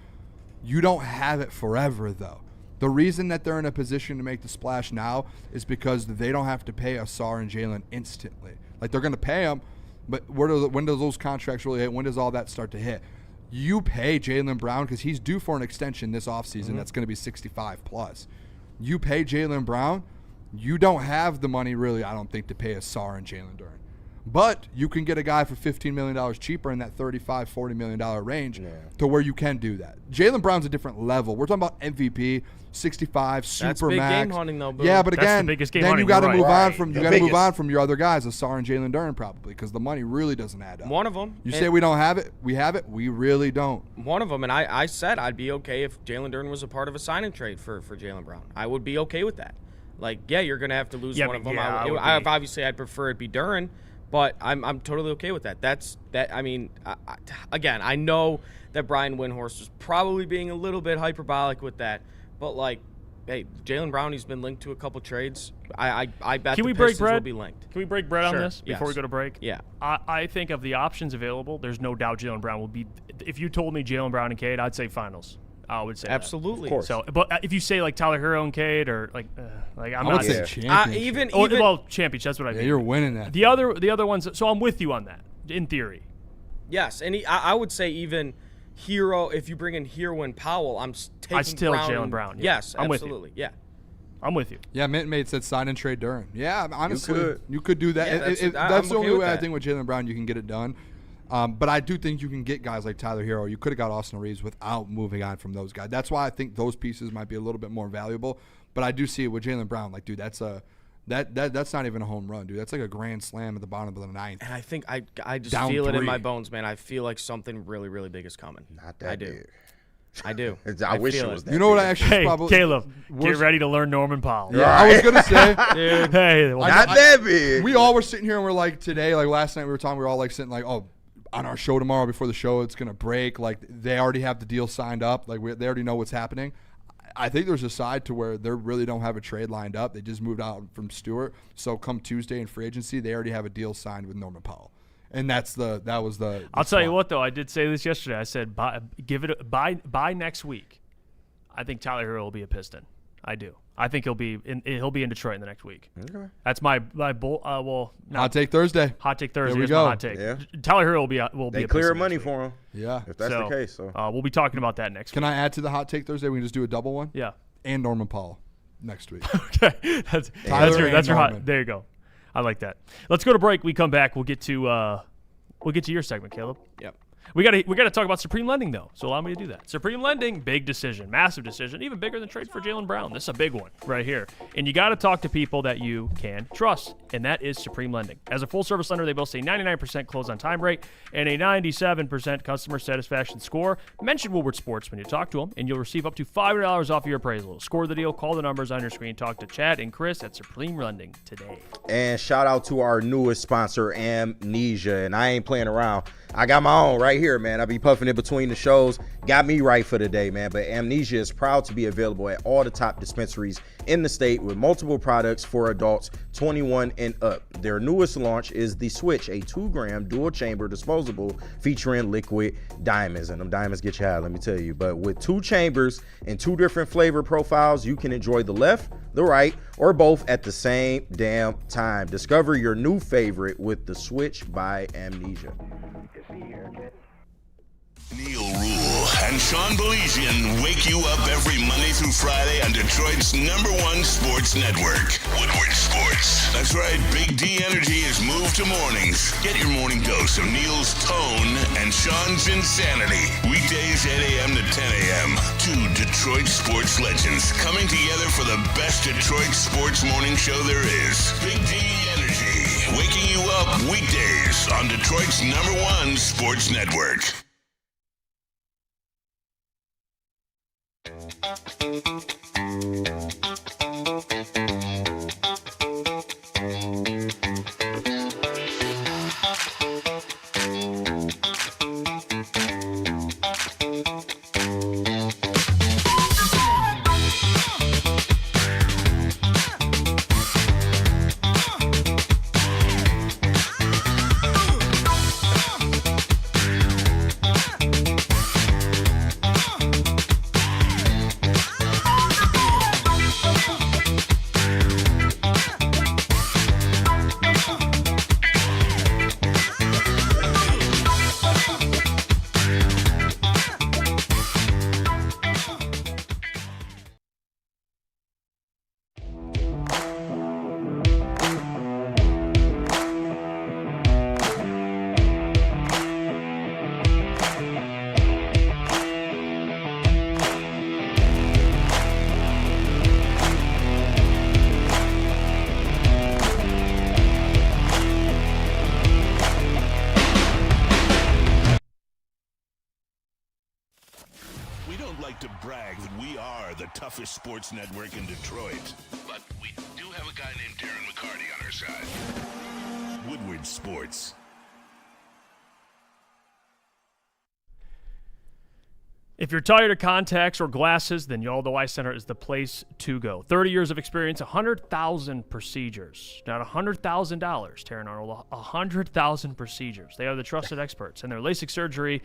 You don't have it forever, though. The reason that they're in a position to make the splash now is because they don't have to pay Asar and Jalen instantly. Like, they're going to pay them, but when does those contracts really hit? When does all that start to hit? You pay Jaylen Brown because he's due for an extension this offseason that's going to be 65 plus. You pay Jaylen Brown, you don't have the money really, I don't think, to pay Asar and Jalen Duren. But you can get a guy for $15 million cheaper in that $35, $40 million range to where you can do that. Jaylen Brown's a different level. We're talking about MVP, 65, super That's big max. game hunting, though, Boo. Yeah, but That's again, the biggest game then hunting, you got to you're move right. on from your other guys, Asar and Jalen Duren, probably, because the money really doesn't add up. One of them. You say we don't have it, we have it. We really don't. One of them, and I said I'd be okay if Jalen Duren was a part of a sign-and trade for Jaylen Brown. I would be okay with that. Like, yeah, you're going to have to lose one of them. Obviously, I'd prefer it be Duren, but I'm totally okay with that. Again, I know that Brian Windhorst was probably being a little bit hyperbolic with that, but like, hey, Jaylen Brown, he's been linked to a couple trades. I bet Can the we break Pistons will bread? be linked. Can we break bread on Sure, this before we yes. go to break? Yeah. I think of the options available, there's no doubt Jaylen Brown will be. If you told me Jaylen Brown and Cade, I'd say finals. I would say Absolutely. Of course. So, but if you say like Tyler Hero and Cade, or like I'm I not would say championship. championship. That's what I mean. Yeah, you're winning that. The other ones. So I'm with you on that in theory. Yes, and I would say even Hero. If you bring in Hero and Powell, I'm taking. I still Brown. Jaylen Brown. Yeah. Yes, I'm absolutely. With you. Yeah. I'm with you. Yeah, Mint Mate said sign and trade Duren. Yeah, honestly, you could do that. Yeah, That's the I'm okay only with way I that. think with Jaylen Brown you can get it done. But I do think you can get guys like Tyler Hero. You could have got Austin Reeves without moving on from those guys. That's why I think those pieces might be a little bit more valuable. But I do see it with Jaylen Brown. Like, dude, that's not even a home run, dude. That's like a grand slam at the bottom of the ninth. And I think I just Down feel it in 3. my bones, man. I feel like something really, really big is coming. Not that I do. big. I do. I wish feel it was that. You know what I big. actually Hey, probably Caleb, get ready to learn Norman Powell. Yeah, I was gonna say, Dude, hey, Not that big. we all were sitting here and we're like, today, like last night we were talking, we were all like sitting like, oh, on our show tomorrow before the show it's gonna break. Like, they already have the deal signed up. Like, they already know what's happening. I think there's a side to where they really don't have a trade lined up. They just moved out from Stewart, so come Tuesday in free agency, they already have a deal signed with Norman Powell, and that was the. I'll tell you what, though, I did say this yesterday. I said by next week. I think Tyler Hero will be a Piston. I do. I think he'll be in Detroit in the next week. Okay. That's my bull. Hot take Thursday. Hot take Thursday. There we Here's go. my hot take. Yeah. Tyler Hero will be They a clear Piston money next week. for him. Yeah. If that's the case, so we'll be talking about that next Can week. I add to the hot take Thursday? We can just do a double one. Yeah. And Norman Powell next week. Okay. That's Tyler your and hot. Norman. There you go. I like that. Let's go to break. We come back. We'll get to your segment, Caleb. Yep. We gotta talk about Supreme Lending, though, so allow me to do that. Supreme Lending, big decision, massive decision, even bigger than trade for Jaylen Brown. This is a big one right here. And you got to talk to people that you can trust, and that is Supreme Lending. As a full-service lender, they boast a 99% close-on-time rate and a 97% customer satisfaction score. Mention Woodward Sports when you talk to them, and you'll receive up to $500 off your appraisal. Score the deal, call the numbers on your screen, talk to Chad and Chris at Supreme Lending today. And shout out to our newest sponsor, Amnesia. And I ain't playing around. I got my own right here, man. I be puffing it between the shows. Got me right for the day, man. But Amnesia is proud to be available at all the top dispensaries in the state with multiple products for adults 21 and up. Their newest launch is the Switch, a 2-gram dual-chamber disposable featuring liquid diamonds. And them diamonds get you high, let me tell you. But with 2 chambers and 2 different flavor profiles, you can enjoy the left, the right, or both at the same damn time. Discover your new favorite with the Switch by Amnesia. Neil Rule and Sean Belizian wake you up every Monday through Friday on Detroit's #1 sports network, Woodward Sports. That's right, Big D Energy has moved to mornings. Get your morning dose of Neil's tone and Sean's insanity. Weekdays 8 a.m. to 10 a.m. 2 Detroit sports legends coming together for the best Detroit sports morning show there is. Big D Energy, waking you up weekdays on Detroit's #1 sports network. To brag that we are the toughest sports network in Detroit. But we do have a guy named Darren McCarty on our side. Woodward Sports. If you're tired of contacts or glasses, then Yaldo Eye Center is the place to go. 30 years of experience, 100,000 procedures. Not $100,000, Terrion Arnold, 100,000 procedures. They are the trusted experts, and their LASIK surgery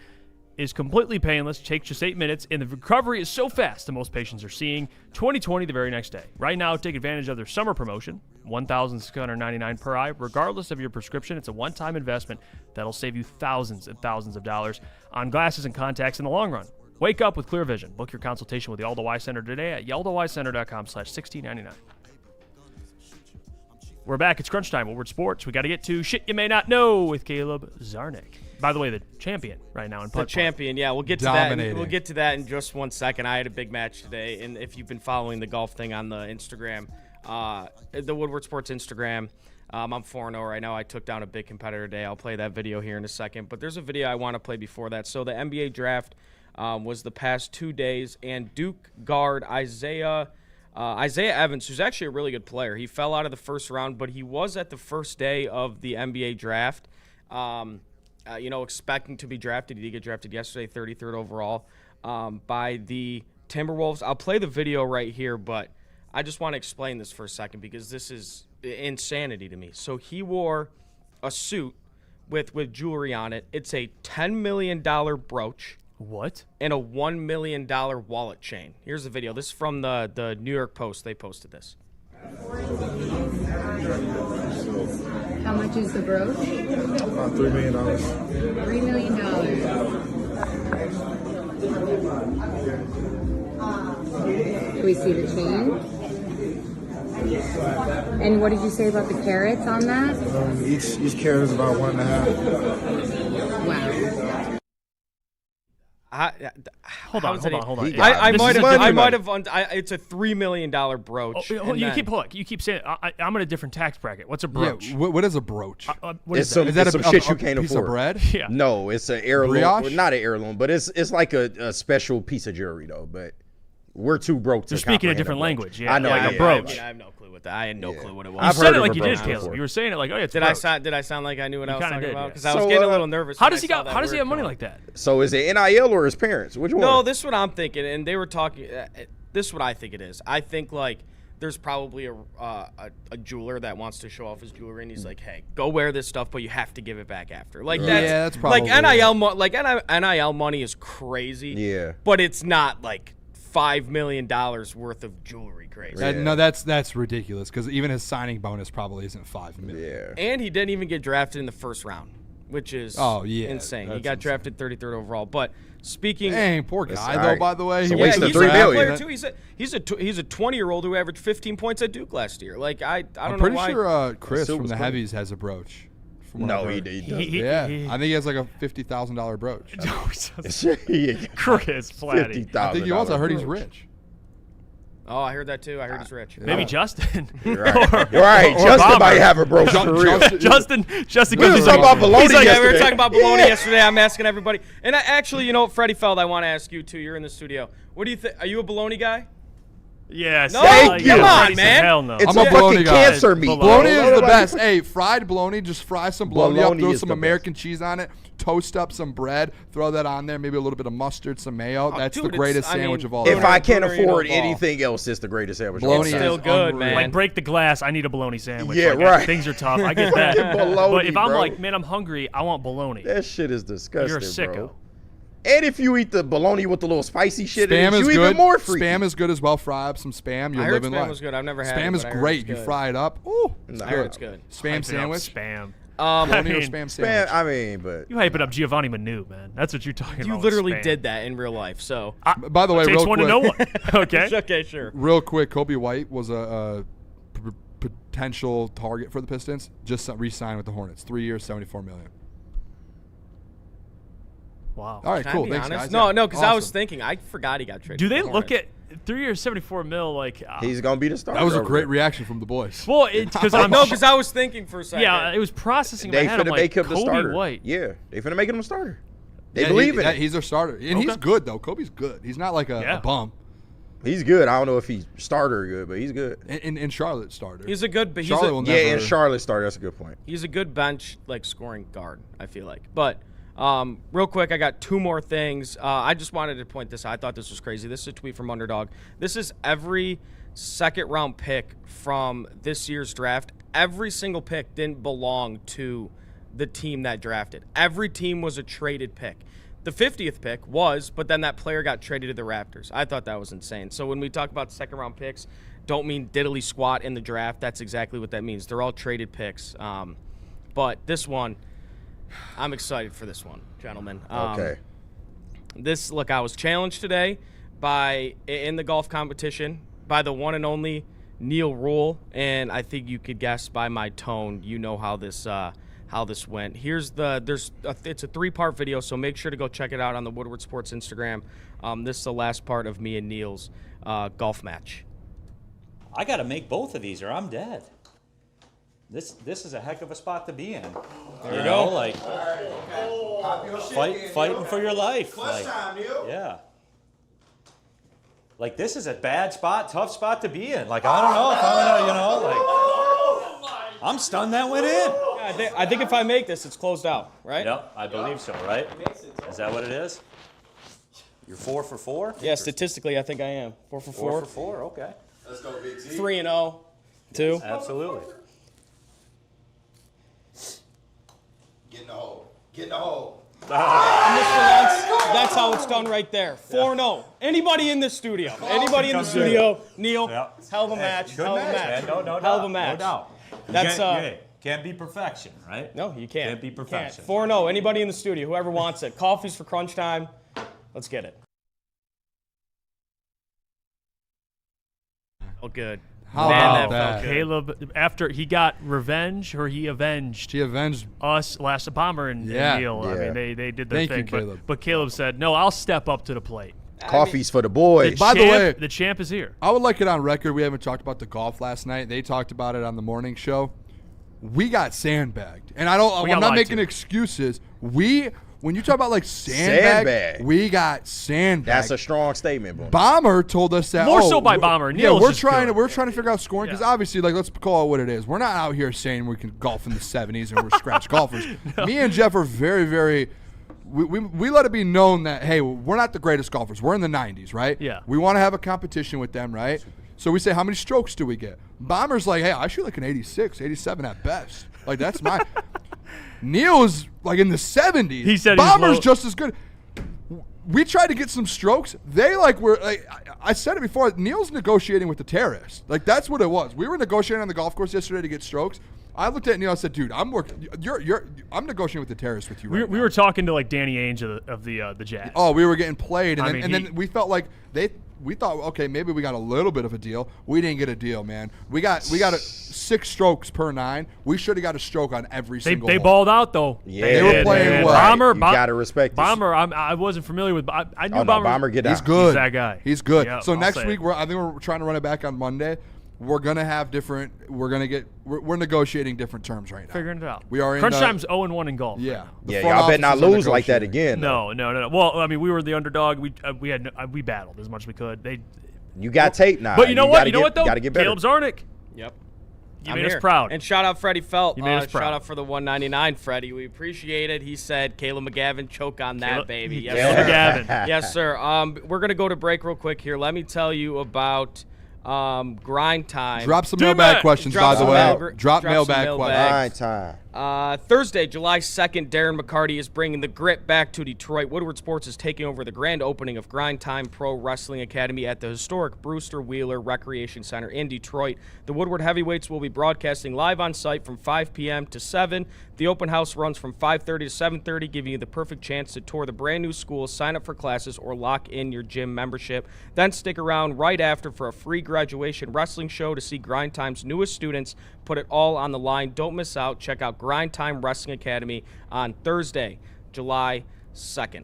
is completely painless, takes just 8 minutes, and the recovery is so fast that most patients are seeing 20/20 the very next day. Right now, take advantage of their summer promotion, $1,699 per eye. Regardless of your prescription, it's a one-time investment that'll save you thousands and thousands of dollars on glasses and contacts in the long run. Wake up with clear vision. Book your consultation with the Yaldo Eye Center today at yaldoeyecenter.com/1699. We're back. It's crunch time. Woodward Sports. We got to get to shit you may not know with Caleb Zarnick. By the way, the champion right now in putt. The champion, yeah. We'll get to that. We'll get to that in just 1 second. I had a big match today, and if you've been following the golf thing on the Instagram, the Woodward Sports Instagram, I'm 4-0 right now. I took down a big competitor today. I'll play that video here in a second. But there's a video I want to play before that. So the NBA draft was the past 2 days, and Duke guard Isaiah Evans, who's actually a really good player. He fell out of the first round, but he was at the first day of the NBA draft. Expecting to be drafted. He did get drafted yesterday, 33rd overall, by the Timberwolves. I'll play the video right here, but I just want to explain this for a second because this is insanity to me. So he wore a suit with jewelry on it. It's a $10 million brooch. What? And a $1 million wallet chain. Here's the video. This is from the New York Post. They posted this. How much is the brooch? About $3 million. $3 million. Do we see the chain? And what did you say about the carats on that? Each carat is about 1.5. Wow. Hold on. I might have. It's a $3 million brooch. You keep saying I'm in a different tax bracket. What's a brooch? Yeah, what is a brooch? What is Is that some shit you can't piece afford? Of bread? Yeah. No, it's an heirloom. Brioche? Not an heirloom, but it's like a special piece of jewelry though. But we're too broke to. You're speaking a different comprehend language. I know. Like a brooch. I have no clue what that. I had no clue what it was. You I've said heard it of like a you brooch did, Caleb. before. You were saying it like, oh yeah, it's Did brooch. I sound like I knew what I was kinda talking did, about? yeah. Because I was getting a little nervous. How does he have money like that? So is it NIL or his parents? Which one? No, this is what I'm thinking, and they were talking. This is what I think it is. I think like there's probably a jeweler that wants to show off his jewelry, and he's like, "Hey, go wear this stuff, but you have to give it back after." Like that's probably like NIL money is crazy. Yeah, but it's not like $5 million worth of jewelry crazy. No, that's ridiculous because even his signing bonus probably isn't $5 million. Yeah, and he didn't even get drafted in the first round, which is insane. He got drafted 33rd overall. But speaking, dang, poor guy though. By the way, so he wasted he's $3 a million. player too. He's a 20-year-old who averaged 15 points at Duke last year. Like I don't know why. I'm pretty sure Chris from the Heavies has a brooch. No, he does. Yeah, I think he has like a $50,000 brooch. Chris Flatty. I think he was. I heard he's rich. Oh, I heard that too. I heard he's rich. Maybe Justin. You're right. Justin might have a brooch for real. Justin. We were talking about baloney yesterday. We were talking about baloney yesterday. I'm asking everybody. And actually, you know, Freddie Feld, I want to ask you too. You're in the studio. What do you think? Are you a baloney guy? Yes. No, come on, man. Hell no. It's I'm a fucking bologna guy. cancer meat. Bologna is the best. Hey, fried bologna, just fry some bologna up, Bologna throw is some the American cheese on it, toast up some bread, throw that on there, maybe a little bit of mustard, some mayo. That's dude, the greatest sandwich of all If time. I can't Booner, you know, afford ball. anything else, it's the greatest sandwich. Bologna of all Still time. good, unreal. man. Like break the glass. I need a bologna sandwich. Yeah, like, right. Things are tough. I get that. Bologna, but if I'm bro. like, man, I'm hungry. I want bologna. That shit is disgusting, You're a sicko. bro. And if you eat the bologna with the little spicy shit, Spam is you good. even more freaky. Spam is good as well. Fry up some spam. You're I heard living spam life. was good. I've never had it. Spam is but I heard great. it's You good. fry it up. Ooh, No. I heard it's good. spam Hype it up, sandwich. Spam. Bologna or mean, spam sandwich. Spam, I mean, but You hyping up Giovanni Manu, man. That's what you're talking about. You with literally spam. did that in real life. So By the way, Takes real one quick. to know one. Okay. okay, sure. Real quick, Kobe White was a potential target for the Pistons. Just re-signed with the Hornets. 3 years, $74 million. Wow. All right, Can I cool. be Thanks, honest? guys. No, because I was Awesome. thinking. I forgot he got traded. Do to they the look Hornets. at 3 years, 74 mil? Like, he's gonna be the starter. That was a over great there. reaction from the boys. well, because I'm No, because I was thinking for a second. yeah, it was processing in They my head. I'm finna like, make him the Kobe starter. White. Yeah, they finna make him a starter. They Yeah, believe in it. He's their starter, and he's good though. Kobe's good. He's not like a bum. He's good. I don't know if he's starter good, but he's good. In Charlotte starter. He's a good. But he's Charlotte a, will Yeah, never. in Charlotte starter. That's a good point. he's a good bench like scoring guard. I feel like, but. Real quick, I got 2 more things. I just wanted to point this out. I thought this was crazy. This is a tweet from Underdog. This is every second-round pick from this year's draft. Every single pick didn't belong to the team that drafted. Every team was a traded pick. The 50th pick was, but then that player got traded to the Raptors. I thought that was insane. So when we talk about second-round picks, don't mean diddly squat in the draft. That's exactly what that means. They're all traded picks. But this one... I'm excited for this one, gentlemen. Okay. Look, I was challenged today in the golf competition by the one and only Neil Rule, and I think you could guess by my tone, you know how this went. It's a 3-part video, so make sure to go check it out on the Woodward Sports Instagram. This is the last part of me and Neil's golf match. I got to make both of these, or I'm dead. This is a heck of a spot to be in. There you go. Like fighting for your life. Like, yeah. Like this is a bad spot, tough spot to be in. Like I don't know if I'm gonna, like I'm stunned that went in. Yeah, I think if I make this, it's closed out, right? Yep, I believe so. Right? Is that what it is? You're 4 for 4? Yeah, statistically, I think I am 4 for 4. 4 for 4. Okay. Let's go, Big T. 3-0. 2. Absolutely. Get in the hole. Get in the hole. That's how it's done right there. 4-0. Anybody in the studio? Anybody in the studio? Neil, hell of a match. Good Hell of a match, match. man. No Hell of a match. No doubt. That's can't be perfection, right? No, you can't. Can't be perfection. 4-0. Anybody in the studio, whoever wants it. Coffee's for crunch time. Let's get it. Oh, good. How Man, about that felt that? good. Caleb, after he got revenge, or he avenged us last Bomber and Neil. I mean, they did their Thank thing. you, Caleb. But Caleb said, "No, I'll step up to the plate." Coffee's for the boys. By the way, The champ is here. I would like it on record. We haven't talked about the golf last night. They talked about it on the morning show. We got sandbagged, and I'm not making excuses. When you talk about like sandbag, we got sandbagged. That's a strong statement, bro. Bomber told us that More so by Bomber. Yeah, Neil's we're just trying good. to figure out scoring because obviously, like, let's call it what it is. We're not out here saying we can golf in the 70s and we're scratch golfers. Me and Jeff are very, very. We let it be known that, hey, we're not the greatest golfers. We're in the 90s, right? Yeah. We want to have a competition with them, right? So we say, how many strokes do we get? Bomber's like, hey, I shoot like an 86, 87 at best. Like, that's my. Neil's like in the 70s. He said Bomber's just as good. We tried to get some strokes. They were like, I said it before. Neil's negotiating with the terrorists. Like, that's what it was. We were negotiating on the golf course yesterday to get strokes. I looked at Neil. I said, "Dude, I'm working. I'm negotiating with the terrorists with you right now." We were talking to like Danny Ainge of the Jazz. Oh, we were getting played, and I then, mean, then we felt like we thought, okay, maybe we got a little bit of a deal. We didn't get a deal, man. We got 6 strokes per 9. We should have got a stroke on every single. They hole. balled out though. Yeah, they were playing well. You gotta respect this. Bomber. I wasn't familiar with. I knew Oh, no, Bomber. Bomber get He's out. good. He's that guy. He's good. Yeah, So I'll next say week, it. I think we're trying to run it back on Monday. We're gonna have different. We're negotiating different terms right now. Figuring it out. We are in Crunch the- Time's 0-1 in golf. Yeah. right now. The Yeah, front y'all better not offices are lose like that negotiating. again. No. Well, I mean, we were the underdog. We battled as much as we could. You got tape now. But you know what? gotta You know what though? Gotta get better. Caleb Zarnick. Yep. You I'm made here. us proud. And shout out Freddie Felt. You made us proud. Shout out for the 199, Freddie. We appreciate it. He said, Caleb McGavin, choke on that, baby. Yes, Caleb sir. McGavin. Yes, sir. We're going to go to break real quick here. Let me tell you about grind time. Drop some mailbag questions, by the way. Drop mailbag questions. Grind time. Thursday, July 2nd, Darren McCarty is bringing the grit back to Detroit. Woodward Sports is taking over the grand opening of Grind Time Pro Wrestling Academy at the historic Brewster Wheeler Recreation Center in Detroit. The Woodward Heavyweights will be broadcasting live on site from 5 p.m. to 7. The open house runs from 5:30 to 7:30, giving you the perfect chance to tour the brand new school, sign up for classes, or lock in your gym membership. Then stick around right after for a free graduation wrestling show to see Grind Time's newest students put it all on the line. Don't miss out. Check out Grind Time Wrestling Academy on Thursday, July 2nd.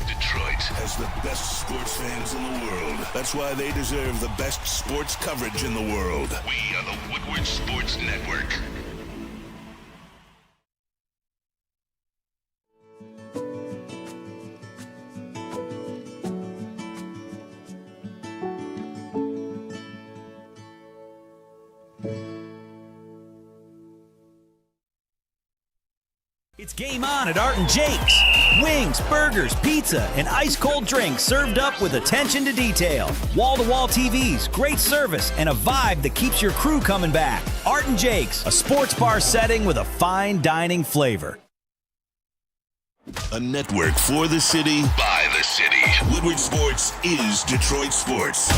Detroit has the best sports fans in the world. That's why they deserve the best sports coverage in the world. We are the Woodward Sports Network. It's game on at Art and Jake's. Wings, burgers, pizza, and ice-cold drinks served up with attention to detail. Wall-to-wall TVs, great service, and a vibe that keeps your crew coming back. Art and Jake's, a sports bar setting with a fine dining flavor. A network for the city, by the city. Woodward Sports is Detroit Sports.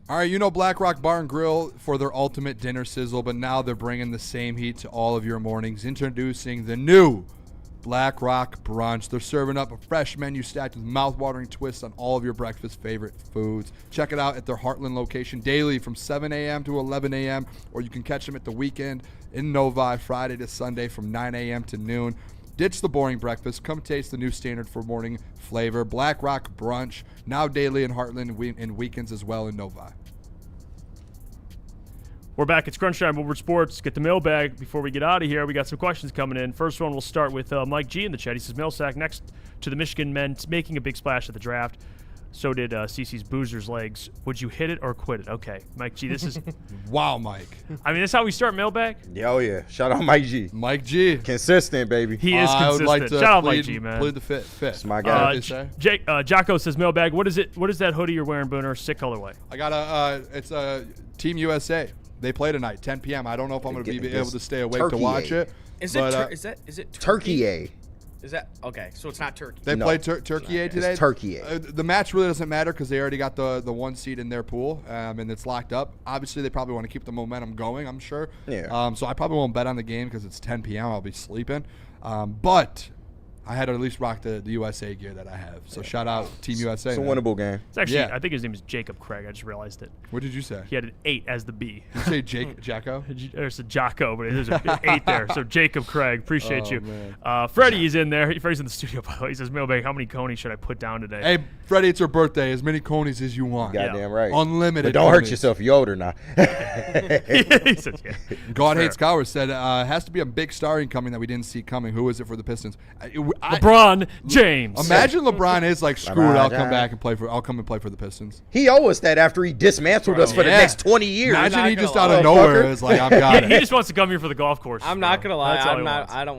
All right, you know Black Rock Bar and Grill for their ultimate dinner sizzle, but now they're bringing the same heat to all of your mornings. Introducing the new Black Rock Brunch. They're serving up a fresh menu stacked with mouth-watering twists on all of your breakfast favorite foods. Check it out at their Heartland location daily from 7 a.m. to 11 a.m., or you can catch them at the weekend in Novi, Friday to Sunday from 9 a.m. to noon. Ditch the boring breakfast. Come taste the new standard for morning flavor. Black Rock Brunch, now daily in Heartland and weekends as well in Novi. We're back. It's Crunch Time, Woodward Sports. Get the mailbag before we get out of here. We got some questions coming in. First one, we'll start with Mike G in the chat. He says, Millsack, next to the Michigan men making a big splash at the draft. So did CeCe's Boozer's legs. Would you hit it or quit it? Okay, Mike G, this is... Wow, Mike. I mean, that's how we start mailbag? Yeah, oh yeah. Shout out Mike G. Mike G. Consistent, baby. He is consistent. I would like to Shout out Mike G, man. plead the fifth. That's my guy. Jocko says, mailbag, what is that hoodie you're wearing, Booner? Sick colorway. I got it's a Team USA. They play tonight, 10 p.m. I don't know if I'm going to be able to stay awake to watch it. Is it Turkey A? Is that okay? So it's not Turkey. They played Turkey A today. It's Turkey A. The match really doesn't matter because they already got the 1 seed in their pool, and it's locked up. Obviously, they probably want to keep the momentum going, I'm sure. Yeah. So I probably won't bet on the game because it's 10 p.m. I'll be sleeping. But I had to at least rock the USA gear that I have. So shout out Team USA. It's a man. winnable game. It's actually, I think his name is Jacob Craig. I just realized it. What did you say? He had an 8 as the B. Did you say Jacko? There's a Jocko, but there's an 8 there. So Jacob Craig, appreciate you. Man. Freddie is in there. Freddie's in the studio, by the way. He says, Mailbag, how many conies should I put down today? Hey, Freddie, it's your birthday. As many conies as you want. Goddamn right. Unlimited. But don't hurt conies. yourself. You're older now. He says, yeah. God Hates Cowards said, has to be a big star incoming that we didn't see coming. Who is it for the Pistons? LeBron James. Imagine LeBron is like, screw it, I'll come back and play for. I'll come and play for the Pistons. He owes us that after he dismantled us for the next 20 years. Imagine he just out of nowhere is like, I've got it. He just wants to come here for the golf course. I'm not gonna lie. That's all he wants. I don't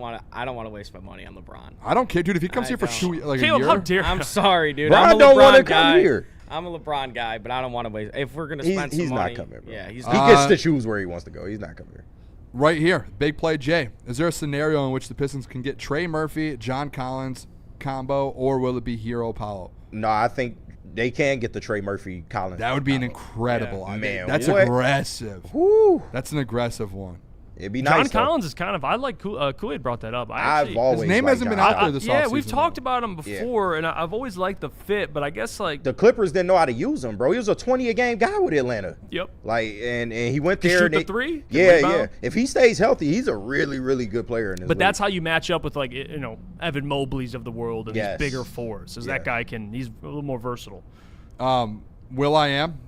want to waste my money on LeBron. I don't care, dude. If he comes here for Caleb, a year, how dare I'm sorry, dude. Bron I'm a don't LeBron want to guy. come here. I'm a LeBron guy, but I don't want to waste. If we're gonna spend some He's money, not coming, bro. Yeah, he's he gets to choose where he wants to go. He's not coming here. right here, big play Jay. Is there a scenario in which the Pistons can get Trey Murphy, John Collins combo, or will it be Hero Powell? No, I think they can get the Trey Murphy Collins. That would be an incredible idea. Man, That's what? aggressive. Woo. That's an aggressive one. It'd be John nice. Collins is kind of. I like Kool-Aid brought that up. I've always his name liked hasn't been John out there this Yeah, offseason, we've talked though. about him before, and I've always liked the fit, but I guess like The Clippers didn't know how to use him, bro. He was a 20-a-game guy with Atlanta. Yep. Like, and he went Can there. shoot and the they- three? Can Yeah, rebound? yeah. If he stays healthy, he's a really, really good player in this But league. that's how you match up with like Evan Mobley's of the world and Yes. these bigger fours. Is that guy he's a little more versatile. Will I Am,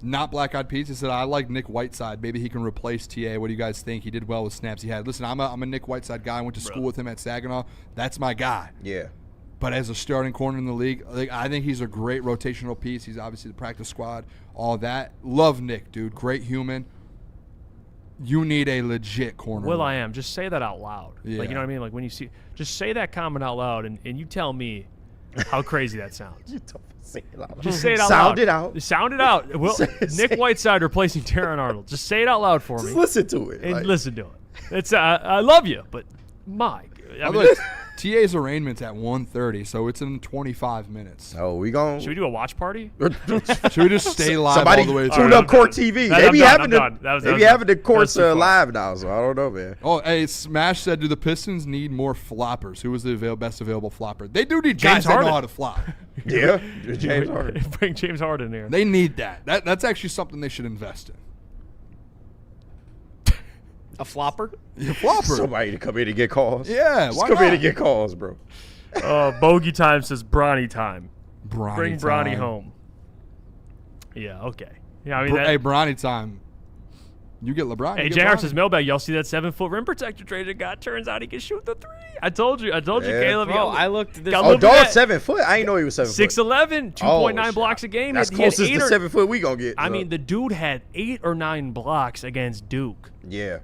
not Black Eyed Peas. He said, I like Nick Whiteside. Maybe he can replace TA. What do you guys think? He did well with snaps he had. Listen, I'm a Nick Whiteside guy. I went to school with him at Saginaw. That's my guy. Yeah. But as a starting corner in the league, I think he's a great rotational piece. He's obviously the practice squad, all that. Love Nick, dude. Great human. You need a legit corner. Will I Am, just say that out loud. Yeah. Like, you know what I mean? Like when you see, just say that comment out loud and you tell me how crazy that sounds. Just say it out loud. Sound it out. Sound it out. Well, Nick Whiteside replacing Terrion Arnold. Just say it out loud for me. Just listen to it. And like- listen to it. It's I love you, but my. I mean, Look, TA's arraignment's at 1:30, so it's in 25 minutes. Oh, we going? should we do a watch party? Should we just stay live Somebody all the way tune through? up Court TV. That- They I'm be done, having I'm the done. That was having the that was courts too far. live now, so I don't know, man. Oh, hey, Smash said, do the Pistons need more floppers? Who is the best available flopper? They do need James guys that know Harden. how to flop. Yeah, James Harden. Bring James Harden in there. They need that. That's actually something they should invest in. A flopper? A flopper. Somebody to come in and get calls. Yeah, Just why come in not? and get calls, bro. Bogey Time says Bronny time. Bronny Bring Bronny time. home. Yeah, okay. Yeah, I mean, Hey, Bronny time. You get LeBron. Hey, you get JR Bronny. says Mailbag. Y'all see that 7-foot rim protector Trajan got? Turns out he can shoot the three. I told you, Yeah. Caleb. Bro, I looked at this. Got Oh, looked at dog, that. 7 foot. I ain't know he was 7 foot. 6'11", 2.9 blocks a game. That's He had closest 8 to or- 7 foot we gonna get. I so. mean, the dude had 8 or 9 blocks against Duke. Yeah.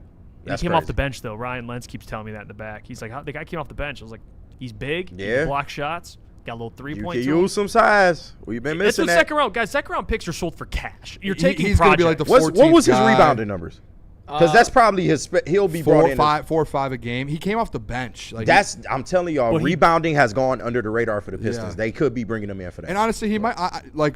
He That's came off crazy. the bench though. Ryan Lentz keeps telling me that in the back. He's like, the guy came off the bench. I was like, he's big. He Yeah. can block shots. Got a little 3-point. You can use some size. We've been It's missing the that. second round, guys. Second round picks are sold for cash. You're taking he's gonna be like projects. the What was his 14th guy. rebounding numbers? Because that's probably his. He'll be 4 brought or in. 5, 4 or 5 a game. He came off the bench. Like I'm telling y'all, Well, he- rebounding has gone under the radar for the Pistons. Yeah. They could be bringing him in for that. And honestly, he might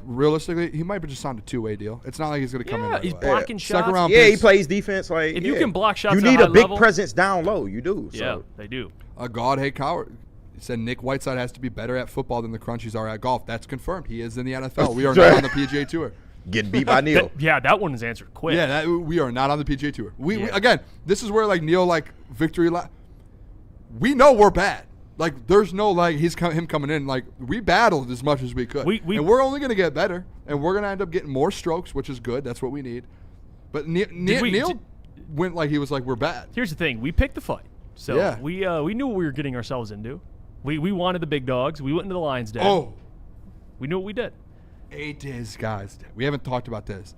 realistically, he might just signed a 2-way deal. It's not like he's going to come in. Yeah, right he's away. blocking shots. Second round yeah, he picks. plays defense. Like If you yeah. can block shots you at a need high a big level- presence down low. You do. So. Yeah, they do. God hate Coward. He said Nick Whiteside has to be better at football than the Crunchies are at golf. That's confirmed. He is in the NFL. We are not on the PGA Tour. Getting beat by Neil. That one is answered quick. Yeah, we are not on the PGA Tour. We Yeah. again, this is where like Neil victory lap. We know we're bad. Like there's no him coming in. Like we battled as much as we could. And we're only gonna get better, and we're gonna end up getting more strokes, which is good. That's what we need. But Neil went like he was like we're bad. Here's the thing: we picked the fight, so Yeah. we knew what we were getting ourselves into. We wanted the big dogs. We went into the Lions' den. Oh, we knew what we did. 8 days, guys. We haven't talked about this.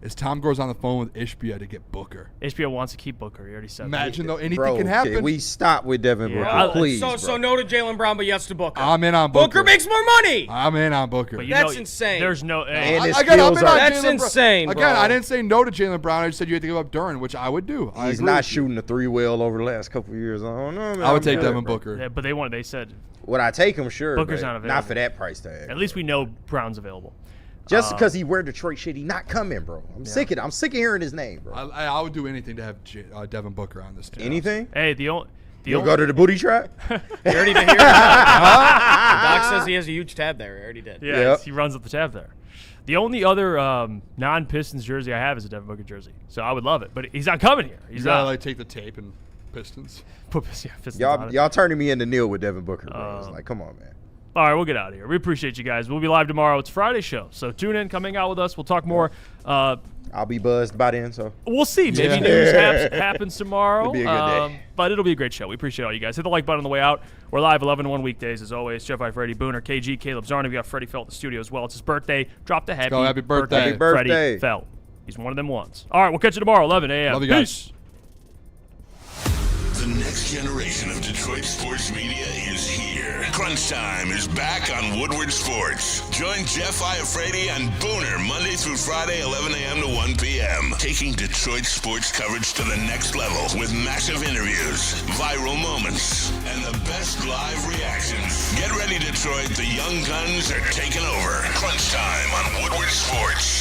Is Tom goes on the phone with Ishbia to get Booker. Ishbia wants to keep Booker. He already said Imagine that. though, anything can happen. Can we stop with Devin Booker, please? So no to Jaylen Brown, but yes to Booker. I'm in on Booker. Booker makes more money. I'm in on Booker. But That's insane. There's no. And his Again, I'm skills in on That's Jaylen Brown. insane, Again, bro. I didn't say no to Jaylen Brown. I just said you had to give up Duran, which I would do. I He's agree not with you. shooting the 3-wheel over the last couple of years. I don't know, man. I would take I'm good, Devin bro. Booker. Yeah, but they said Would I take him? Sure. Booker's but not available. Not for that price tag. at least we know Brown's available. Just because he wear Detroit shit, he not coming, bro. I'm sick of hearing his name, bro. I would do anything to have Devin Booker on this team. Anything? Hey, You'll go to the booty trap? He already did. Doc says he has a huge tab there. He already did. Yeah, he runs up the tab there. The only other non-Pistons jersey I have is a Devin Booker jersey, so I would love it. But he's not coming here. He's not. Like take the tape and Pistons. Put Pistons on it. Y'all turning me into Neil with Devin Booker, bro. It's like, come on, man. All right, we'll get out of here. We appreciate you guys. We'll be live tomorrow. It's Friday show, so tune in, coming out with us. We'll talk more. I'll be buzzed by then, so. We'll see. Maybe news happens tomorrow. It'll be a good day. But it'll be a great show. We appreciate all you guys. Hit the like button on the way out. We're live 11 to 1 weekdays, as always. Jeff I, Freddie, Booner, KG, Caleb Zarni. We got Freddie Felt in the studio as well. It's his birthday. Drop the happy birthday. Happy birthday. Freddie Felt. He's one of them ones. All right, we'll catch you tomorrow, 11 a.m. Love you guys. Peace. The next generation of Detroit sports media is here. Crunch Time is back on Woodward Sports. Join Jeff Iafrate and Booner Monday through Friday, 11 a.m. to 1 p.m. Taking Detroit sports coverage to the next level with massive interviews, viral moments, and the best live reactions. Get ready, Detroit. The young guns are taking over. Crunch Time on Woodward Sports.